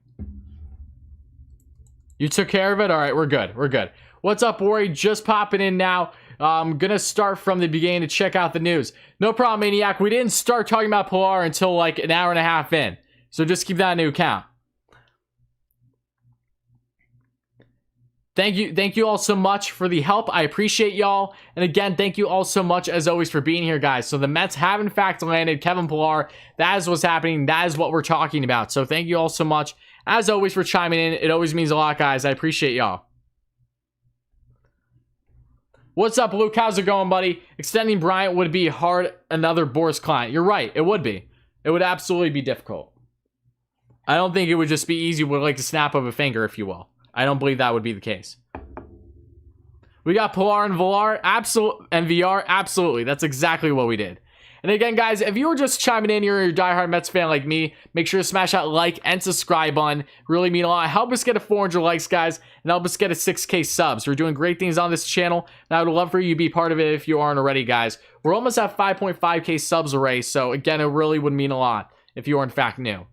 S2: You took care of it? All right, we're good. We're good. What's up, Wary? Just popping in now. I'm going to start from the beginning to check out the news. No problem, Maniac. We didn't start talking about Pilar until like an hour and a half in. So just keep that in account. Thank you all so much for the help. I appreciate y'all. And again, thank you all so much, as always, for being here, guys. So the Mets have, in fact, landed Kevin Pilar. That is what's happening. That is what we're talking about. So thank you all so much, as always, for chiming in. It always means a lot, guys. I appreciate y'all. What's up, Luke? How's it going, buddy? Extending Bryant would be hard. Another Boris client. You're right. It would be. It would absolutely be difficult. I don't think it would just be easy with like the snap of a finger, if you will. I don't believe that would be the case. We got Pilar and VR, absolutely. That's exactly what we did. And again, guys, if you were just chiming in, you're a diehard Mets fan like me, make sure to smash that like and subscribe button. Really mean a lot. Help us get to 400 likes, guys, and help us get to 6K subs. We're doing great things on this channel, and I would love for you to be part of it if you aren't already, guys. We're almost at 5.5K subs already, so again, it really would mean a lot if you are in fact new.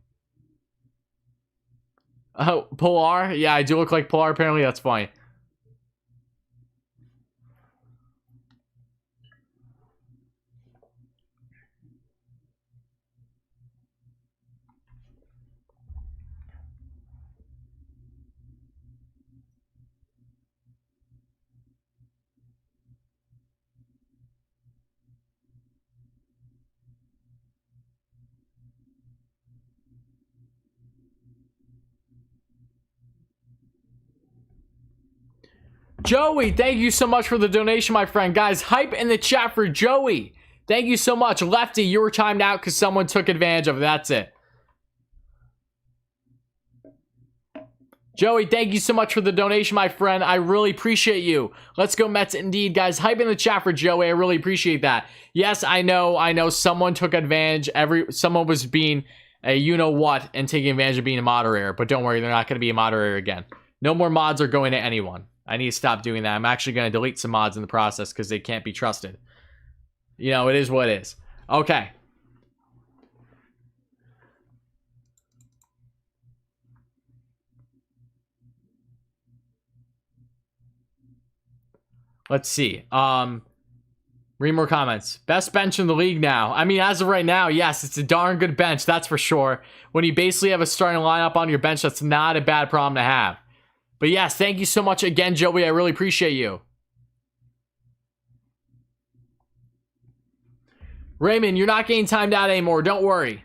S2: Oh, Pilar? Yeah, I do look like Pilar, apparently. That's funny. Joey, thank you so much for the donation, my friend. Guys, hype in the chat for Joey. Thank you so much. Lefty, you were timed out because someone took advantage of it. That's it. Joey, thank you so much for the donation, my friend. I really appreciate you. Let's go Mets indeed, guys. Hype in the chat for Joey. I really appreciate that. Yes, I know someone took advantage. Someone was being a you-know-what and taking advantage of being a moderator. But don't worry, they're not going to be a moderator again. No more mods are going to anyone. I need to stop doing that. I'm actually going to delete some mods in the process because they can't be trusted. You know, it is what it is. Okay. Let's see. Read more comments. Best bench in the league now. I mean, as of right now, yes, it's a darn good bench. That's for sure. When you basically have a starting lineup on your bench, that's not a bad problem to have. But yes, thank you so much again, Joey. I really appreciate you. Raymond, you're not getting timed out anymore. Don't worry.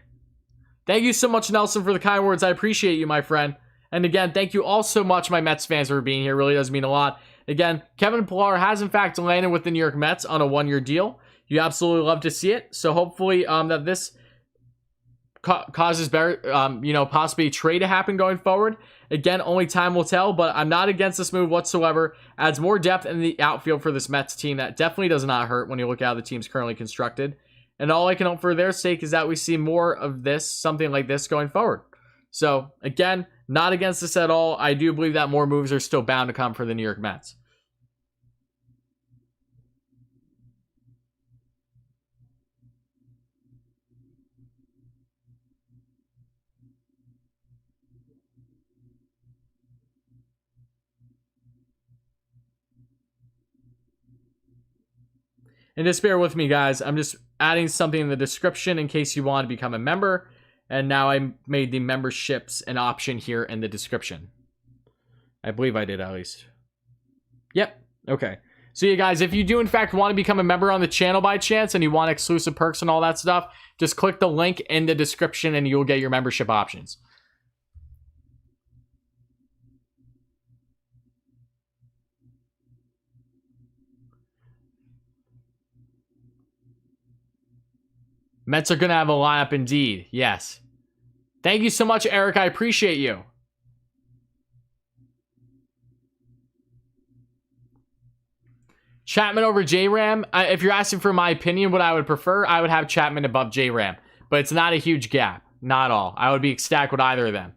S2: Thank you so much, Nelson, for the kind words. I appreciate you, my friend. And again, thank you all so much, my Mets fans, for being here. It really does mean a lot. Again, Kevin Pilar has, in fact, landed with the New York Mets on a one-year deal. You absolutely love to see it. So hopefully that this causes better, possibly a trade to happen going forward. Again, only time will tell, but I'm not against this move whatsoever. Adds more depth in the outfield for this Mets team. That definitely does not hurt when you look at how the team's currently constructed. And all I can hope for their sake is that we see more of this, something like this going forward. So, again, not against this at all. I do believe that more moves are still bound to come for the New York Mets. And just bear with me, guys. I'm just adding something in the description in case you want to become a member. And now I made the memberships an option here in the description. I believe I did, at least. Yep. Okay. So yeah, guys, if you do in fact want to become a member on the channel by chance and you want exclusive perks and all that stuff, just click the link in the description and you'll get your membership options. Mets are going to have a lineup indeed. Yes. Thank you so much, Eric. I appreciate you. Chapman over J-Ram. If you're asking for my opinion, what I would prefer, I would have Chapman above J-Ram. But it's not a huge gap. Not all. I would be ecstatic with either of them.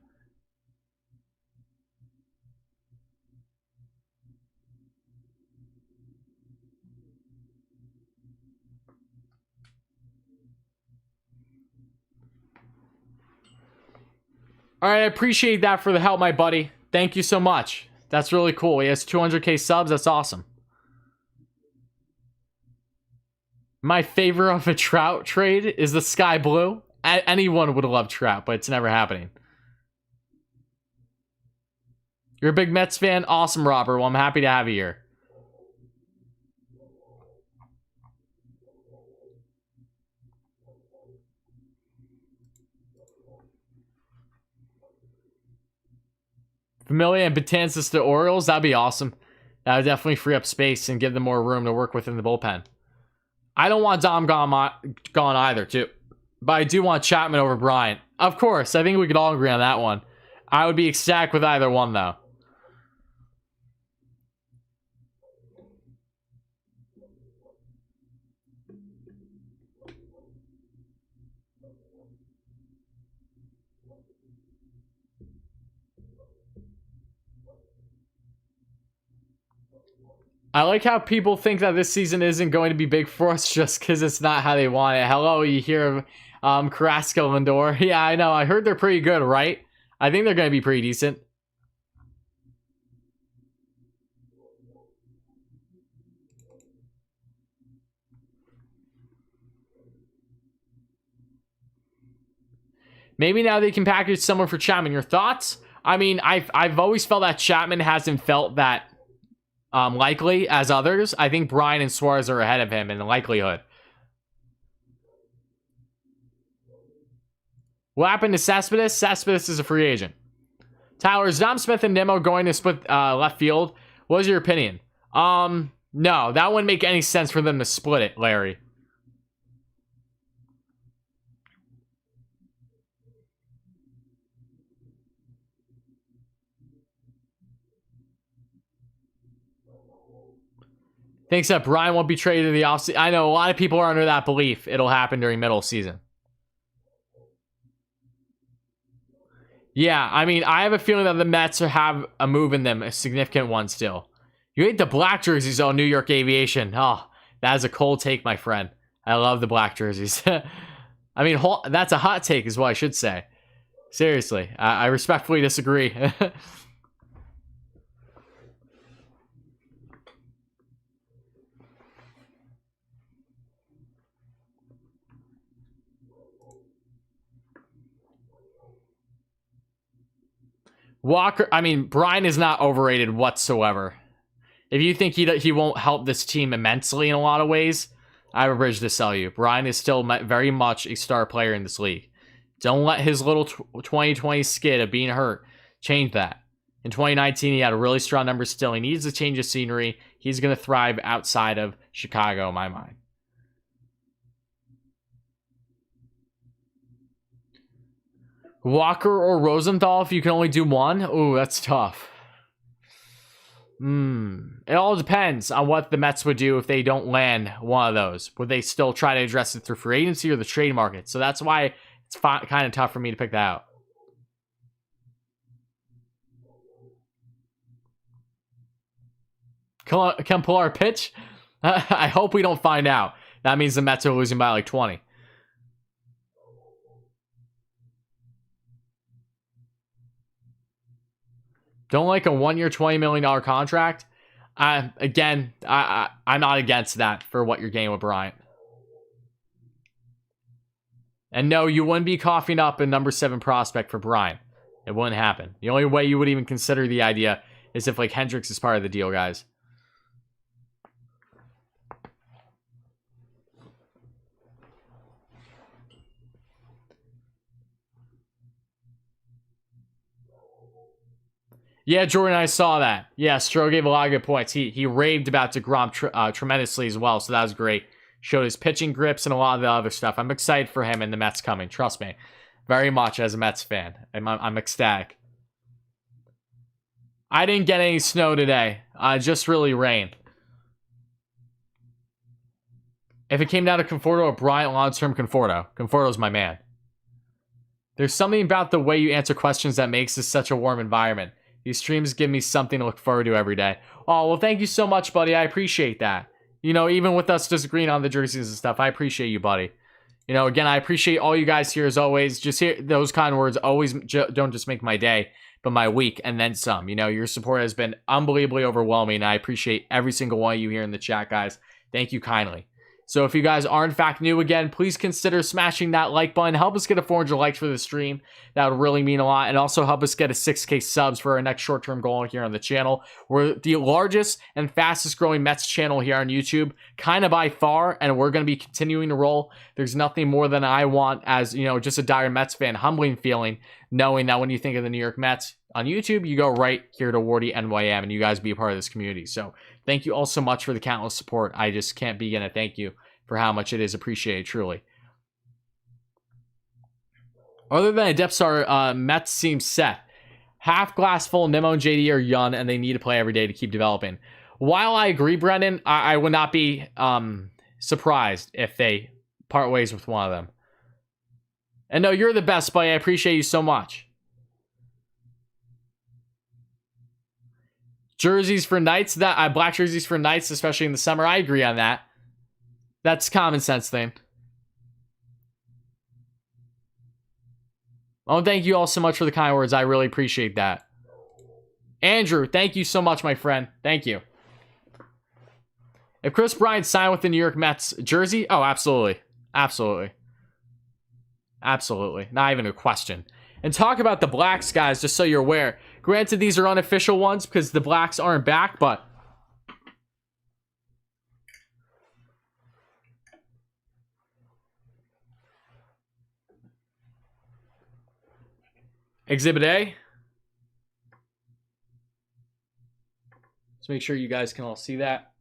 S2: All right, I appreciate that for the help, my buddy. Thank you so much. That's really cool. He has 200k subs. That's awesome. My favorite of a Trout trade is the Sky Blue. Anyone would love Trout, but it's never happening. You're a big Mets fan? Awesome, Robert. Well, I'm happy to have you here. Familia and Betances to Orioles, that'd be awesome. That would definitely free up space and give them more room to work within the bullpen. I don't want Dom gone either, too. But I do want Chapman over Bryant. Of course, I think we could all agree on that one. I would be ecstatic with either one, though. I like how people think that this season isn't going to be big for us just because it's not how they want it. Hello, you hear Carrasco, Lindor. Yeah, I know. I heard they're pretty good, right? I think they're going to be pretty decent. Maybe now they can package someone for Chapman. Your thoughts? I mean, I've always felt that Chapman hasn't felt that likely as others. I think Bryant and Suarez are ahead of him in the likelihood. What happened to Cespedes? Cespedes is a free agent. Tyler, is Dom Smith and Nimmo going to split left field? What was your opinion? No, that wouldn't make any sense for them to split it, Larry. Thinks that Brian won't be traded in the offseason. I know a lot of people are under that belief it'll happen during middle season. Yeah, I mean, I have a feeling that the Mets have a move in them, a significant one still. You hate the black jerseys on New York Aviation. Oh, that is a cold take, my friend. I love the black jerseys. I mean, that's a hot take is what I should say. Seriously, I respectfully disagree. Walker, I mean, Brian is not overrated whatsoever. If you think he won't help this team immensely in a lot of ways, I have a bridge to sell you. Brian is still very much a star player in this league. Don't let his little 2020 skid of being hurt change that. In 2019, he had a really strong number still. He needs a change of scenery. He's going to thrive outside of Chicago, in my mind. Walker or Rosenthal if you can only do one? Ooh, that's tough. It all depends on what the Mets would do if they don't land one of those. Would they still try to address it through free agency or the trade market? So that's why it's kind of tough for me to pick that out. Can Pilar pitch? I hope we don't find out. That means the Mets are losing by like 20. Don't like a 1 year, $20 million contract. Again, I'm not against that for what you're getting with Bryant. And no, you wouldn't be coughing up a number 7 prospect for Bryant. It wouldn't happen. The only way you would even consider the idea is if like Hendricks is part of the deal, guys. Yeah, Jordan, I saw that. Yeah, Stroh gave a lot of good points. He raved about DeGrom tremendously as well, so that was great. Showed his pitching grips and a lot of the other stuff. I'm excited for him and the Mets coming. Trust me, very much as a Mets fan. I'm ecstatic. I didn't get any snow today. Just really rain. If it came down to Conforto or Bryant, long-term Conforto. Conforto's my man. There's something about the way you answer questions that makes this such a warm environment. These streams give me something to look forward to every day. Oh, well, thank you so much, buddy. I appreciate that. You know, even with us disagreeing on the jerseys and stuff, I appreciate you, buddy. You know, again, I appreciate all you guys here as always. Just hear those kind words always don't just make my day, but my week and then some. You know, your support has been unbelievably overwhelming, and I appreciate every single one of you here in the chat, guys. Thank you kindly. So if you guys are in fact new again, please consider smashing that like button. Help us get a 400 likes for the stream. That would really mean a lot. And also help us get a 6K subs for our next short-term goal here on the channel. We're the largest and fastest growing Mets channel here on YouTube, kind of by far, and we're going to be continuing to roll. There's nothing more than I want as, you know, just a dire Mets fan, humbling feeling, knowing that when you think of the New York Mets on YouTube, you go right here to WardyNYM and you guys be a part of this community. So thank you all so much for the countless support. I just can't begin to thank you for how much it is appreciated, truly. Other than a depth star, Mets seem set. Half glass full, Nimmo and JD are young, and they need to play every day to keep developing. While I agree, Brendan, I would not be surprised if they part ways with one of them. And no, you're the best, buddy. I appreciate you so much. Jerseys for Knights, black jerseys for Knights, especially in the summer. I agree on that. That's common sense thing. Oh, thank you all so much for the kind words. I really appreciate that. Andrew, thank you so much, my friend. Thank you. If Chris Bryant signed with the New York Mets jersey, oh, absolutely. Absolutely. Absolutely. Not even a question. And talk about the blacks, guys, just so you're aware. Granted, these are unofficial ones because the blacks aren't back, but Exhibit A. Let's make sure you guys can all see that.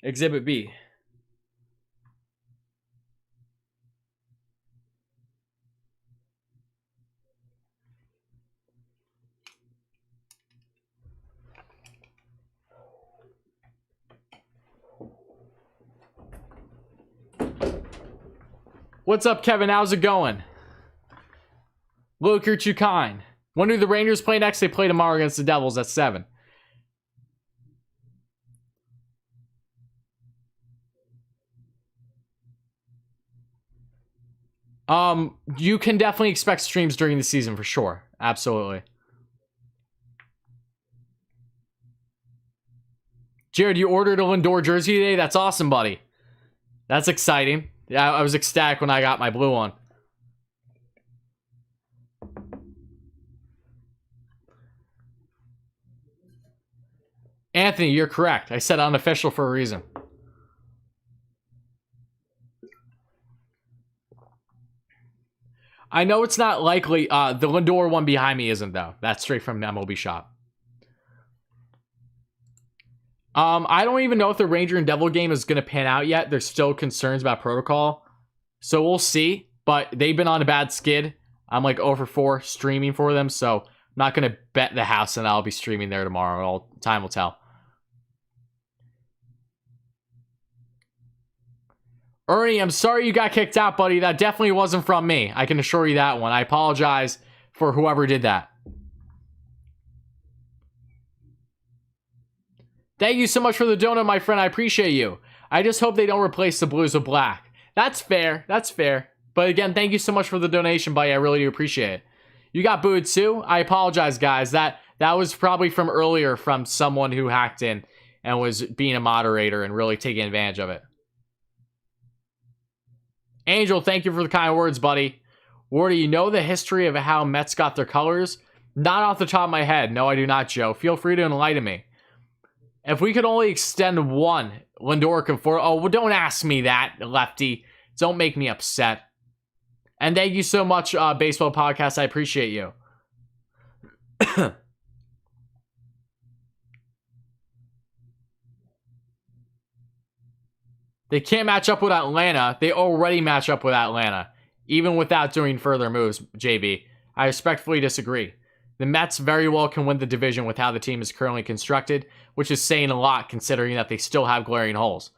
S2: Exhibit B. What's up, Kevin? How's it going? Luke, you're too kind. When do the Rangers play next? They play tomorrow against the Devils at 7. You can definitely expect streams during the season for sure. Absolutely. Jared, you ordered a Lindor jersey today? That's awesome, buddy. That's exciting. Yeah, I was ecstatic when I got my blue one. Anthony, you're correct. I said unofficial for a reason. I know it's not likely. The Lindor one behind me isn't, though. That's straight from the MLB shop. I don't even know if the Ranger and Devil game is going to pan out yet. There's still concerns about protocol. So we'll see. But they've been on a bad skid. I'm like 0 for 4 streaming for them. So I'm not going to bet the house and I'll be streaming there tomorrow. All time will tell. Ernie, I'm sorry you got kicked out, buddy. That definitely wasn't from me. I can assure you that one. I apologize for whoever did that. Thank you so much for the donut, my friend. I appreciate you. I just hope they don't replace the blues with black. That's fair. That's fair. But again, thank you so much for the donation, buddy. I really do appreciate it. You got booed too? I apologize, guys. That was probably from earlier from someone who hacked in and was being a moderator and really taking advantage of it. Angel, thank you for the kind words, buddy. Wardy, you know the history of how Mets got their colors? Not off the top of my head. No, I do not, Joe. Feel free to enlighten me. If we could only extend one Lindor Conforto. Oh, well, don't ask me that, Lefty. Don't make me upset. And thank you so much, Baseball Podcast. I appreciate you. They can't match up with Atlanta. They already match up with Atlanta, even without doing further moves, JB. I respectfully disagree. The Mets very well can win the division with how the team is currently constructed, which is saying a lot considering that they still have glaring holes.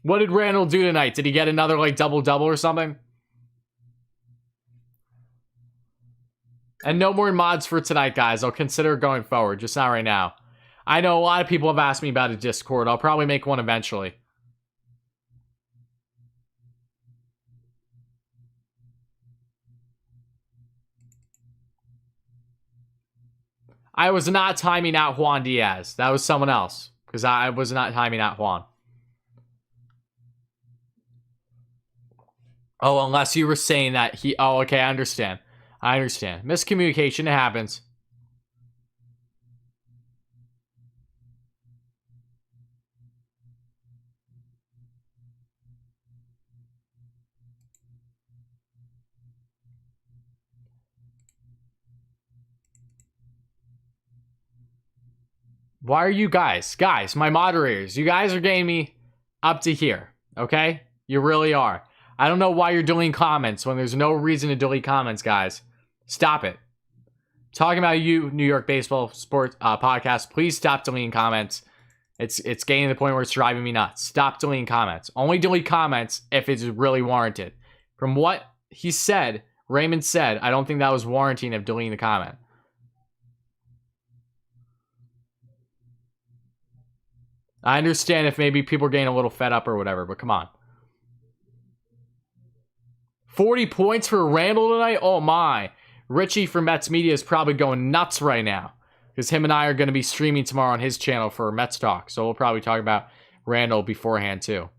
S2: What did Randall do tonight? Did he get another, like, double-double or something? And no more mods for tonight, guys. I'll consider going forward, just not right now. I know a lot of people have asked me about a Discord. I'll probably make one eventually. I was not timing out Juan Diaz. That was someone else. Because I was not timing out Juan. Oh, unless you were saying that he... Oh, okay, I understand. I understand. Miscommunication, it happens. Why are you guys, my moderators, you guys are getting me up to here, okay? You really are. I don't know why you're deleting comments when there's no reason to delete comments, guys. Stop it. Talking about you, New York Baseball Sports Podcast, please stop deleting comments. It's getting to the point where it's driving me nuts. Stop deleting comments. Only delete comments if it's really warranted. From what he said, Raymond said, I don't think that was warranting of deleting the comment. I understand if maybe people are getting a little fed up or whatever, but come on. 40 points for Randall tonight? Oh my. Richie from Mets Media is probably going nuts right now. Because him and I are going to be streaming tomorrow on his channel for Mets Talk. So we'll probably talk about Randall beforehand too.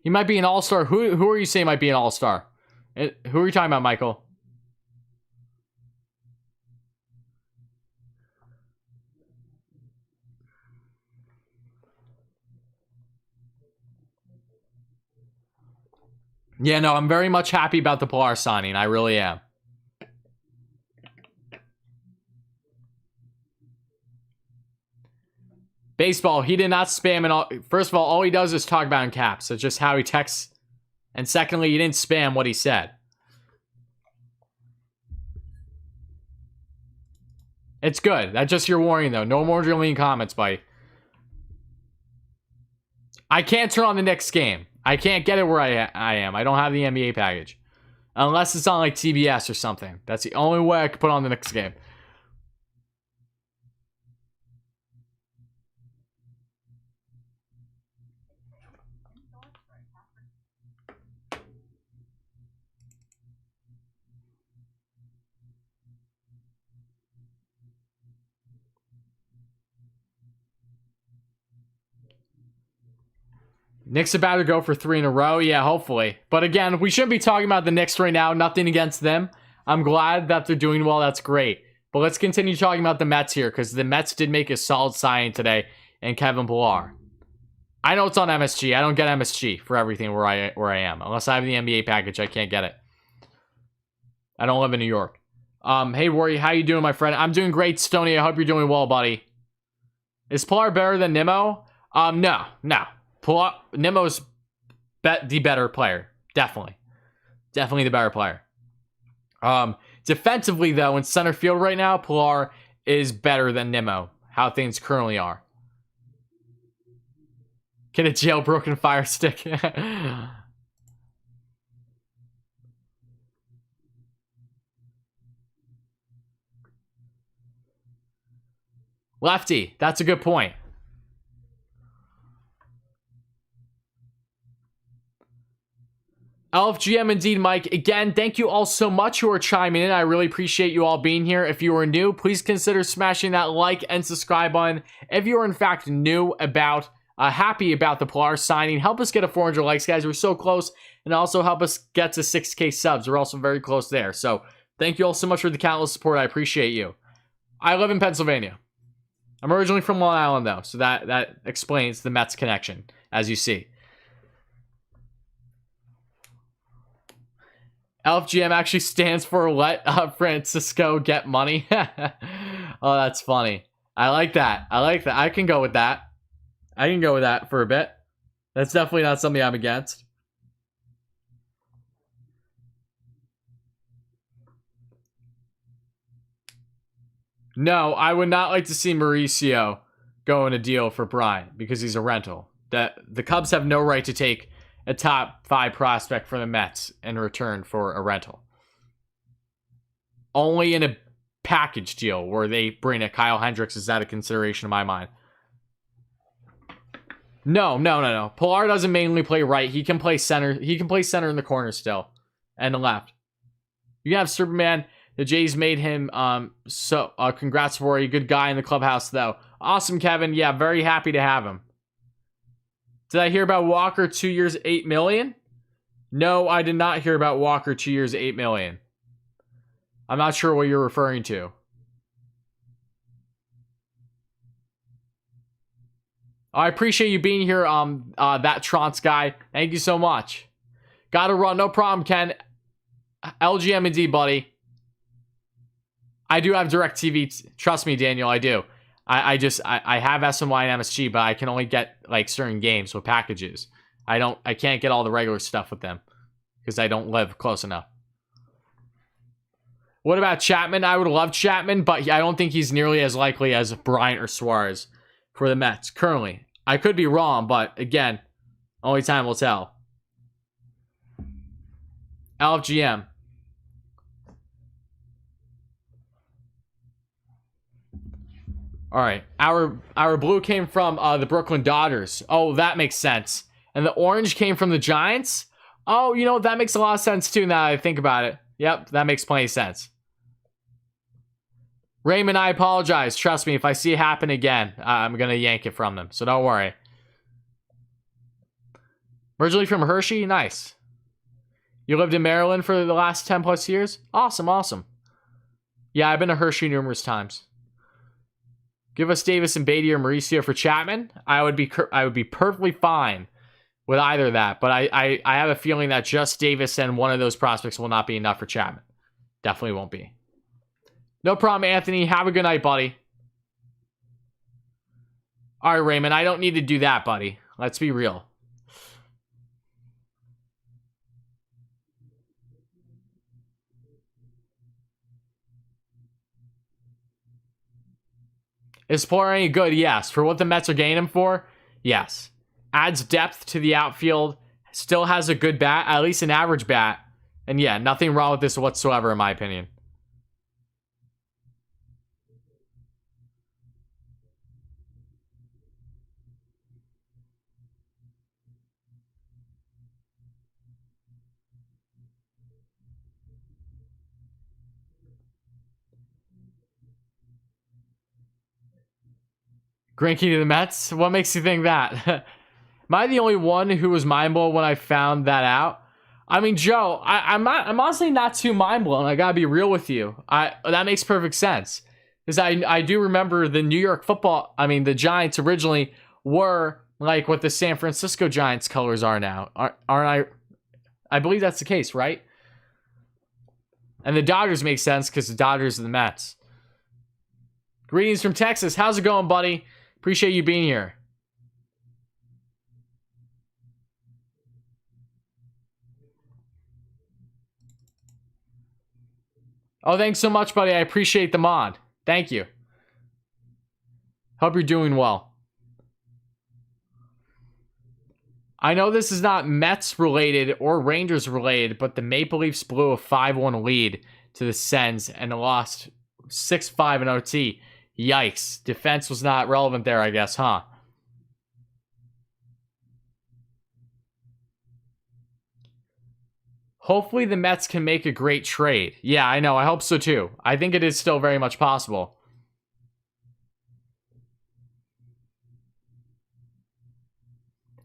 S2: He might be an all-star. Who are you saying might be an all-star? Who are you talking about, Michael? Yeah, no, I'm very much happy about the Pilar signing. I really am. Baseball, he did not spam at all. First of all he does is talk about in caps. It's just how he texts. And secondly, he didn't spam what he said. It's good. That's just your warning, though. No more drilling comments, buddy. I can't turn on the next game. I can't get it where I am. I don't have the NBA package. Unless it's on, like, TBS or something. That's the only way I can put on the next game. Knicks about to go for 3 in a row. Yeah, hopefully. But again, we shouldn't be talking about the Knicks right now. Nothing against them. I'm glad that they're doing well. That's great. But let's continue talking about the Mets here, because the Mets did make a solid signing today in Kevin Pilar. I know it's on MSG. I don't get MSG for everything where I am. Unless I have the NBA package, I can't get it. I don't live in New York. Hey, Worry, how you doing, my friend? I'm doing great, Stoney. I hope you're doing well, buddy. Is Pilar better than Nimmo? No. Nimmo's the better player. Definitely the better player. Defensively, though, in center field right now, Pilar is better than Nimmo, how things currently are. Get a jailbroken fire stick. Lefty, that's a good point. LFGM indeed, Mike. Again, thank you all so much who are chiming in. I really appreciate you all being here. If you are new, please consider smashing that like and subscribe button. If you are in fact new about, happy about the Pilar signing, help us get a 400 likes, guys. We're so close. And also help us get to 6K subs. We're also very close there. So thank you all so much for the countless support. I appreciate you. I live in Pennsylvania. I'm originally from Long Island, though, so that explains the Mets connection, as you see. LFGM actually stands for Let Francisco Get Money. Oh, that's funny. I like that. I can go with that. I can go with that for a bit. That's definitely not something I'm against. No, I would not like to see Mauricio go in a deal for Bryant because he's a rental. The Cubs have no right to take a top 5 prospect for the Mets in return for a rental. Only in a package deal where they bring a Kyle Hendricks is out of consideration in my mind. No. Pilar doesn't mainly play right. He can play center. He can play center in the corner still. And the left. You have Superman. The Jays made him congrats for a good guy in the clubhouse though. Awesome, Kevin. Yeah, very happy to have him. Did I hear about Walker 2 years, $8 million? No, I did not hear about Walker 2 years, $8 million. I'm not sure what you're referring to. I appreciate you being here, that Trance guy. Thank you so much. Gotta run, no problem, Ken. LGM and D, buddy. I do have DirecTV. Trust me, Daniel, I do. I have SNY and MSG, but I can only get like certain games with packages. I can't get all the regular stuff with them because I don't live close enough. What about Chapman? I would love Chapman, but I don't think he's nearly as likely as Bryant or Suarez for the Mets currently. I could be wrong, but again, only time will tell. LFGM. All right, our blue came from the Brooklyn Dodgers. Oh, that makes sense. And the orange came from the Giants. Oh, you know, that makes a lot of sense too now that I think about it. Yep, that makes plenty of sense. Raymond, I apologize. Trust me, if I see it happen again, I'm going to yank it from them. So don't worry. Originally from Hershey? Nice. You lived in Maryland for the last 10 plus years? Awesome, awesome. Yeah, I've been to Hershey numerous times. Give us Davis and Beatty or Mauricio for Chapman. I would be perfectly fine with either of that. But I have a feeling that just Davis and one of those prospects will not be enough for Chapman. Definitely won't be. No problem, Anthony. Have a good night, buddy. All right, Raymond. I don't need to do that, buddy. Let's be real. Is Pilar any good? Yes. For what the Mets are getting him for? Yes. Adds depth to the outfield. Still has a good bat, at least an average bat. And yeah, nothing wrong with this whatsoever, in my opinion. Greinke to the Mets? What makes you think that? Am I the only one who was mind blown when I found that out? I mean, Joe, I'm honestly not too mind blown. I gotta be real with you. That makes perfect sense. Because I do remember the New York football, the Giants originally were like what the San Francisco Giants colors are now. Aren't I? I believe that's the case, right? And the Dodgers make sense because the Dodgers are the Mets. Greetings from Texas. How's it going, buddy? Appreciate you being here. Oh, thanks so much, buddy. I appreciate the mod. Thank you. Hope you're doing well. I know this is not Mets related or Rangers related, but the Maple Leafs blew a 5-1 lead to the Sens and lost 6-5 in OT. Yikes. Defense was not relevant there, I guess, huh? Hopefully the Mets can make a great trade. Yeah, I know. I hope so too. I think it is still very much possible.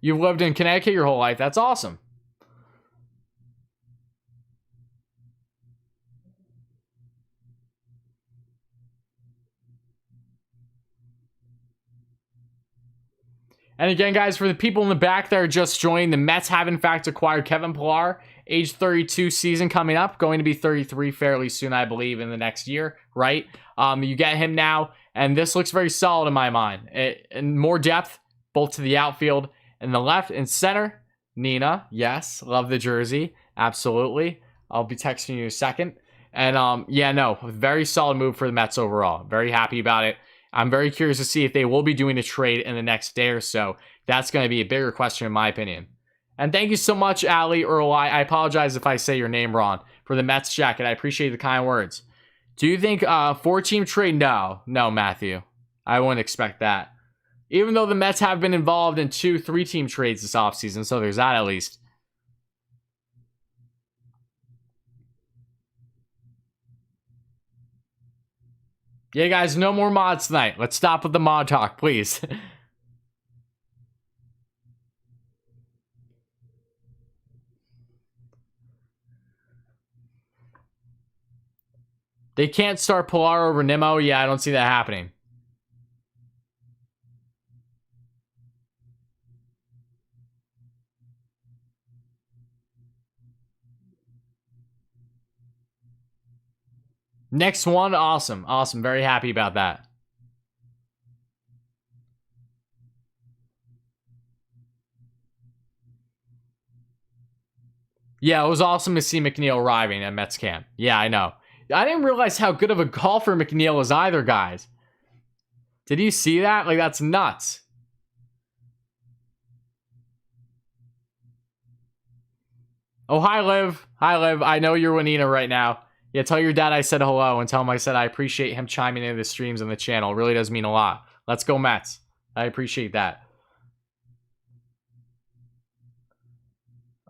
S2: You've lived in Connecticut your whole life. That's awesome. And again, guys, for the people in the back that are just joining, the Mets have in fact acquired Kevin Pillar, age 32 season coming up, going to be 33 fairly soon, I believe, in the next year, right? You get him now, and this looks very solid in my mind. And more depth, both to the outfield and the left and center. Nina, yes, love the jersey, absolutely. I'll be texting you in a second. And yeah, no, very solid move for the Mets overall. Very happy about it. I'm very curious to see if they will be doing a trade in the next day or so. That's going to be a bigger question in my opinion. And thank you so much, Ali Earl. I apologize if I say your name wrong for the Mets jacket. I appreciate the kind words. Do you think 4-team trade? No, Matthew. I wouldn't expect that. Even though the Mets have been involved in 2 3-team trades this offseason, so there's that at least. Yeah, guys, no more mods tonight. Let's stop with the mod talk, please. They can't start Pilar over Nimmo. Yeah, I don't see that happening. Next one, awesome. Very happy about that. Yeah, it was awesome to see McNeil arriving at Mets camp. Yeah, I know. I didn't realize how good of a golfer McNeil is either, guys. Did you see that? Like, that's nuts. Oh, hi, Liv. I know you're with Nina right now. Yeah, tell your dad I said hello and tell him I said I appreciate him chiming into the streams and the channel. It really does mean a lot. Let's go Mets. I appreciate that.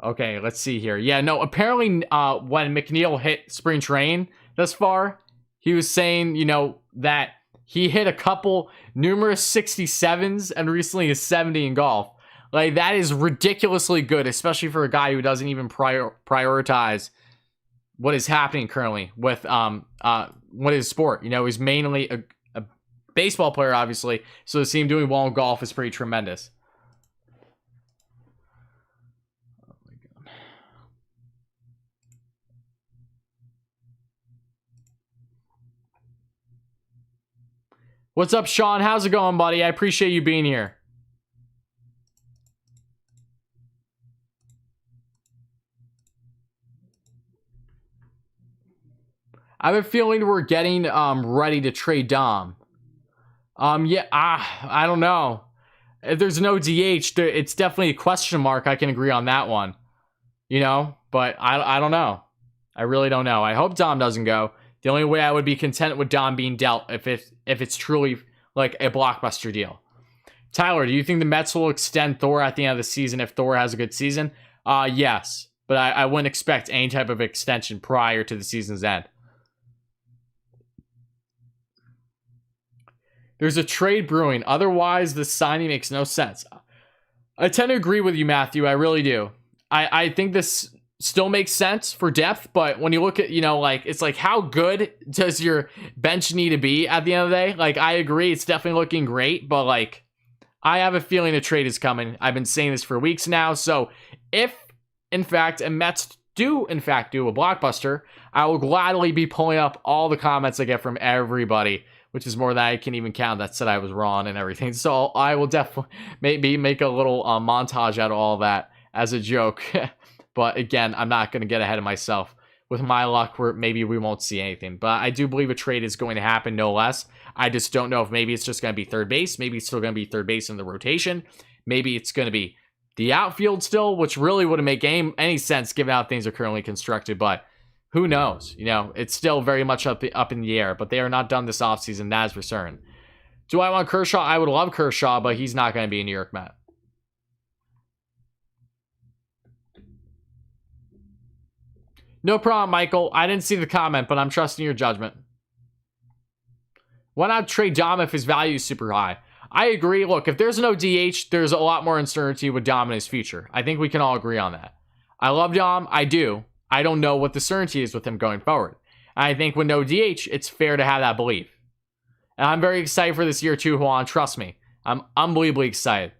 S2: Okay, let's see here. Yeah, no, apparently when McNeil hit spring train thus far, he was saying, you know, that he hit a couple numerous 67s and recently a 70 in golf. Like, that is ridiculously good, especially for a guy who doesn't even prioritize what is happening currently with what is sport. You know, he's mainly a baseball player, obviously, so to see him doing well in golf is pretty tremendous. Oh my God. What's up, Sean? How's it going, buddy? I appreciate you being here. I have a feeling we're getting ready to trade Dom. Yeah, I don't know. If there's no DH, it's definitely a question mark. I can agree on that one. You know, but I don't know. I really don't know. I hope Dom doesn't go. The only way I would be content with Dom being dealt if it's truly like a blockbuster deal. Tyler, do you think the Mets will extend Thor at the end of the season if Thor has a good season? Yes, but I wouldn't expect any type of extension prior to the season's end. There's a trade brewing. Otherwise, this signing makes no sense. I tend to agree with you, Matthew. I really do. I think this still makes sense for depth, but when you look at, you know, like, it's like, how good does your bench need to be at the end of the day? Like, I agree, it's definitely looking great, but, like, I have a feeling a trade is coming. I've been saying this for weeks now, so if, in fact, and Mets do, in fact, do a blockbuster, I will gladly be pulling up all the comments I get from everybody, which is more than I can even count, that said I was wrong and everything. So I will definitely maybe make a little montage out of all that as a joke. But again, I'm not going to get ahead of myself. With my luck, maybe we won't see anything. But I do believe a trade is going to happen, no less. I just don't know if maybe it's just going to be third base. Maybe it's still going to be third base in the rotation. Maybe it's going to be the outfield still, which really wouldn't make any sense given how things are currently constructed. But who knows? You know, it's still very much up in the air, but they are not done this offseason, that is for certain. Do I want Kershaw? I would love Kershaw, but he's not going to be a New York Met. No problem, Michael. I didn't see the comment, but I'm trusting your judgment. Why not trade Dom if his value is super high? I agree. Look, if there's no DH, there's a lot more uncertainty with Dom in his future. I think we can all agree on that. I love Dom. I do. I don't know what the certainty is with him going forward. I think with no DH, it's fair to have that belief. And I'm very excited for this year too, Juan. Trust me. I'm unbelievably excited.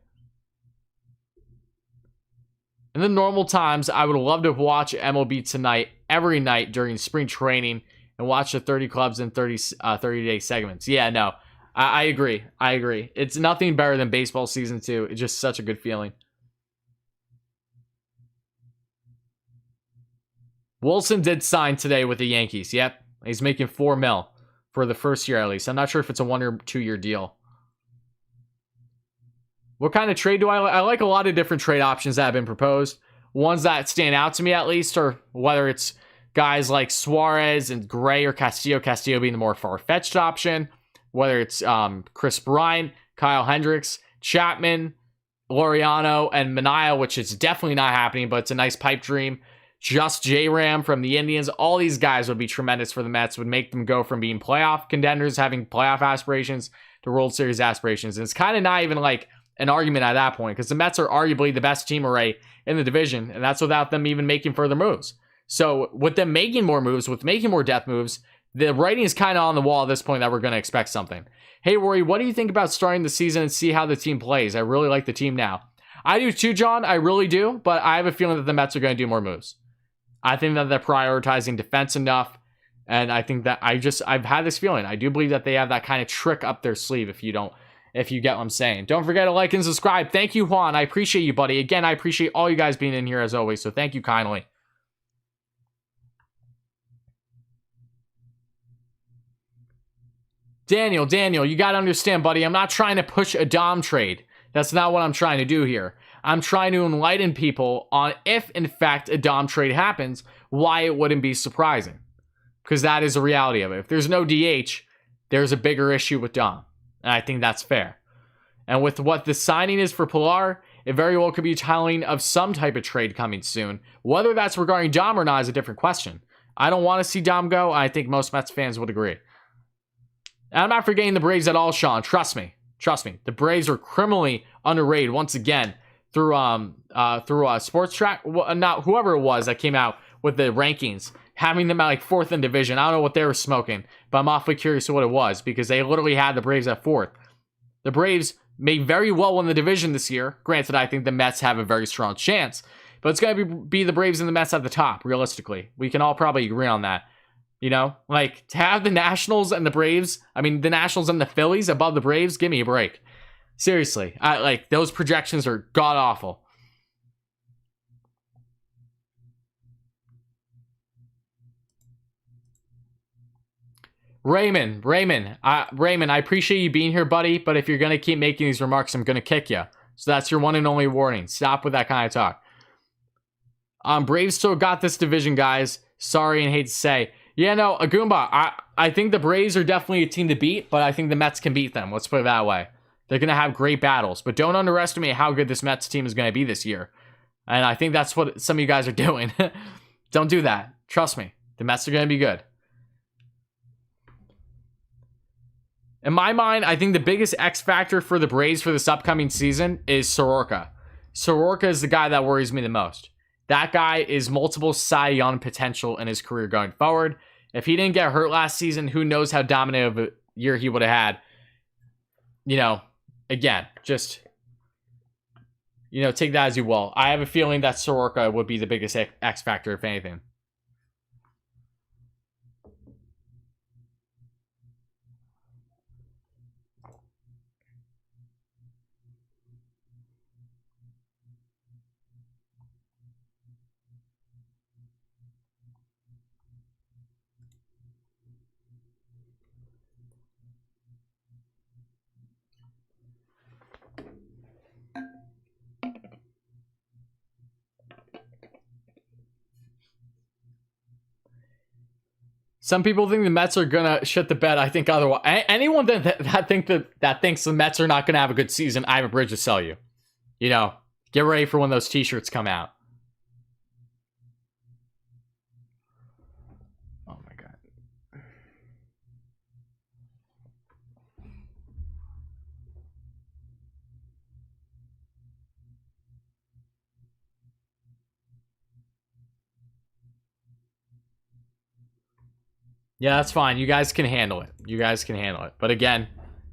S2: In the normal times, I would love to watch MLB Tonight every night during spring training and watch the 30 clubs in 30-day segments. Yeah, no, I agree. I agree. It's nothing better than baseball season 2. It's just such a good feeling. Wilson did sign today with the Yankees. Yep. He's making $4 million for the first year at least. I'm not sure if it's a 1 or 2 year deal. What kind of trade do I like? A lot of different trade options that have been proposed. Ones that stand out to me at least are whether it's guys like Suarez and Gray or Castillo. Castillo being the more far-fetched option. Whether it's Chris Bryant, Kyle Hendricks, Chapman, Laureano, and Manaea, which is definitely not happening, but it's a nice pipe dream. Just J-Ram from the Indians. All these guys would be tremendous for the Mets. Would make them go from being playoff contenders, having playoff aspirations, to World Series aspirations. And it's kind of not even like an argument at that point, because the Mets are arguably the best team array in the division, and that's without them even making further moves. So with them making more moves, with making more depth moves, the writing is kind of on the wall at this point that we're going to expect something. Hey, Rory, what do you think about starting the season and see how the team plays? I really like the team now. I do too, John. I really do, but I have a feeling that the Mets are going to do more moves. I think that they're prioritizing defense enough, and I think that I've had this feeling. I do believe that they have that kind of trick up their sleeve, if you get what I'm saying. Don't forget to like and subscribe. Thank you, Juan. I appreciate you, buddy. Again, I appreciate all you guys being in here as always, so thank you kindly. Daniel, you got to understand, buddy. I'm not trying to push a Dom trade. That's not what I'm trying to do here. I'm trying to enlighten people on if, in fact, a Dom trade happens, why it wouldn't be surprising. Because that is the reality of it. If there's no DH, there's a bigger issue with Dom. And I think that's fair. And with what the signing is for Pilar, it very well could be telling of some type of trade coming soon. Whether that's regarding Dom or not is a different question. I don't want to see Dom go. I think most Mets fans would agree. And I'm not forgetting the Braves at all, Sean. Trust me. The Braves are criminally underrated once again through Sports Track. Not whoever it was that came out with the rankings, having them at like 4th in division. I don't know what they were smoking, but I'm awfully curious to what it was, because they literally had the Braves at 4th. The Braves may very well win the division this year. Granted, I think the Mets have a very strong chance, but it's going to be the Braves and the Mets at the top, realistically. We can all probably agree on that. You know, like, to have the Nationals and the Braves, the Nationals and the Phillies above the Braves, give me a break. Seriously, those projections are god-awful. Raymond, I appreciate you being here, buddy, but if you're going to keep making these remarks, I'm going to kick you. So that's your one and only warning. Stop with that kind of talk. Braves still got this division, guys. Sorry and hate to say. Yeah, no, Agumba, I think the Braves are definitely a team to beat, but I think the Mets can beat them. Let's put it that way. They're going to have great battles, but don't underestimate how good this Mets team is going to be this year. And I think that's what some of you guys are doing. Don't do that. Trust me. The Mets are going to be good. In my mind, I think the biggest X factor for the Braves for this upcoming season is Soroka. Soroka is the guy that worries me the most. That guy is multiple Cy Young potential in his career going forward. If he didn't get hurt last season, who knows how dominant of a year he would have had. Again, just, take that as you will. I have a feeling that Soroka would be the biggest X factor, if anything. Some people think the Mets are gonna shit the bed. I think otherwise. Anyone that thinks the Mets are not gonna have a good season, I have a bridge to sell you. Get ready for when those T-shirts come out. Oh my god. Yeah, that's fine. You guys can handle it. But again,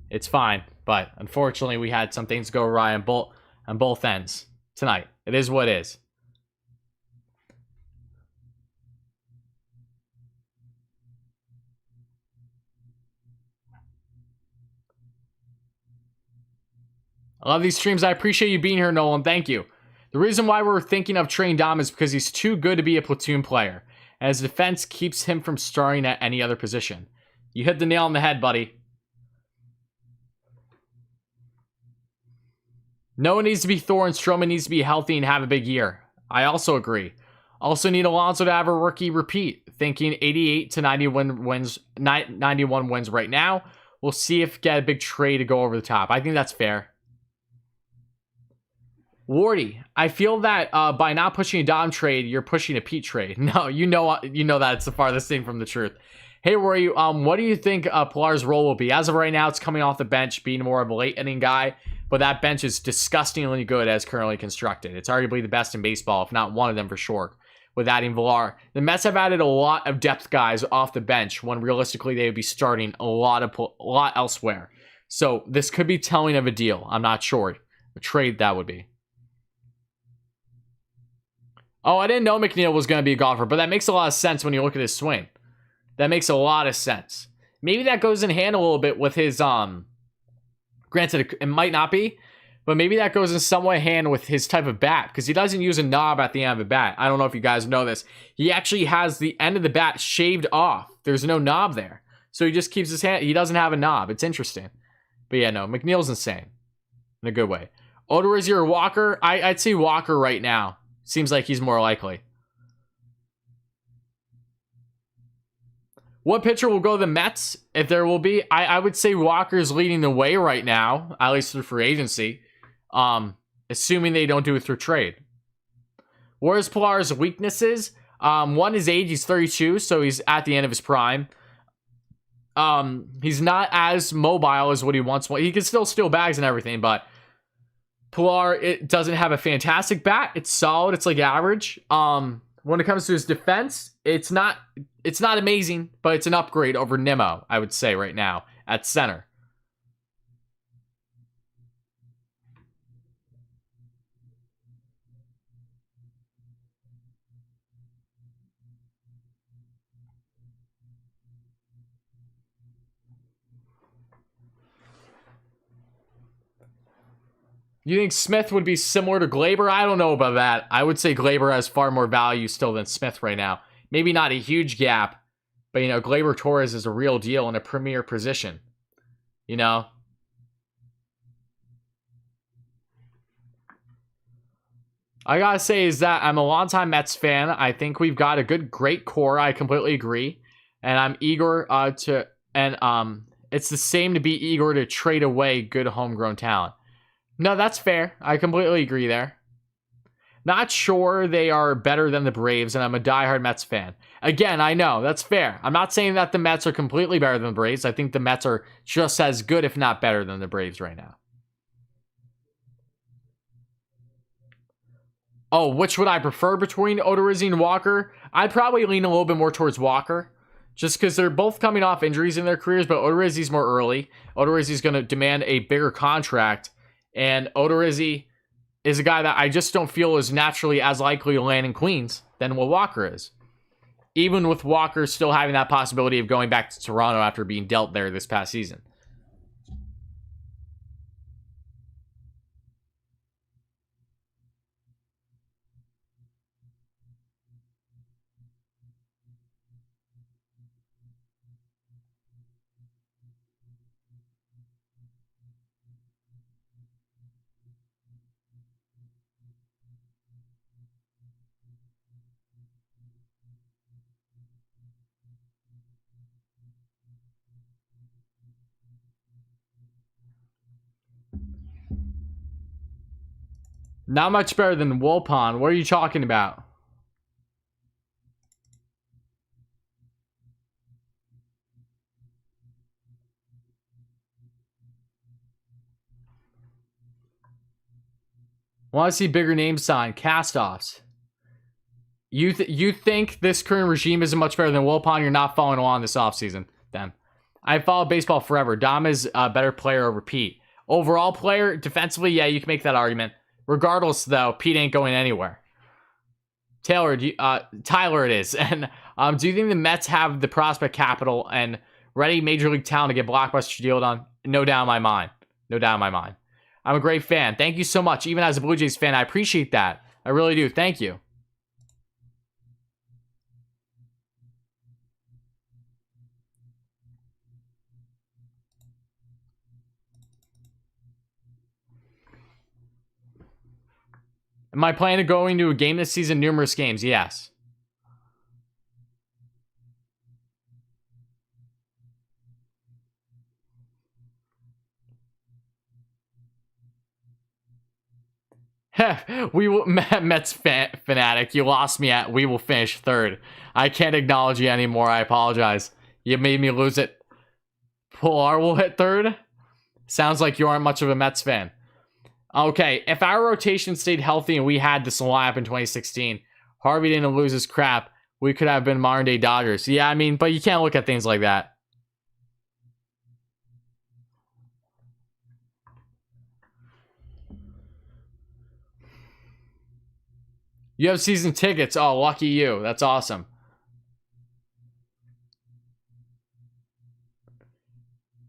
S2: it's fine. But unfortunately, we had some things go awry on both ends tonight. It is what it is. I love these streams. I appreciate you being here, Nolan. Thank you. The reason why we're thinking of trading Dom is because he's too good to be a platoon player, and his defense keeps him from starting at any other position. You hit the nail on the head, buddy. No one needs to be Thor, and Strowman needs to be healthy and have a big year. I also agree. Also need Alonso to have a rookie repeat. Thinking 88 to 91 wins right now. We'll see if get a big trade to go over the top. I think that's fair. Wardy, I feel that by not pushing a Dom trade, you're pushing a Pete trade. No, you know that it's the farthest thing from the truth. Hey, Wardy, what do you think Pilar's role will be? As of right now, it's coming off the bench, being more of a late inning guy, but that bench is disgustingly good as currently constructed. It's arguably the best in baseball, if not one of them for sure, with adding Villar. The Mets have added a lot of depth guys off the bench when realistically they would be starting a lot elsewhere. So this could be telling of a deal. I'm not sure. A trade that would be. Oh, I didn't know McNeil was going to be a golfer, but that makes a lot of sense when you look at his swing. That makes a lot of sense. Maybe that goes in hand a little bit with his, granted, it might not be, but maybe that goes in some way hand with his type of bat, because he doesn't use a knob at the end of the bat. I don't know if you guys know this. He actually has the end of the bat shaved off. There's no knob there. So he just keeps his hand, he doesn't have a knob. It's interesting. But yeah, no, McNeil's insane. In a good way. Odorizzi or Walker? I'd say Walker right now. Seems like he's more likely. What pitcher will go to the Mets? If there will be, I would say Walker's leading the way right now, at least through free agency. Assuming they don't do it through trade. Where's Pilar's weaknesses? One, his age, he's 32, so he's at the end of his prime. He's not as mobile as what he once was. He can still steal bags and everything, but Pilar, it doesn't have a fantastic bat. It's solid. It's like average. When it comes to his defense, it's not amazing, but it's an upgrade over Nimmo, I would say right now at center. You think Smith would be similar to Glaber? I don't know about that. I would say Glaber has far more value still than Smith right now. Maybe not a huge gap, but, you know, Glaber Torres is a real deal in a premier position. You know? I gotta say is that I'm a longtime Mets fan. I think we've got a great core. I completely agree. And I'm eager it's the same to be eager to trade away good homegrown talent. No, that's fair. I completely agree there. Not sure they are better than the Braves, and I'm a diehard Mets fan. Again, I know, that's fair. I'm not saying that the Mets are completely better than the Braves. I think the Mets are just as good, if not better, than the Braves right now. Oh, which would I prefer between Odorizzi and Walker? I'd probably lean a little bit more towards Walker, just because they're both coming off injuries in their careers, but Odorizzi's more early. Odorizzi's going to demand a bigger contract, and Odorizzi is a guy that I just don't feel is naturally as likely to land in Queens than what Walker is. Even with Walker still having that possibility of going back to Toronto after being dealt there this past season. Not much better than Wilpon. What are you talking about? Want to see bigger names signed. Cast-offs. You think this current regime isn't much better than Wilpon? You're not following along this offseason, then. I followed baseball forever. Dom is a better player over Pete. Overall player, defensively, yeah, you can make that argument. Regardless, though, Pete ain't going anywhere. Tyler it is. And do you think the Mets have the prospect capital and ready major league talent to get blockbuster deal done? No doubt in my mind. No doubt in my mind. I'm a great fan. Thank you so much. Even as a Blue Jays fan, I appreciate that. I really do. Thank you. Am I planning to going to a game this season? Numerous games, yes. We will, Mets fanatic. You lost me at we will finish third. I can't acknowledge you anymore. I apologize. You made me lose it. Pilar will hit third. Sounds like you aren't much of a Mets fan. Okay, if our rotation stayed healthy and we had this lineup in 2016, Harvey didn't lose his crap, we could have been modern day Dodgers. Yeah, I mean, but you can't look at things like that. You have season tickets. Oh, lucky you. That's awesome.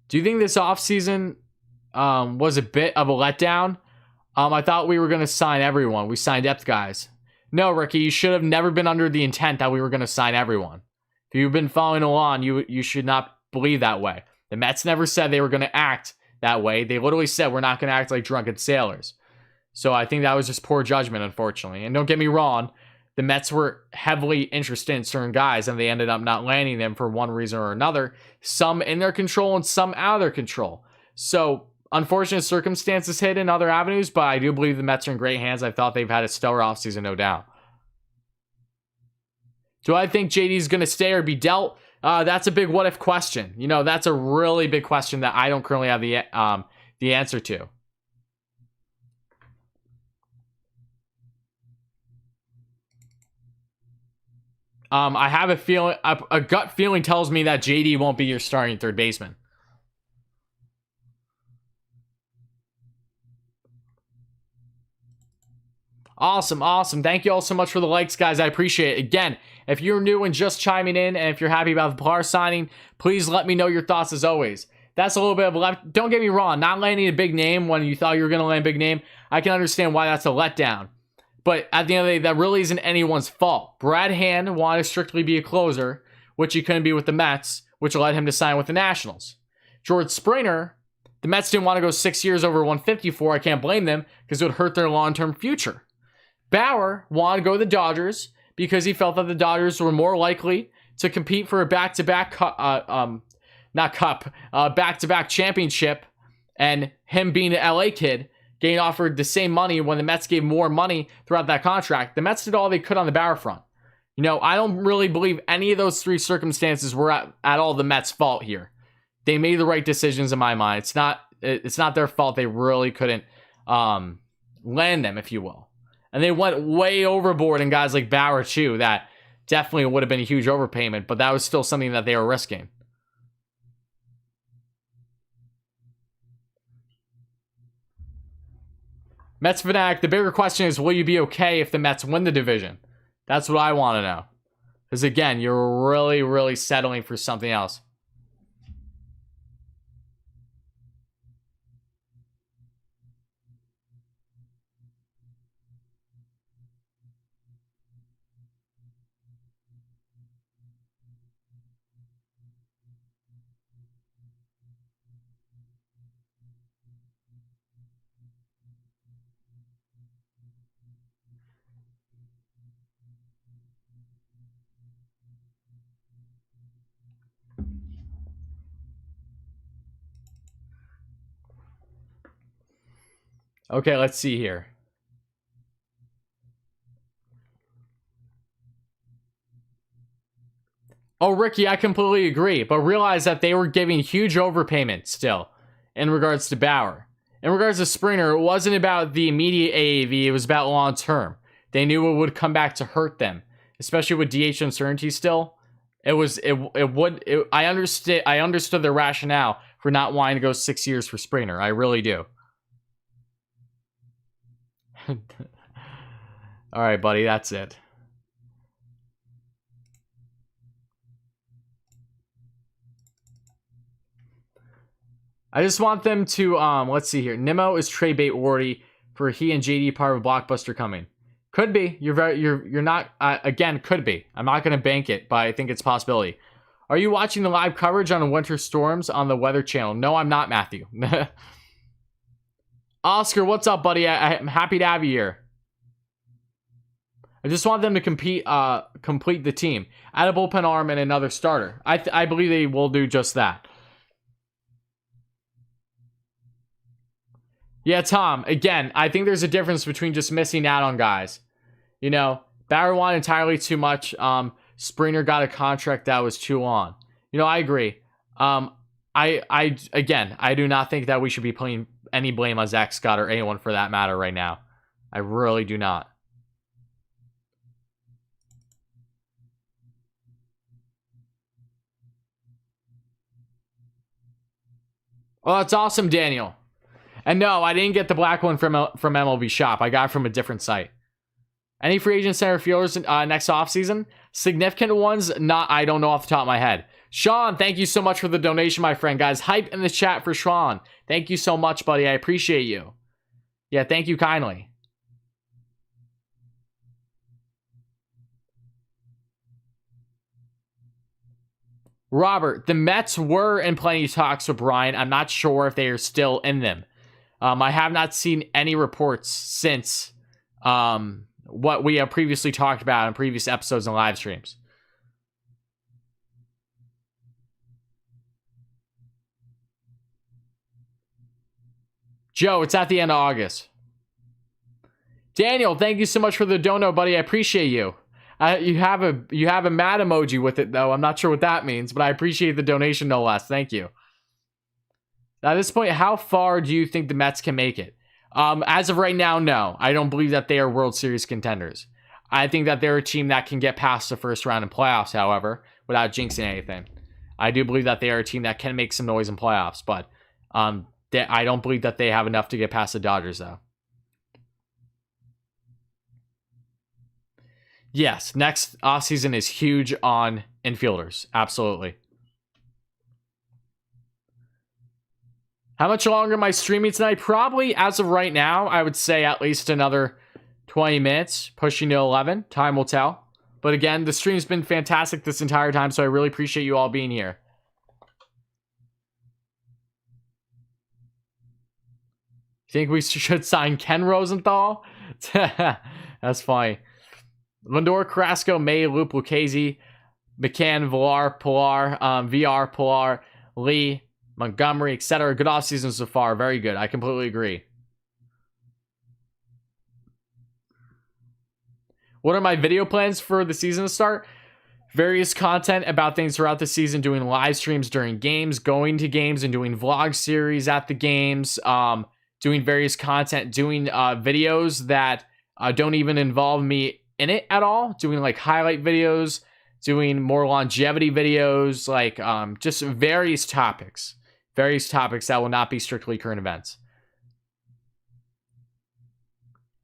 S2: Do you think this offseason was a bit of a letdown? I thought we were going to sign everyone. We signed depth guys. No, Ricky, you should have never been under the intent that we were going to sign everyone. If you've been following along, you should not believe that way. The Mets never said they were going to act that way. They literally said we're not going to act like drunken sailors. So I think that was just poor judgment, unfortunately. And don't get me wrong, the Mets were heavily interested in certain guys, and they ended up not landing them for one reason or another. Some in their control and some out of their control. So unfortunate circumstances hit in other avenues, but I do believe the Mets are in great hands. I thought they've had a stellar offseason, no doubt. Do I think JD is going to stay or be dealt? That's a big what-if question. You know, that's a really big question that I don't currently have the answer to. I have a feeling, a gut feeling tells me that JD won't be your starting third baseman. Awesome, awesome. Thank you all so much for the likes, guys. I appreciate it. Again, if you're new and just chiming in, and if you're happy about the Pilar signing, please let me know your thoughts as always. That's a little bit of a left. Don't get me wrong, not landing a big name when you thought you were going to land a big name, I can understand why that's a letdown. But at the end of the day, that really isn't anyone's fault. Brad Hand wanted to strictly be a closer, which he couldn't be with the Mets, which led him to sign with the Nationals. George Springer, the Mets didn't want to go 6 years over 154. I can't blame them because it would hurt their long-term future. Bauer wanted to go to the Dodgers because he felt that the Dodgers were more likely to compete for a back-to-back back-to-back championship, and him being an LA kid, getting offered the same money when the Mets gave more money throughout that contract. The Mets did all they could on the Bauer front. You know, I don't really believe any of those three circumstances were at all the Mets' fault here. They made the right decisions in my mind. It's not their fault. They really couldn't land them, if you will. And they went way overboard in guys like Bauer, too. That definitely would have been a huge overpayment, but that was still something that they were risking. Mets fanatic, the bigger question is, will you be okay if the Mets win the division? That's what I want to know. Because again, you're really, really settling for something else. Okay, let's see here. Oh, Ricky, I completely agree, but realize that they were giving huge overpayments still in regards to Bauer. In regards to Springer, it wasn't about the immediate AAV, it was about long term. They knew it would come back to hurt them, especially with DH uncertainty still. I understood their rationale for not wanting to go 6 years for Springer. I really do. All right, buddy, that's it. I just want them to, let's see here. Nimmo is trade bait Wardy for he and JD part of a blockbuster coming. Could be. You're not, again, could be. I'm not going to bank it, but I think it's a possibility. Are you watching the live coverage on winter storms on the Weather Channel? No, I'm not, Matthew. Oscar, what's up, buddy? I'm happy to have you here. I just want them to complete the team. Add a bullpen arm and another starter. I believe they will do just that. Yeah, Tom, again, I think there's a difference between just missing out on guys. You know, Bauer wanted entirely too much. Springer got a contract that was too long. You know, I agree. I do not think that we should be putting any blame on Zach Scott or anyone for that matter right now. I really do not. Oh, that's awesome, Daniel. And no, I didn't get the black one from MLB Shop. I got it from a different site. Any free agent center fielders next offseason? Significant ones? I don't know off the top of my head. Sean, thank you so much for the donation, my friend. Guys, hype in the chat for Sean. Thank you so much, buddy. I appreciate you. Yeah, thank you kindly. Robert, the Mets were in plenty of talks with Brian. I'm not sure if they are still in them. I have not seen any reports since what we have previously talked about in previous episodes and live streams. Joe, it's at the end of August. Daniel, thank you so much for the dono, buddy. I appreciate you. You have a mad emoji with it, though. I'm not sure what that means, but I appreciate the donation no less. Thank you. At this point, how far do you think the Mets can make it? As of right now, no. I don't believe that they are World Series contenders. I think that they're a team that can get past the first round in playoffs, however, without jinxing anything. I do believe that they are a team that can make some noise in playoffs, but I don't believe that they have enough to get past the Dodgers, though. Yes, next offseason is huge on infielders. Absolutely. How much longer am I streaming tonight? Probably, as of right now, I would say at least another 20 minutes, pushing to 11. Time will tell. But again, the stream's been fantastic this entire time, so I really appreciate you all being here. Think we should sign Ken Rosenthal? That's funny. Lindor, Carrasco, May, Loop, Lucchese, McCann, Villar, Pilar, VR, Pilar, Lee, Montgomery, etc. Good offseason so far. Very good. I completely agree. What are my video plans for the season to start? Various content about things throughout the season, doing live streams during games, going to games and doing vlog series at the games, doing various content, doing videos that don't even involve me in it at all, doing like highlight videos, doing more longevity videos, like just various topics that will not be strictly current events.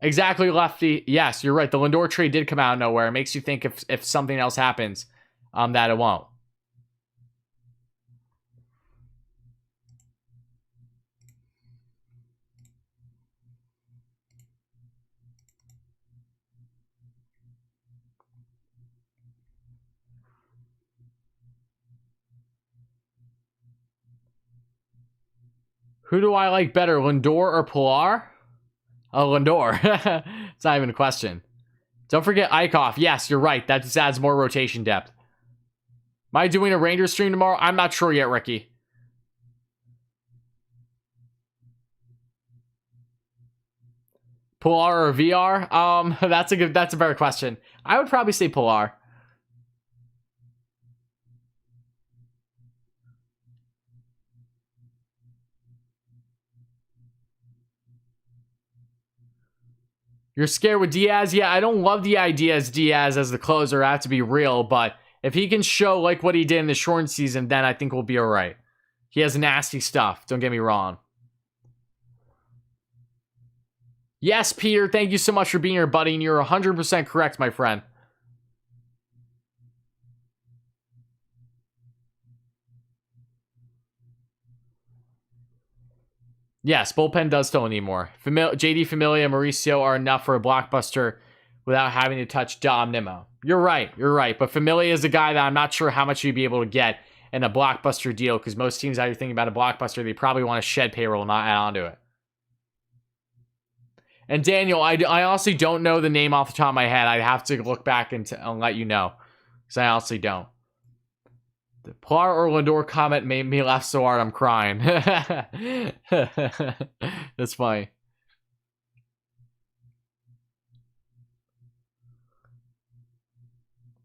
S2: Exactly, Lefty. Yes, you're right. The Lindor trade did come out of nowhere. It makes you think if something else happens, that it won't. Who do I like better, Lindor or Pilar? Oh, Lindor. It's not even a question. Don't forget Eichhoff. Yes, you're right. That just adds more rotation depth. Am I doing a Rangers stream tomorrow? I'm not sure yet, Ricky. Pilar or VR? That's a better question. I would probably say Pilar. You're scared with Diaz? Yeah, I don't love the idea as Diaz as the closer. I have to be real, but if he can show like what he did in the shortened season, then I think we'll be all right. He has nasty stuff. Don't get me wrong. Yes, Peter, thank you so much for being here, buddy, and you're 100% correct, my friend. Yes, bullpen does still need more. JD Familia and Mauricio are enough for a blockbuster without having to touch Dom Nimmo. You're right. But Familia is a guy that I'm not sure how much you'd be able to get in a blockbuster deal, because most teams that you're thinking about a blockbuster, they probably want to shed payroll, not add on to it. And Daniel, I honestly don't know the name off the top of my head. I'd have to look back and let you know, because I honestly don't. The Pilar or Lindor comment made me laugh so hard I'm crying. That's funny.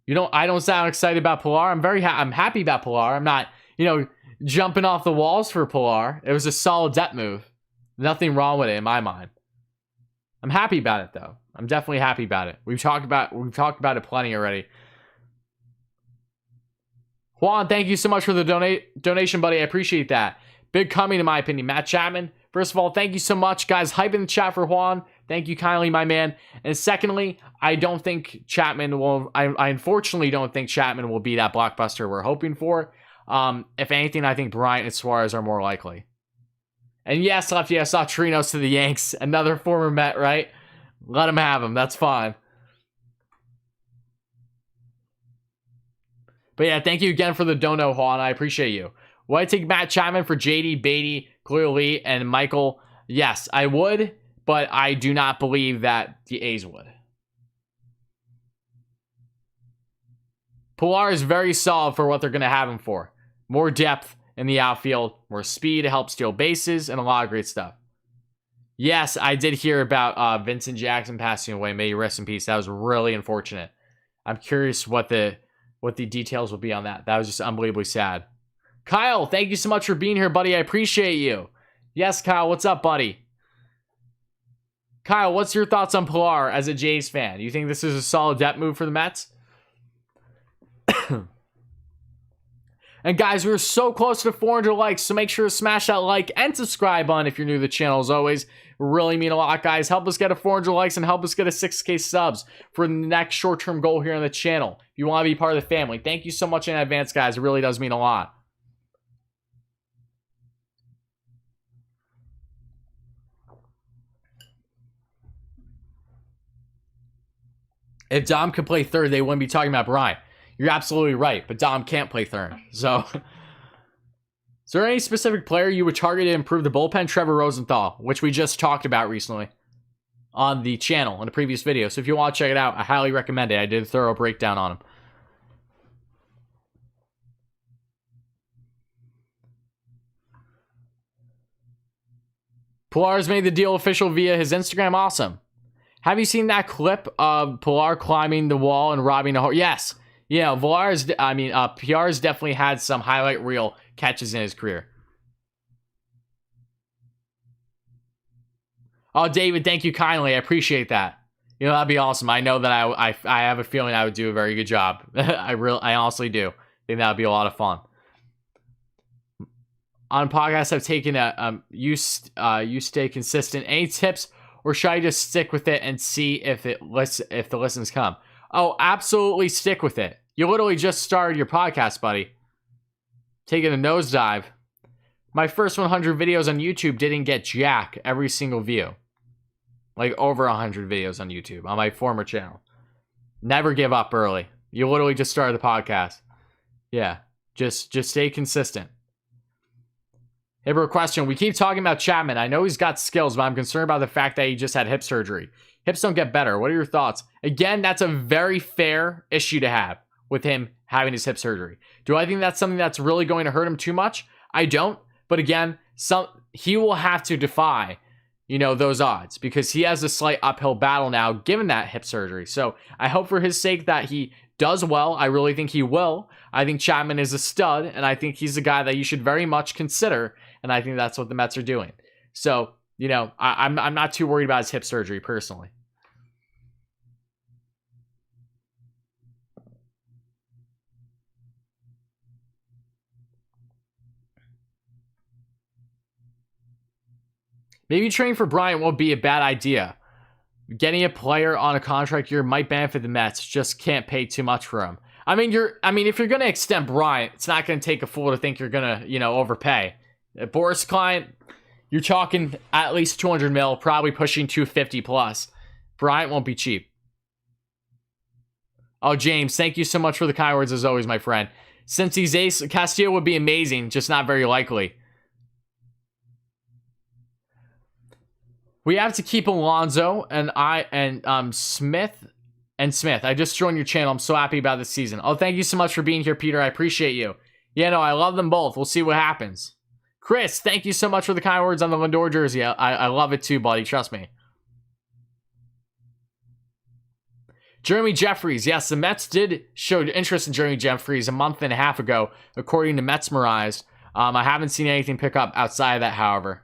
S2: I don't sound excited about Pilar. I'm happy about Pilar. I'm not, jumping off the walls for Pilar. It was a solid depth move. Nothing wrong with it in my mind. I'm happy about it though. I'm definitely happy about it. We've talked about it plenty already. Juan, thank you so much for the donation, buddy. I appreciate that. Big coming, in my opinion. Matt Chapman, first of all, thank you so much, guys. Hype in the chat for Juan. Thank you kindly, my man. And secondly, I don't think Chapman will... I unfortunately don't think Chapman will be that blockbuster we're hoping for. If anything, I think Bryant and Suarez are more likely. And yes, Lefty, I saw Trinos to the Yanks. Another former Met, right? Let him have him. That's fine. But yeah, thank you again for the dono, Juan. I appreciate you. Would I take Matt Chapman for JD, Beatty, Khalil Lee, and Michael? Yes, I would, but I do not believe that the A's would. Pilar is very solid for what they're going to have him for. More depth in the outfield, more speed to help steal bases, and a lot of great stuff. Yes, I did hear about Vincent Jackson passing away. May you rest in peace. That was really unfortunate. I'm curious what the details will be on that. That was just unbelievably sad. Kyle, thank you so much for being here, buddy. I appreciate you. Yes, Kyle, what's up, buddy? Kyle, what's your thoughts on Pilar as a Jays fan? You think this is a solid depth move for the Mets? And guys, we're so close to 400 likes, so make sure to smash that like and subscribe button if you're new to the channel. As always, really mean a lot, guys. Help us get a 400 likes and help us get a 6K subs for the next short-term goal here on the channel. If you want to be part of the family, thank you so much in advance, guys. It really does mean a lot. If Dom could play third, they wouldn't be talking about Bryant. You're absolutely right, but Dom can't play third. So, is there any specific player you would target to improve the bullpen? Trevor Rosenthal, which we just talked about recently on the channel in a previous video. So if you want to check it out, I highly recommend it. I did a thorough breakdown on him. Pilar's made the deal official via his Instagram. Awesome. Have you seen that clip of Pilar climbing the wall and robbing a horse? Yes. Yeah, PR's definitely had some highlight reel catches in his career. Oh, David, thank you kindly. I appreciate that. That'd be awesome. I know that I have a feeling I would do a very good job. I honestly do. I think that would be a lot of fun. On podcasts, I've taken you stay consistent. Any tips, or should I just stick with it and see if the listens come? Oh, absolutely stick with it. You literally just started your podcast, buddy. Taking a nosedive. My first 100 videos on YouTube didn't get jack every single view. Like over 100 videos on YouTube on my former channel. Never give up early. You literally just started the podcast. Yeah, just stay consistent. Hey, bro, question. We keep talking about Chapman. I know he's got skills, but I'm concerned about the fact that he just had hip surgery. Hips don't get better. What are your thoughts? Again, that's a very fair issue to have with him having his hip surgery. Do I think that's something that's really going to hurt him too much? I don't. But again, he will have to defy, those odds, because he has a slight uphill battle now given that hip surgery. So I hope for his sake that he does well. I really think he will. I think Chapman is a stud, and I think he's a guy that you should very much consider, and I think that's what the Mets are doing. So, I'm not too worried about his hip surgery personally. Maybe trading for Bryant won't be a bad idea. Getting a player on a contract year might benefit the Mets. Just can't pay too much for him. If you're gonna extend Bryant, it's not gonna take a fool to think you're gonna, overpay. Boris Klein, You're talking at least 200 mil, probably pushing 250 plus. Bryant won't be cheap. Oh, James, thank you so much for the kind words as always, my friend. Since he's ace, Castillo would be amazing, just not very likely. We have to keep Alonso and Smith. I just joined your channel. I'm so happy about this season. Oh, thank you so much for being here, Peter. I appreciate you. Yeah, no, I love them both. We'll see what happens. Chris, thank you so much for the kind words on the Lindor jersey. I love it too, buddy. Trust me. Jeremy Jeffries. Yes, the Mets did show interest in Jeremy Jeffries a month and a half ago, according to Metsmerized. I haven't seen anything pick up outside of that, however.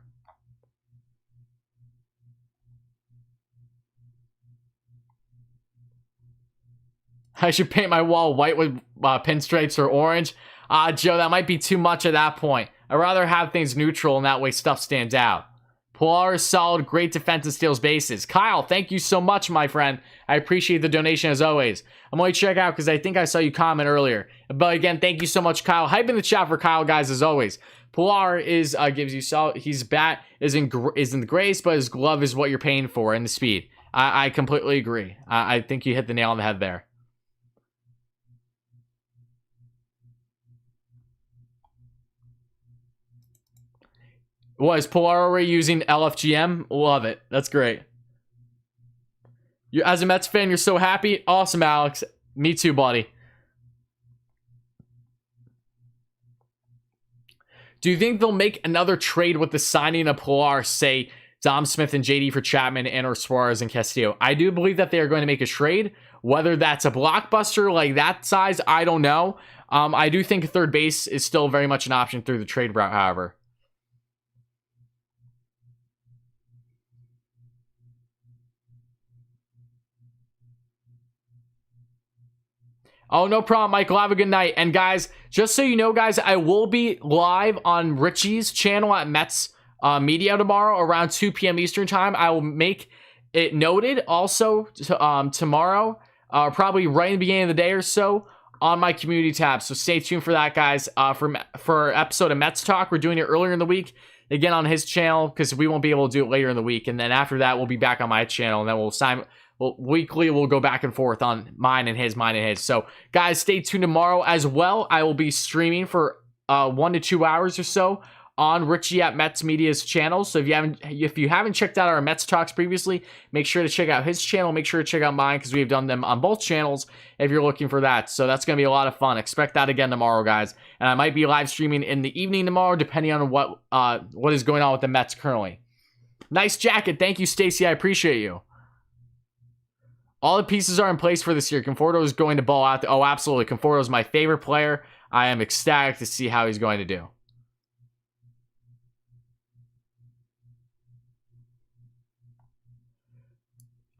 S2: I should paint my wall white with pinstripes or orange. Joe, that might be too much at that point. I'd rather have things neutral, and that way stuff stands out. Pilar is solid, great defense and steals bases. Kyle, thank you so much, my friend. I appreciate the donation as always. I'm going to check out because I think I saw you comment earlier. But again, thank you so much, Kyle. Hype in the chat for Kyle, guys, as always. Pilar is gives you solid. His bat is in the grace, but his glove is what you're paying for and the speed. I completely agree. I think you hit the nail on the head there. Was Pilar already using LFGM? Love it. That's great. You, as a Mets fan, you're so happy? Awesome, Alex. Me too, buddy. Do you think they'll make another trade with the signing of Pilar, say Dom Smith and JD for Chapman and or Suarez and Castillo? I do believe that they are going to make a trade. Whether that's a blockbuster like that size, I don't know. I do think third base is still very much an option through the trade route, however. Oh, no problem, Michael. Have a good night. And guys, just so you know, guys, I will be live on Richie's channel at Mets Media tomorrow around 2 p.m. Eastern time. I will make it noted also tomorrow, probably right in the beginning of the day or so, on my community tab. So stay tuned for that, guys. For our episode of Mets Talk, we're doing it earlier in the week. Again, on his channel, because we won't be able to do it later in the week. And then after that, we'll be back on my channel, and then weekly, we'll go back and forth on mine and his. So, guys, stay tuned tomorrow as well. I will be streaming for 1 to 2 hours or so on Richie at Mets Media's channel. So if you haven't checked out our Mets Talks previously, make sure to check out his channel. Make sure to check out mine because we've done them on both channels if you're looking for that. So that's going to be a lot of fun. Expect that again tomorrow, guys. And I might be live streaming in the evening tomorrow, depending on what is going on with the Mets currently. Nice jacket. Thank you, Stacy. I appreciate you. All the pieces are in place for this year. Conforto is going to ball out. Oh, absolutely. Conforto is my favorite player. I am ecstatic to see how he's going to do.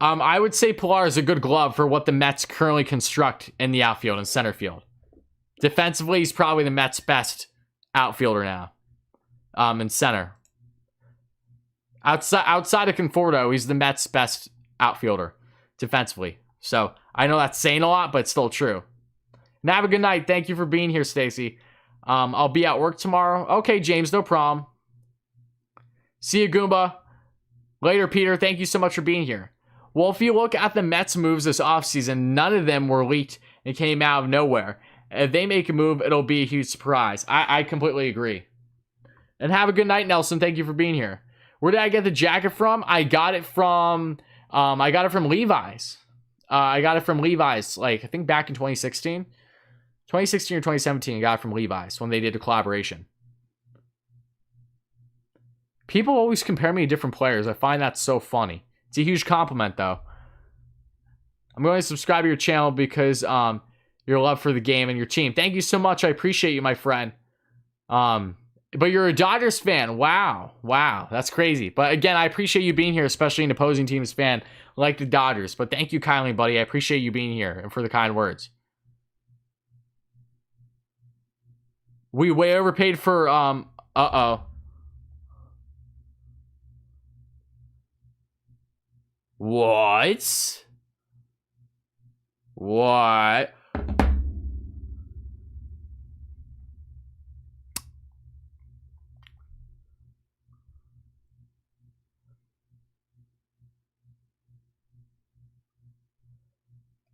S2: I would say Pilar is a good glove for what the Mets currently construct in the outfield and center field. Defensively, he's probably the Mets' best outfielder now. In center. Outside of Conforto, he's the Mets' best outfielder defensively. So I know that's saying a lot, but it's still true. And have a good night. Thank you for being here, Stacy. I'll be at work tomorrow. Okay, James, no problem. See you, Goomba. Later, Peter. Thank you so much for being here. Well, if you look at the Mets moves this offseason, none of them were leaked and came out of nowhere. If they make a move, it'll be a huge surprise. I completely agree. And have a good night, Nelson. Thank you for being here. Where did I get the jacket from? I got it from Levi's. I got it from Levi's, like, I think back in 2016. 2016 or 2017, I got it from Levi's when they did a collaboration. People always compare me to different players. I find that so funny. It's a huge compliment, though. I'm going to subscribe to your channel because your love for the game and your team. Thank you so much. I appreciate you, my friend. But you're a Dodgers fan. Wow. That's crazy. But again, I appreciate you being here, especially an opposing team's fan like the Dodgers. But thank you kindly, buddy. I appreciate you being here and for the kind words. We way overpaid for, What? What?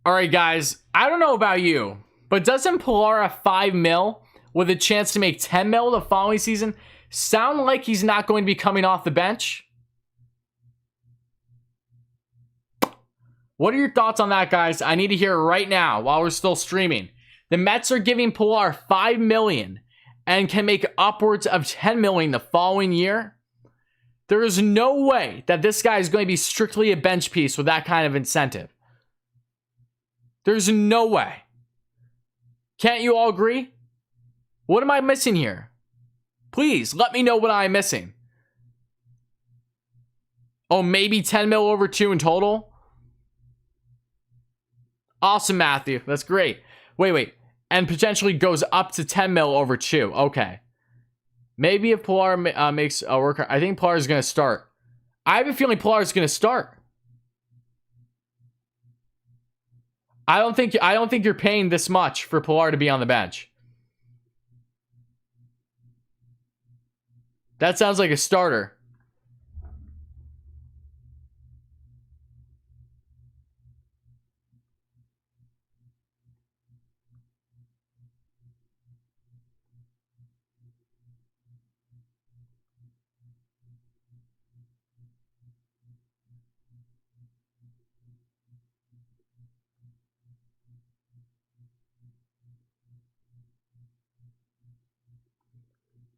S2: All right, guys. I don't know about you, but doesn't Pilar have 5 mil with a chance to make 10 mil the following season sound like he's not going to be coming off the bench? What are your thoughts on that, guys? I need to hear it right now while we're still streaming. The Mets are giving Pilar $5 million and can make upwards of $10 million the following year. There is no way that this guy is going to be strictly a bench piece with that kind of incentive. There's no way. Can't you all agree? What am I missing here? Please, let me know what I'm missing. Oh, maybe 10 mil over 2 in total? Awesome, Matthew. That's great. Wait. And potentially goes up to 10 mil over 2. Okay. Maybe if Pilar makes a worker, I think Pilar is going to start. I have a feeling Pilar is going to start. I don't think you're paying this much for Pilar to be on the bench. That sounds like a starter.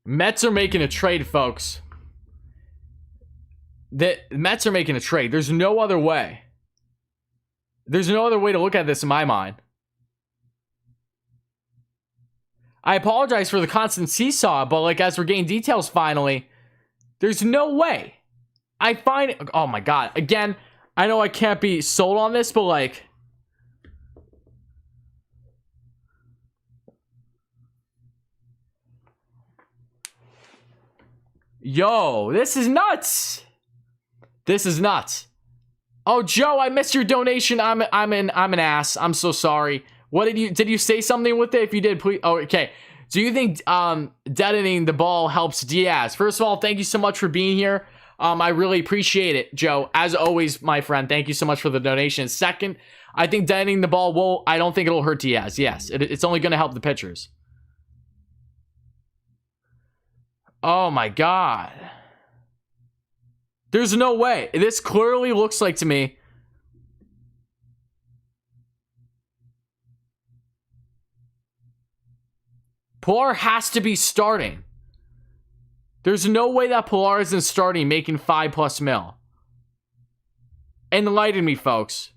S2: Mets are making a trade, folks. The Mets are making a trade. There's no other way. There's no other way to look at this in my mind. I apologize for the constant seesaw, but like as we're getting details finally, there's no way. I find, oh my God. Again, I know I can't be sold on this, but like, yo, this is nuts. This is nuts. Oh, Joe, I missed your donation. I'm an ass. I'm so sorry. What did you say something with it? If you did, please. Oh, okay. Do you think detonating the ball helps Diaz? First of all, thank you so much for being here. I really appreciate it, Joe. As always, my friend, thank you so much for the donation. Second, I think detonating the ball I don't think it'll hurt Diaz. Yes, it's only going to help the pitchers. Oh my God. There's no way. This clearly looks like to me. Pilar has to be starting. There's no way that Pilar isn't starting making 5+ mil. Enlighten me, folks.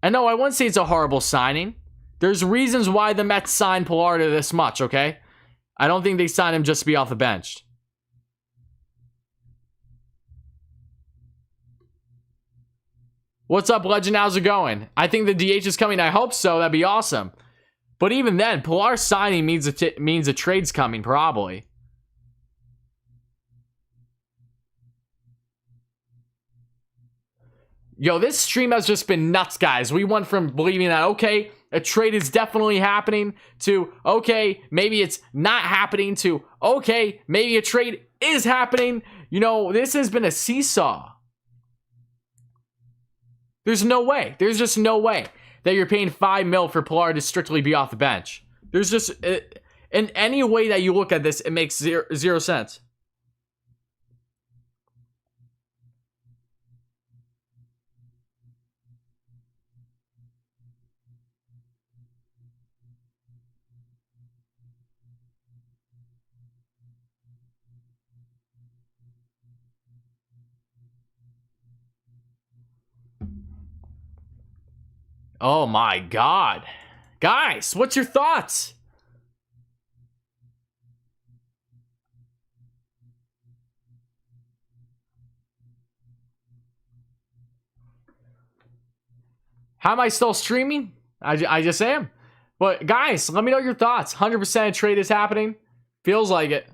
S2: And no, I wouldn't say it's a horrible signing. There's reasons why the Mets signed Pilar to this much, okay? I don't think they signed him just to be off the bench. What's up, Legend? How's it going? I think the DH is coming. I hope so. That'd be awesome. But even then, Pilar signing means a trade's coming, probably. Yo, this stream has just been nuts, guys. We went from believing that, okay, a trade is definitely happening, to, okay, maybe it's not happening, to, okay, maybe a trade is happening. You know, this has been a seesaw. There's no way. There's just no way that you're paying 5 mil for Pilar to strictly be off the bench. There's just, in any way that you look at this, it makes zero sense. Oh my God. Guys, what's your thoughts? How am I still streaming? I just am. But guys, let me know your thoughts. 100% a trade is happening. Feels like it.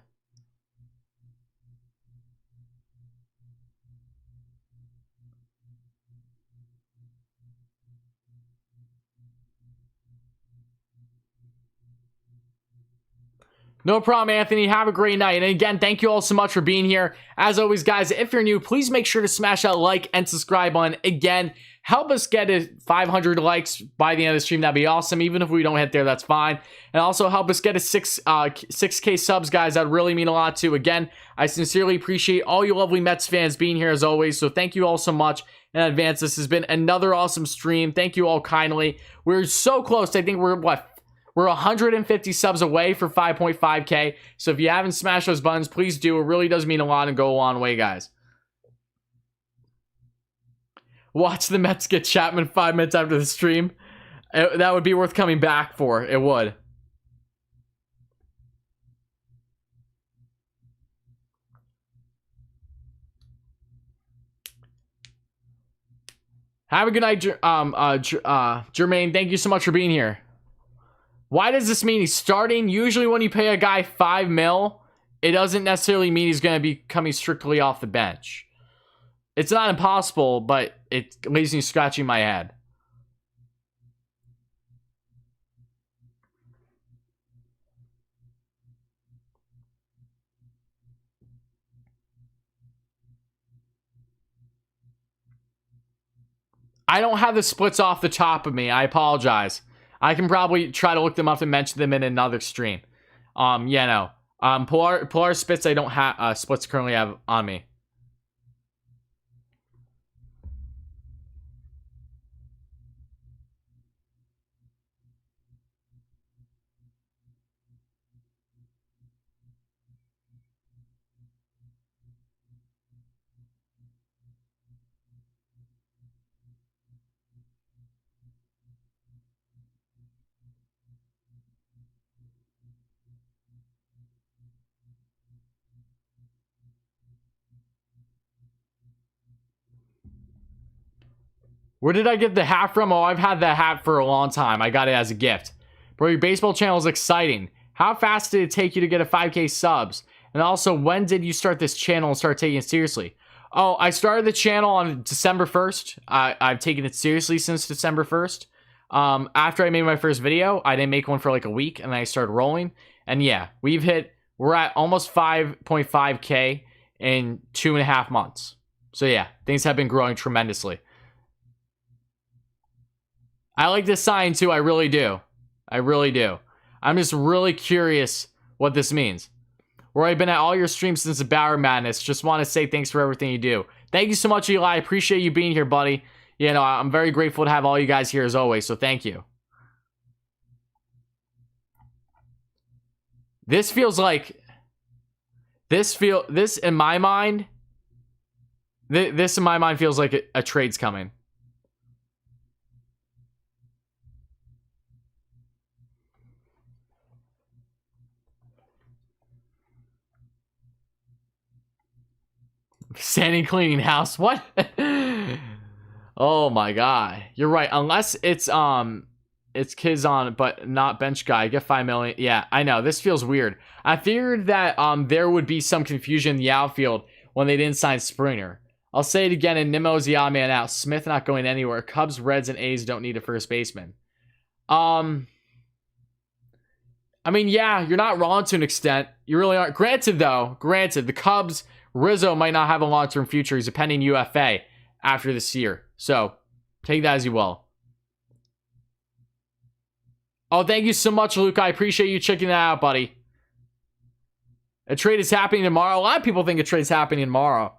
S2: No problem, Anthony. Have a great night. And again, thank you all so much for being here. As always, guys, if you're new, please make sure to smash that like and subscribe button. Again, help us get to 500 likes by the end of the stream. That'd be awesome. Even if we don't hit there, that's fine. And also help us get to 6K subs, guys. That'd really mean a lot too. Again, I sincerely appreciate all you lovely Mets fans being here as always. So thank you all so much in advance. This has been another awesome stream. Thank you all kindly. We're so close. I think we're 150 subs away for 5.5K. So if you haven't smashed those buttons, please do. It really does mean a lot and go a long way, guys. Watch the Mets get Chapman 5 minutes after the stream. That would be worth coming back for. It would. Have a good night, Jermaine. Thank you so much for being here. Why does this mean he's starting? Usually when you pay a guy $5 million, it doesn't necessarily mean he's going to be coming strictly off the bench. It's not impossible, but it leaves me scratching my head. I don't have the splits off the top of me. I apologize. I can probably try to look them up and mention them in another stream. Yeah, no. Polar splits I don't have splits currently have on me. Where did I get the hat from? Oh, I've had that hat for a long time. I got it as a gift. Bro, your baseball channel is exciting. How fast did it take you to get a 5K subs? And also, when did you start this channel and start taking it seriously? Oh, I started the channel on December 1st. I've taken it seriously since December 1st. After I made my first video, I didn't make one for like a week, and then I started rolling. And yeah, we're at almost 5.5K in 2.5 months. So yeah, things have been growing tremendously. I like this sign too. I really do. I really do. I'm just really curious what this means. Roy, I've been at all your streams since the Bauer Madness. Just want to say thanks for everything you do. Thank you so much, Eli. I appreciate you being here, buddy. You know, I'm very grateful to have all you guys here as always, so thank you. This feels like... This in my mind... This in my mind feels like a trade's coming. Sanding, cleaning house. What? Oh my god. You're right. Unless it's kids on, but not bench guy. Get 5 million. Yeah, I know. This feels weird. I figured that there would be some confusion in the outfield when they didn't sign Springer. I'll say it again, and Nimmo's the odd man out. Smith not going anywhere. Cubs, Reds, and A's don't need a first baseman. I mean, yeah, you're not wrong to an extent. You really aren't. Granted, the Cubs, Rizzo might not have a long-term future. He's a pending UFA after this year. So, take that as you will. Oh, thank you so much, Luke. I appreciate you checking that out, buddy. A trade is happening tomorrow. A lot of people think a trade's happening tomorrow.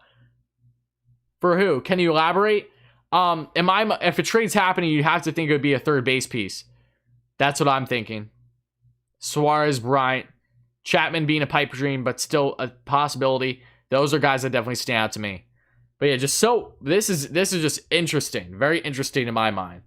S2: For who? Can you elaborate? If a trade's happening, you have to think it would be a third base piece. That's what I'm thinking. Suarez, Bryant, Chapman being a pipe dream, but still a possibility. Those are guys that definitely stand out to me. But yeah, this is just interesting. Very interesting in my mind.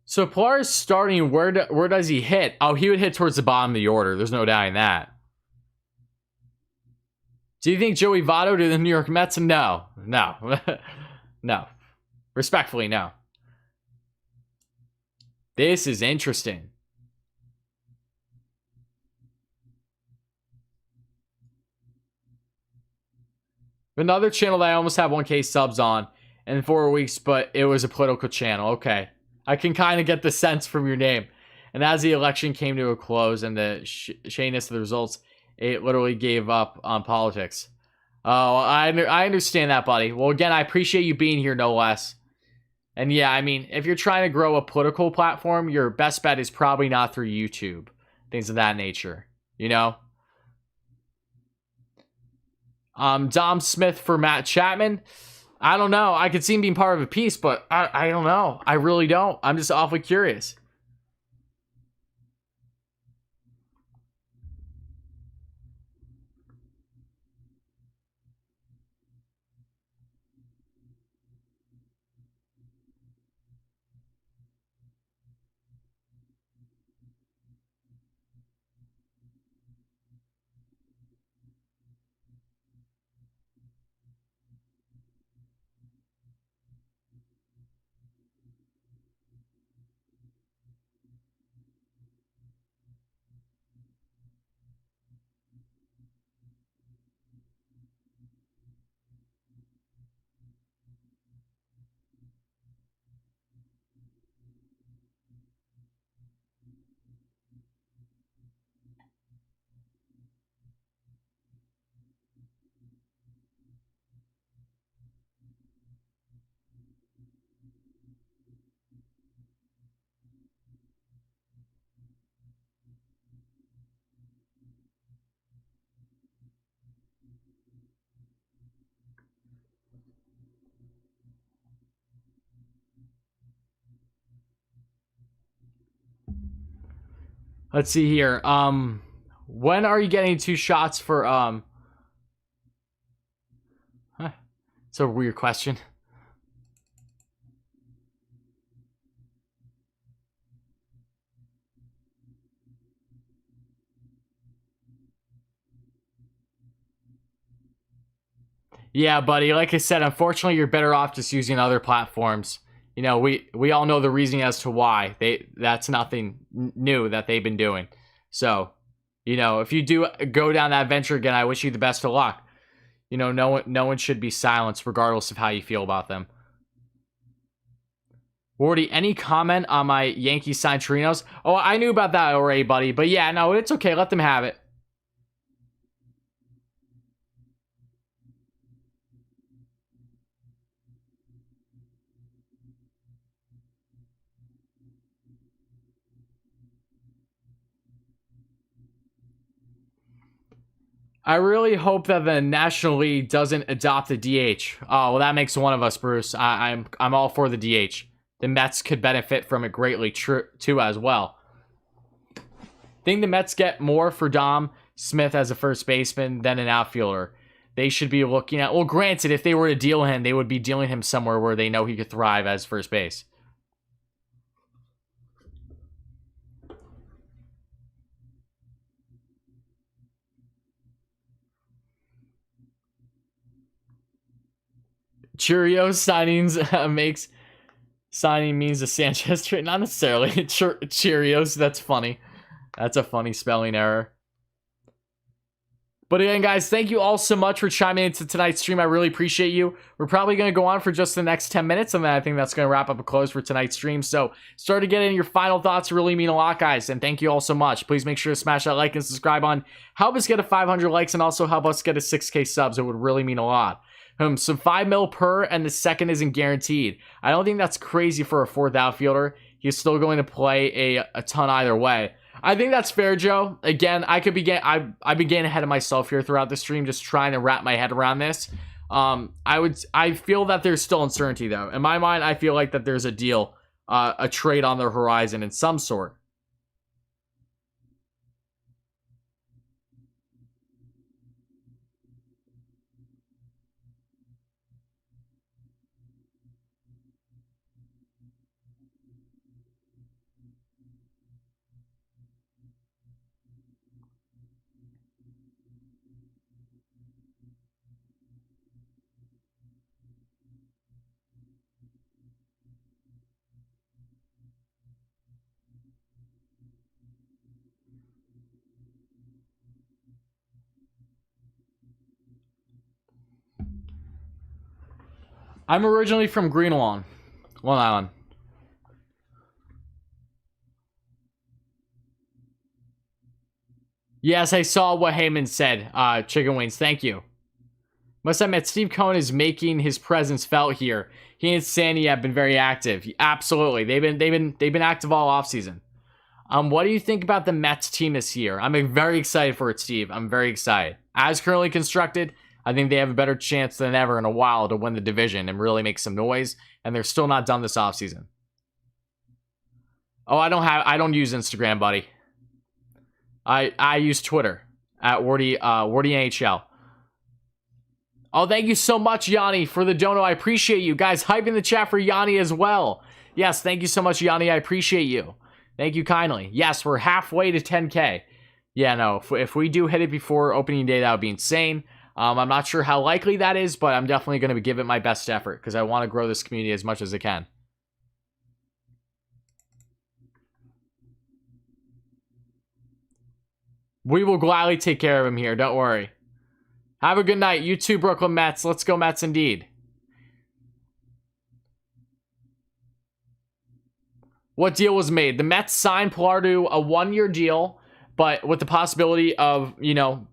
S2: So Pilar's starting, where does he hit? Oh, he would hit towards the bottom of the order. There's no doubting that. Do you think Joey Votto to the New York Mets? No. No. Respectfully, no. This is interesting. Another channel that I almost have 1K subs on in 4 weeks, but it was a political channel. Okay. I can kind of get the sense from your name. And as the election came to a close and the shayness of the results, it literally gave up on politics. Oh, I understand that, buddy. Well, again, I appreciate you being here, no less. And yeah, I mean, if you're trying to grow a political platform, your best bet is probably not through YouTube. Things of that nature, you know? Dom Smith for Matt Chapman. I don't know. I could see him being part of a piece, but I don't know. I really don't. I'm just awfully curious. Let's see here. When are you getting 2 shots for Huh, it's a weird question. Yeah, buddy. Like I said, unfortunately, you're better off just using other platforms. You know, we all know the reasoning as to why that's nothing new that they've been doing. So, you know, if you do go down that venture again, I wish you the best of luck. You know, no one should be silenced regardless of how you feel about them. Wardy, any comment on my Yankees signed Torinos? Oh, I knew about that already, buddy. But yeah, no, it's okay. Let them have it. I really hope that the National League doesn't adopt the DH. Oh, well, that makes one of us, Bruce. I'm all for the DH. The Mets could benefit from it greatly, too, as well. Think the Mets get more for Dom Smith as a first baseman than an outfielder. They should be looking at. Well, granted, if they were to deal him, they would be dealing him somewhere where they know he could thrive as first base. Cheerios signings makes signing means a Sanchez trade. Not necessarily. Cheerios. That's funny. That's a funny spelling error. But again, guys, thank you all so much for chiming into tonight's stream. I really appreciate you. We're probably going to go on for just the next 10 minutes, and then I think that's going to wrap up a close for tonight's stream. So start to get in your final thoughts. Really mean a lot, guys, and thank you all so much. Please make sure to smash that like and subscribe on. Help us get a 500 likes and also help us get a 6K subs. It would really mean a lot. So 5 mil per, and the second isn't guaranteed. I don't think that's crazy for a fourth outfielder. He's still going to play a ton either way. I think that's fair, Joe. Again, I've been getting ahead of myself here throughout the stream, just trying to wrap my head around this. I feel that there's still uncertainty though. In my mind, I feel like that there's a deal, a trade on the horizon in some sort. I'm originally from Green Lawn, Long Island. Yes, I saw what Heyman said. Chicken wings, thank you. Must admit, Steve Cohen is making his presence felt here. He and Sandy have been very active. Absolutely, they've been active all offseason. What do you think about the Mets team this year? I'm very excited for it, Steve. I'm very excited. As currently constructed, I think they have a better chance than ever in a while to win the division and really make some noise. And they're still not done this offseason. Oh, I don't use Instagram, buddy. I use Twitter at WardyNYM. Oh, thank you so much, Yanni, for the dono. I appreciate you. Guys, hype in the chat for Yanni as well. Yes, thank you so much, Yanni. I appreciate you. Thank you kindly. Yes, we're halfway to 10K. Yeah, no, if we do hit it before opening day, that would be insane. I'm not sure how likely that is, but I'm definitely going to give it my best effort because I want to grow this community as much as I can. We will gladly take care of him here. Don't worry. Have a good night. You too, Brooklyn Mets. Let's go Mets indeed. What deal was made? The Mets signed Pilar to a 1-year deal, but with the possibility of,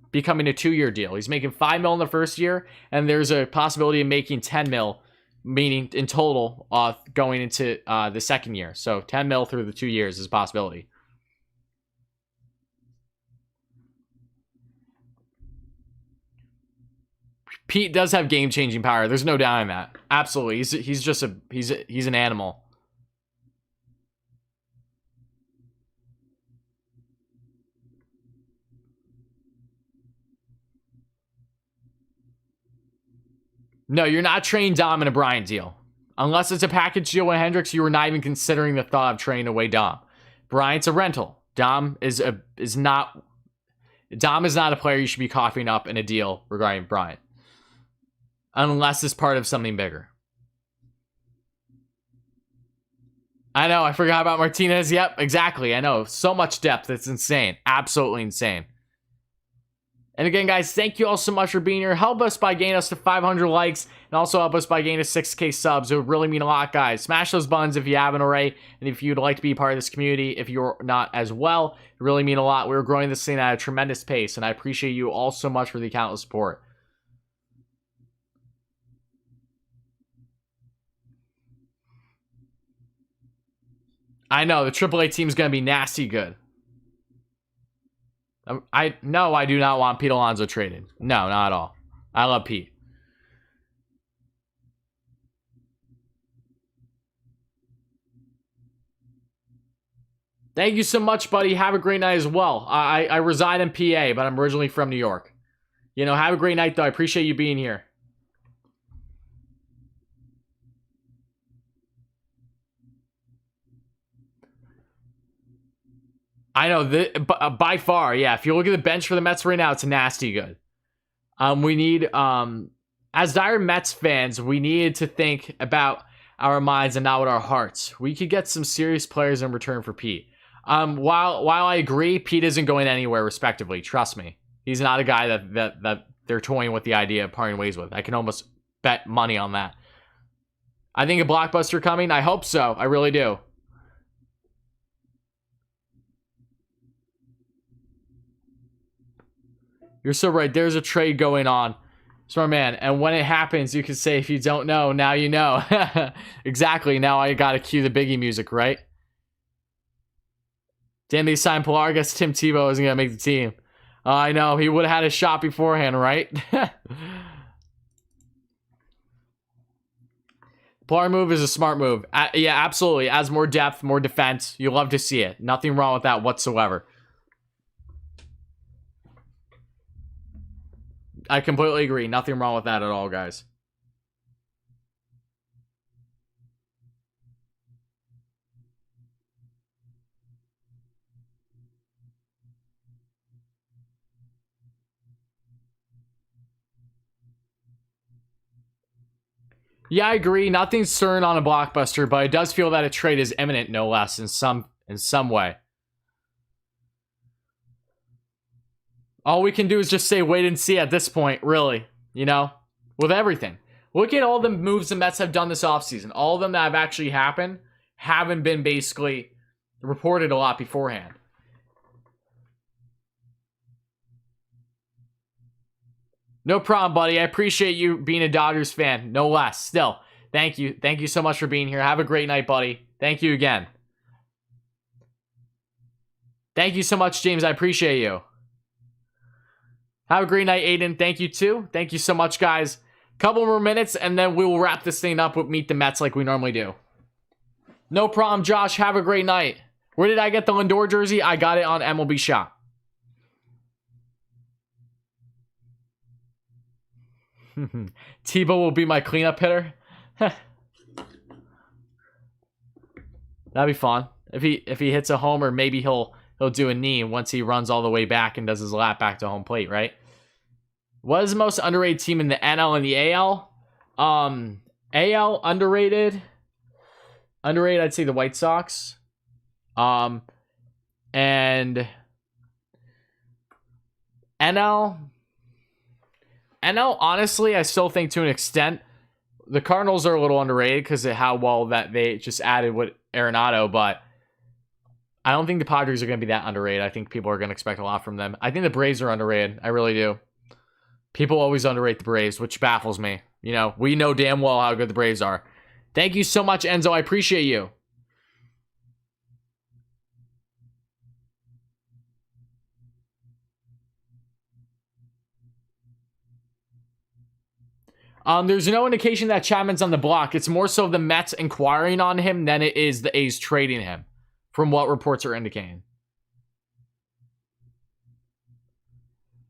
S2: becoming a 2-year deal. He's making $5 million in the first year, and there's a possibility of making $10 million, meaning in total, going into the second year. So $10 million through the 2 years is a possibility. Pete does have game-changing power. There's no doubt in that. Absolutely. He's an animal. No, you're not trading Dom in a Bryant deal. Unless it's a package deal with Hendricks, you were not even considering the thought of trading away Dom. Bryant's a rental. Dom is not a player you should be coughing up in a deal regarding Bryant. Unless it's part of something bigger. I know, I forgot about Martinez. Yep, exactly. I know. So much depth. It's insane. Absolutely insane. And again, guys, thank you all so much for being here. Help us by getting us to 500 likes. And also help us by getting to 6K subs. It would really mean a lot, guys. Smash those buttons if you haven't already. And if you'd like to be part of this community, if you're not as well, it really mean a lot. We're growing this thing at a tremendous pace. And I appreciate you all so much for the countless support. I know, the AAA team's going to be nasty good. I do not want Pete Alonso traded. No, not at all. I love Pete. Thank you so much, buddy. Have a great night as well. I reside in PA, but I'm originally from New York. Have a great night, though. I appreciate you being here. I know, by far, yeah. If you look at the bench for the Mets right now, it's nasty good. We need, as dire Mets fans, we needed to think about our minds and not with our hearts. We could get some serious players in return for Pete. While I agree, Pete isn't going anywhere, respectively. Trust me. He's not a guy that they're toying with the idea of parting ways with. I can almost bet money on that. I think a blockbuster coming. I hope so. I really do. You're so right. There's a trade going on. Smart man. And when it happens, you can say, if you don't know, now you know. Exactly. Now I got to cue the Biggie music, right? Damn, they signed Pilar. I guess Tim Tebow isn't going to make the team. I know. He would have had a shot beforehand, right? Pilar move is a smart move. Yeah, absolutely. Adds more depth, more defense. You love to see it. Nothing wrong with that whatsoever. I completely agree. Nothing wrong with that at all, guys. Yeah, I agree. Nothing's certain on a blockbuster, but it does feel that a trade is imminent, no less, in some way. All we can do is just say wait and see at this point, really. With everything. Look at all the moves the Mets have done this offseason. All of them that have actually happened haven't been basically reported a lot beforehand. No problem, buddy. I appreciate you being a Dodgers fan. No less. Still, thank you. Thank you so much for being here. Have a great night, buddy. Thank you again. Thank you so much, James. I appreciate you. Have a great night, Aiden. Thank you, too. Thank you so much, guys. Couple more minutes, and then we will wrap this thing up with Meet the Mets like we normally do. No problem, Josh. Have a great night. Where did I get the Lindor jersey? I got it on MLB Shop. Tebow will be my cleanup hitter. That'd be fun. If he hits a homer, maybe he'll do a knee once he runs all the way back and does his lap back to home plate, right? What is the most underrated team in the NL and the AL? AL underrated. Underrated, I'd say the White Sox. And NL, honestly, I still think to an extent, the Cardinals are a little underrated because of how well that they just added with Arenado, but I don't think the Padres are going to be that underrated. I think people are going to expect a lot from them. I think the Braves are underrated. I really do. People always underrate the Braves, which baffles me. You know, we know damn well how good the Braves are. Thank you so much, Enzo. I appreciate you. There's no indication that Chapman's on the block. It's more so the Mets inquiring on him than it is the A's trading him, from what reports are indicating.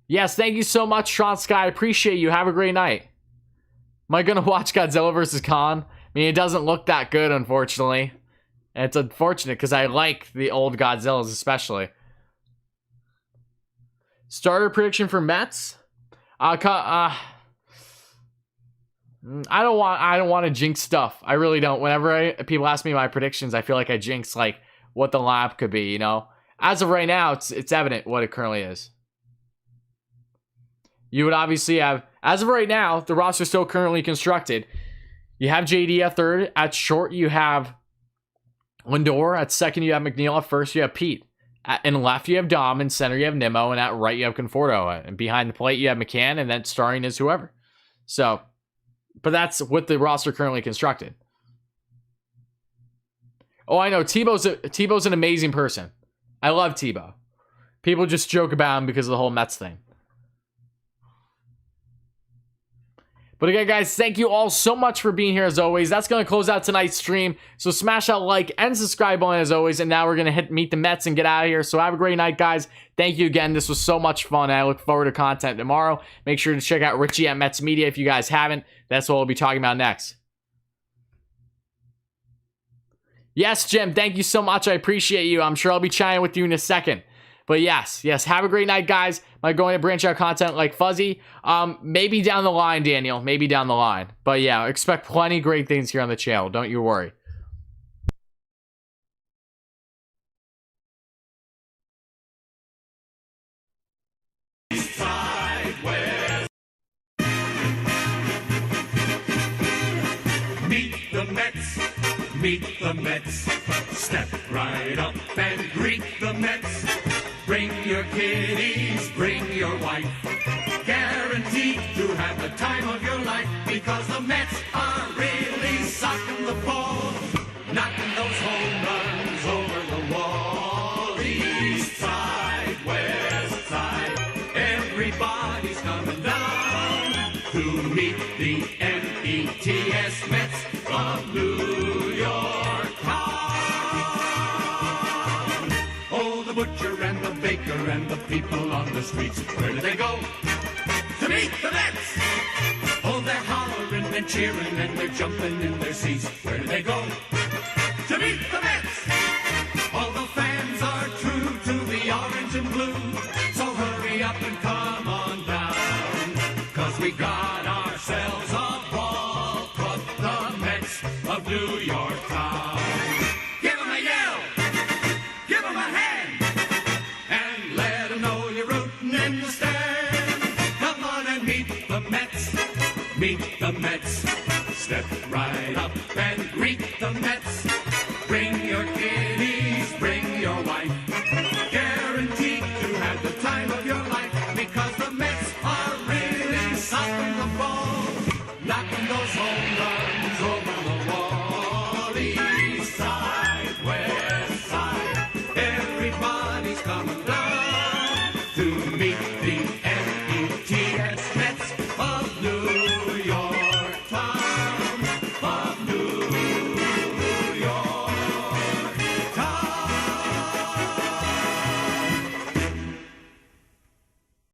S2: Yes, thank you so much, Sean Sky. I appreciate you. Have a great night. Am I going to watch Godzilla vs. Kong? I mean, it doesn't look that good, unfortunately. And it's unfortunate because I like the old Godzillas especially. Starter prediction for Mets? I don't want to jinx stuff. I really don't. Whenever people ask me my predictions, I feel like I jinx like what the lineup could be, you know? As of right now, it's evident what it currently is. You would obviously have, as of right now, the roster is still currently constructed. You have JD at third. At short, you have Lindor. At second, you have McNeil. At first, you have Pete. In left, you have Dom. In center, you have Nimmo. And at right, you have Conforto. And behind the plate, you have McCann. And then starring is whoever. So, but that's with the roster currently constructed. Oh, I know. Tebow's an amazing person. I love Tebow. People just joke about him because of the whole Mets thing. But again, guys, thank you all so much for being here as always. That's going to close out tonight's stream. So smash that like and subscribe button as always. And now we're going to Meet the Mets and get out of here. So have a great night, guys. Thank you again. This was so much fun. And I look forward to content tomorrow. Make sure to check out Richie at Mets Media if you guys haven't. That's what we'll be talking about next. Yes, Jim. Thank you so much. I appreciate you. I'm sure I'll be chatting with you in a second. But yes, have a great night, guys. Am I going to branch out content like Fuzzy? Maybe down the line, Daniel. Maybe down the line. But yeah, expect plenty great things here on the channel. Don't you worry.
S1: Meet the Mets. Meet the Mets. Step right up and greet the Mets. Bring your kiddies, bring your wife. Guaranteed to have the time of your life because the Mets are really socking the ball, knocking those home runs over the wall. East side, west side, everybody's coming down to meet the METS Mets of New York town. Oh, the butcher and the baker and the people on the streets, where do they go? To meet the Mets! Oh, they're hollering and cheering and they're jumping in their seats. Where do they go? To meet the Mets! All the fans are true to the orange and blue, so hurry up and come on down, 'cause we got ourselves a ball club, the Mets of New York town. Give 'em a yell! Give 'em a hand! And let 'em know you're rooting in the stand. Come on and meet the Mets. Meet the Mets. Step right up and greet the Mets. Bring your kitty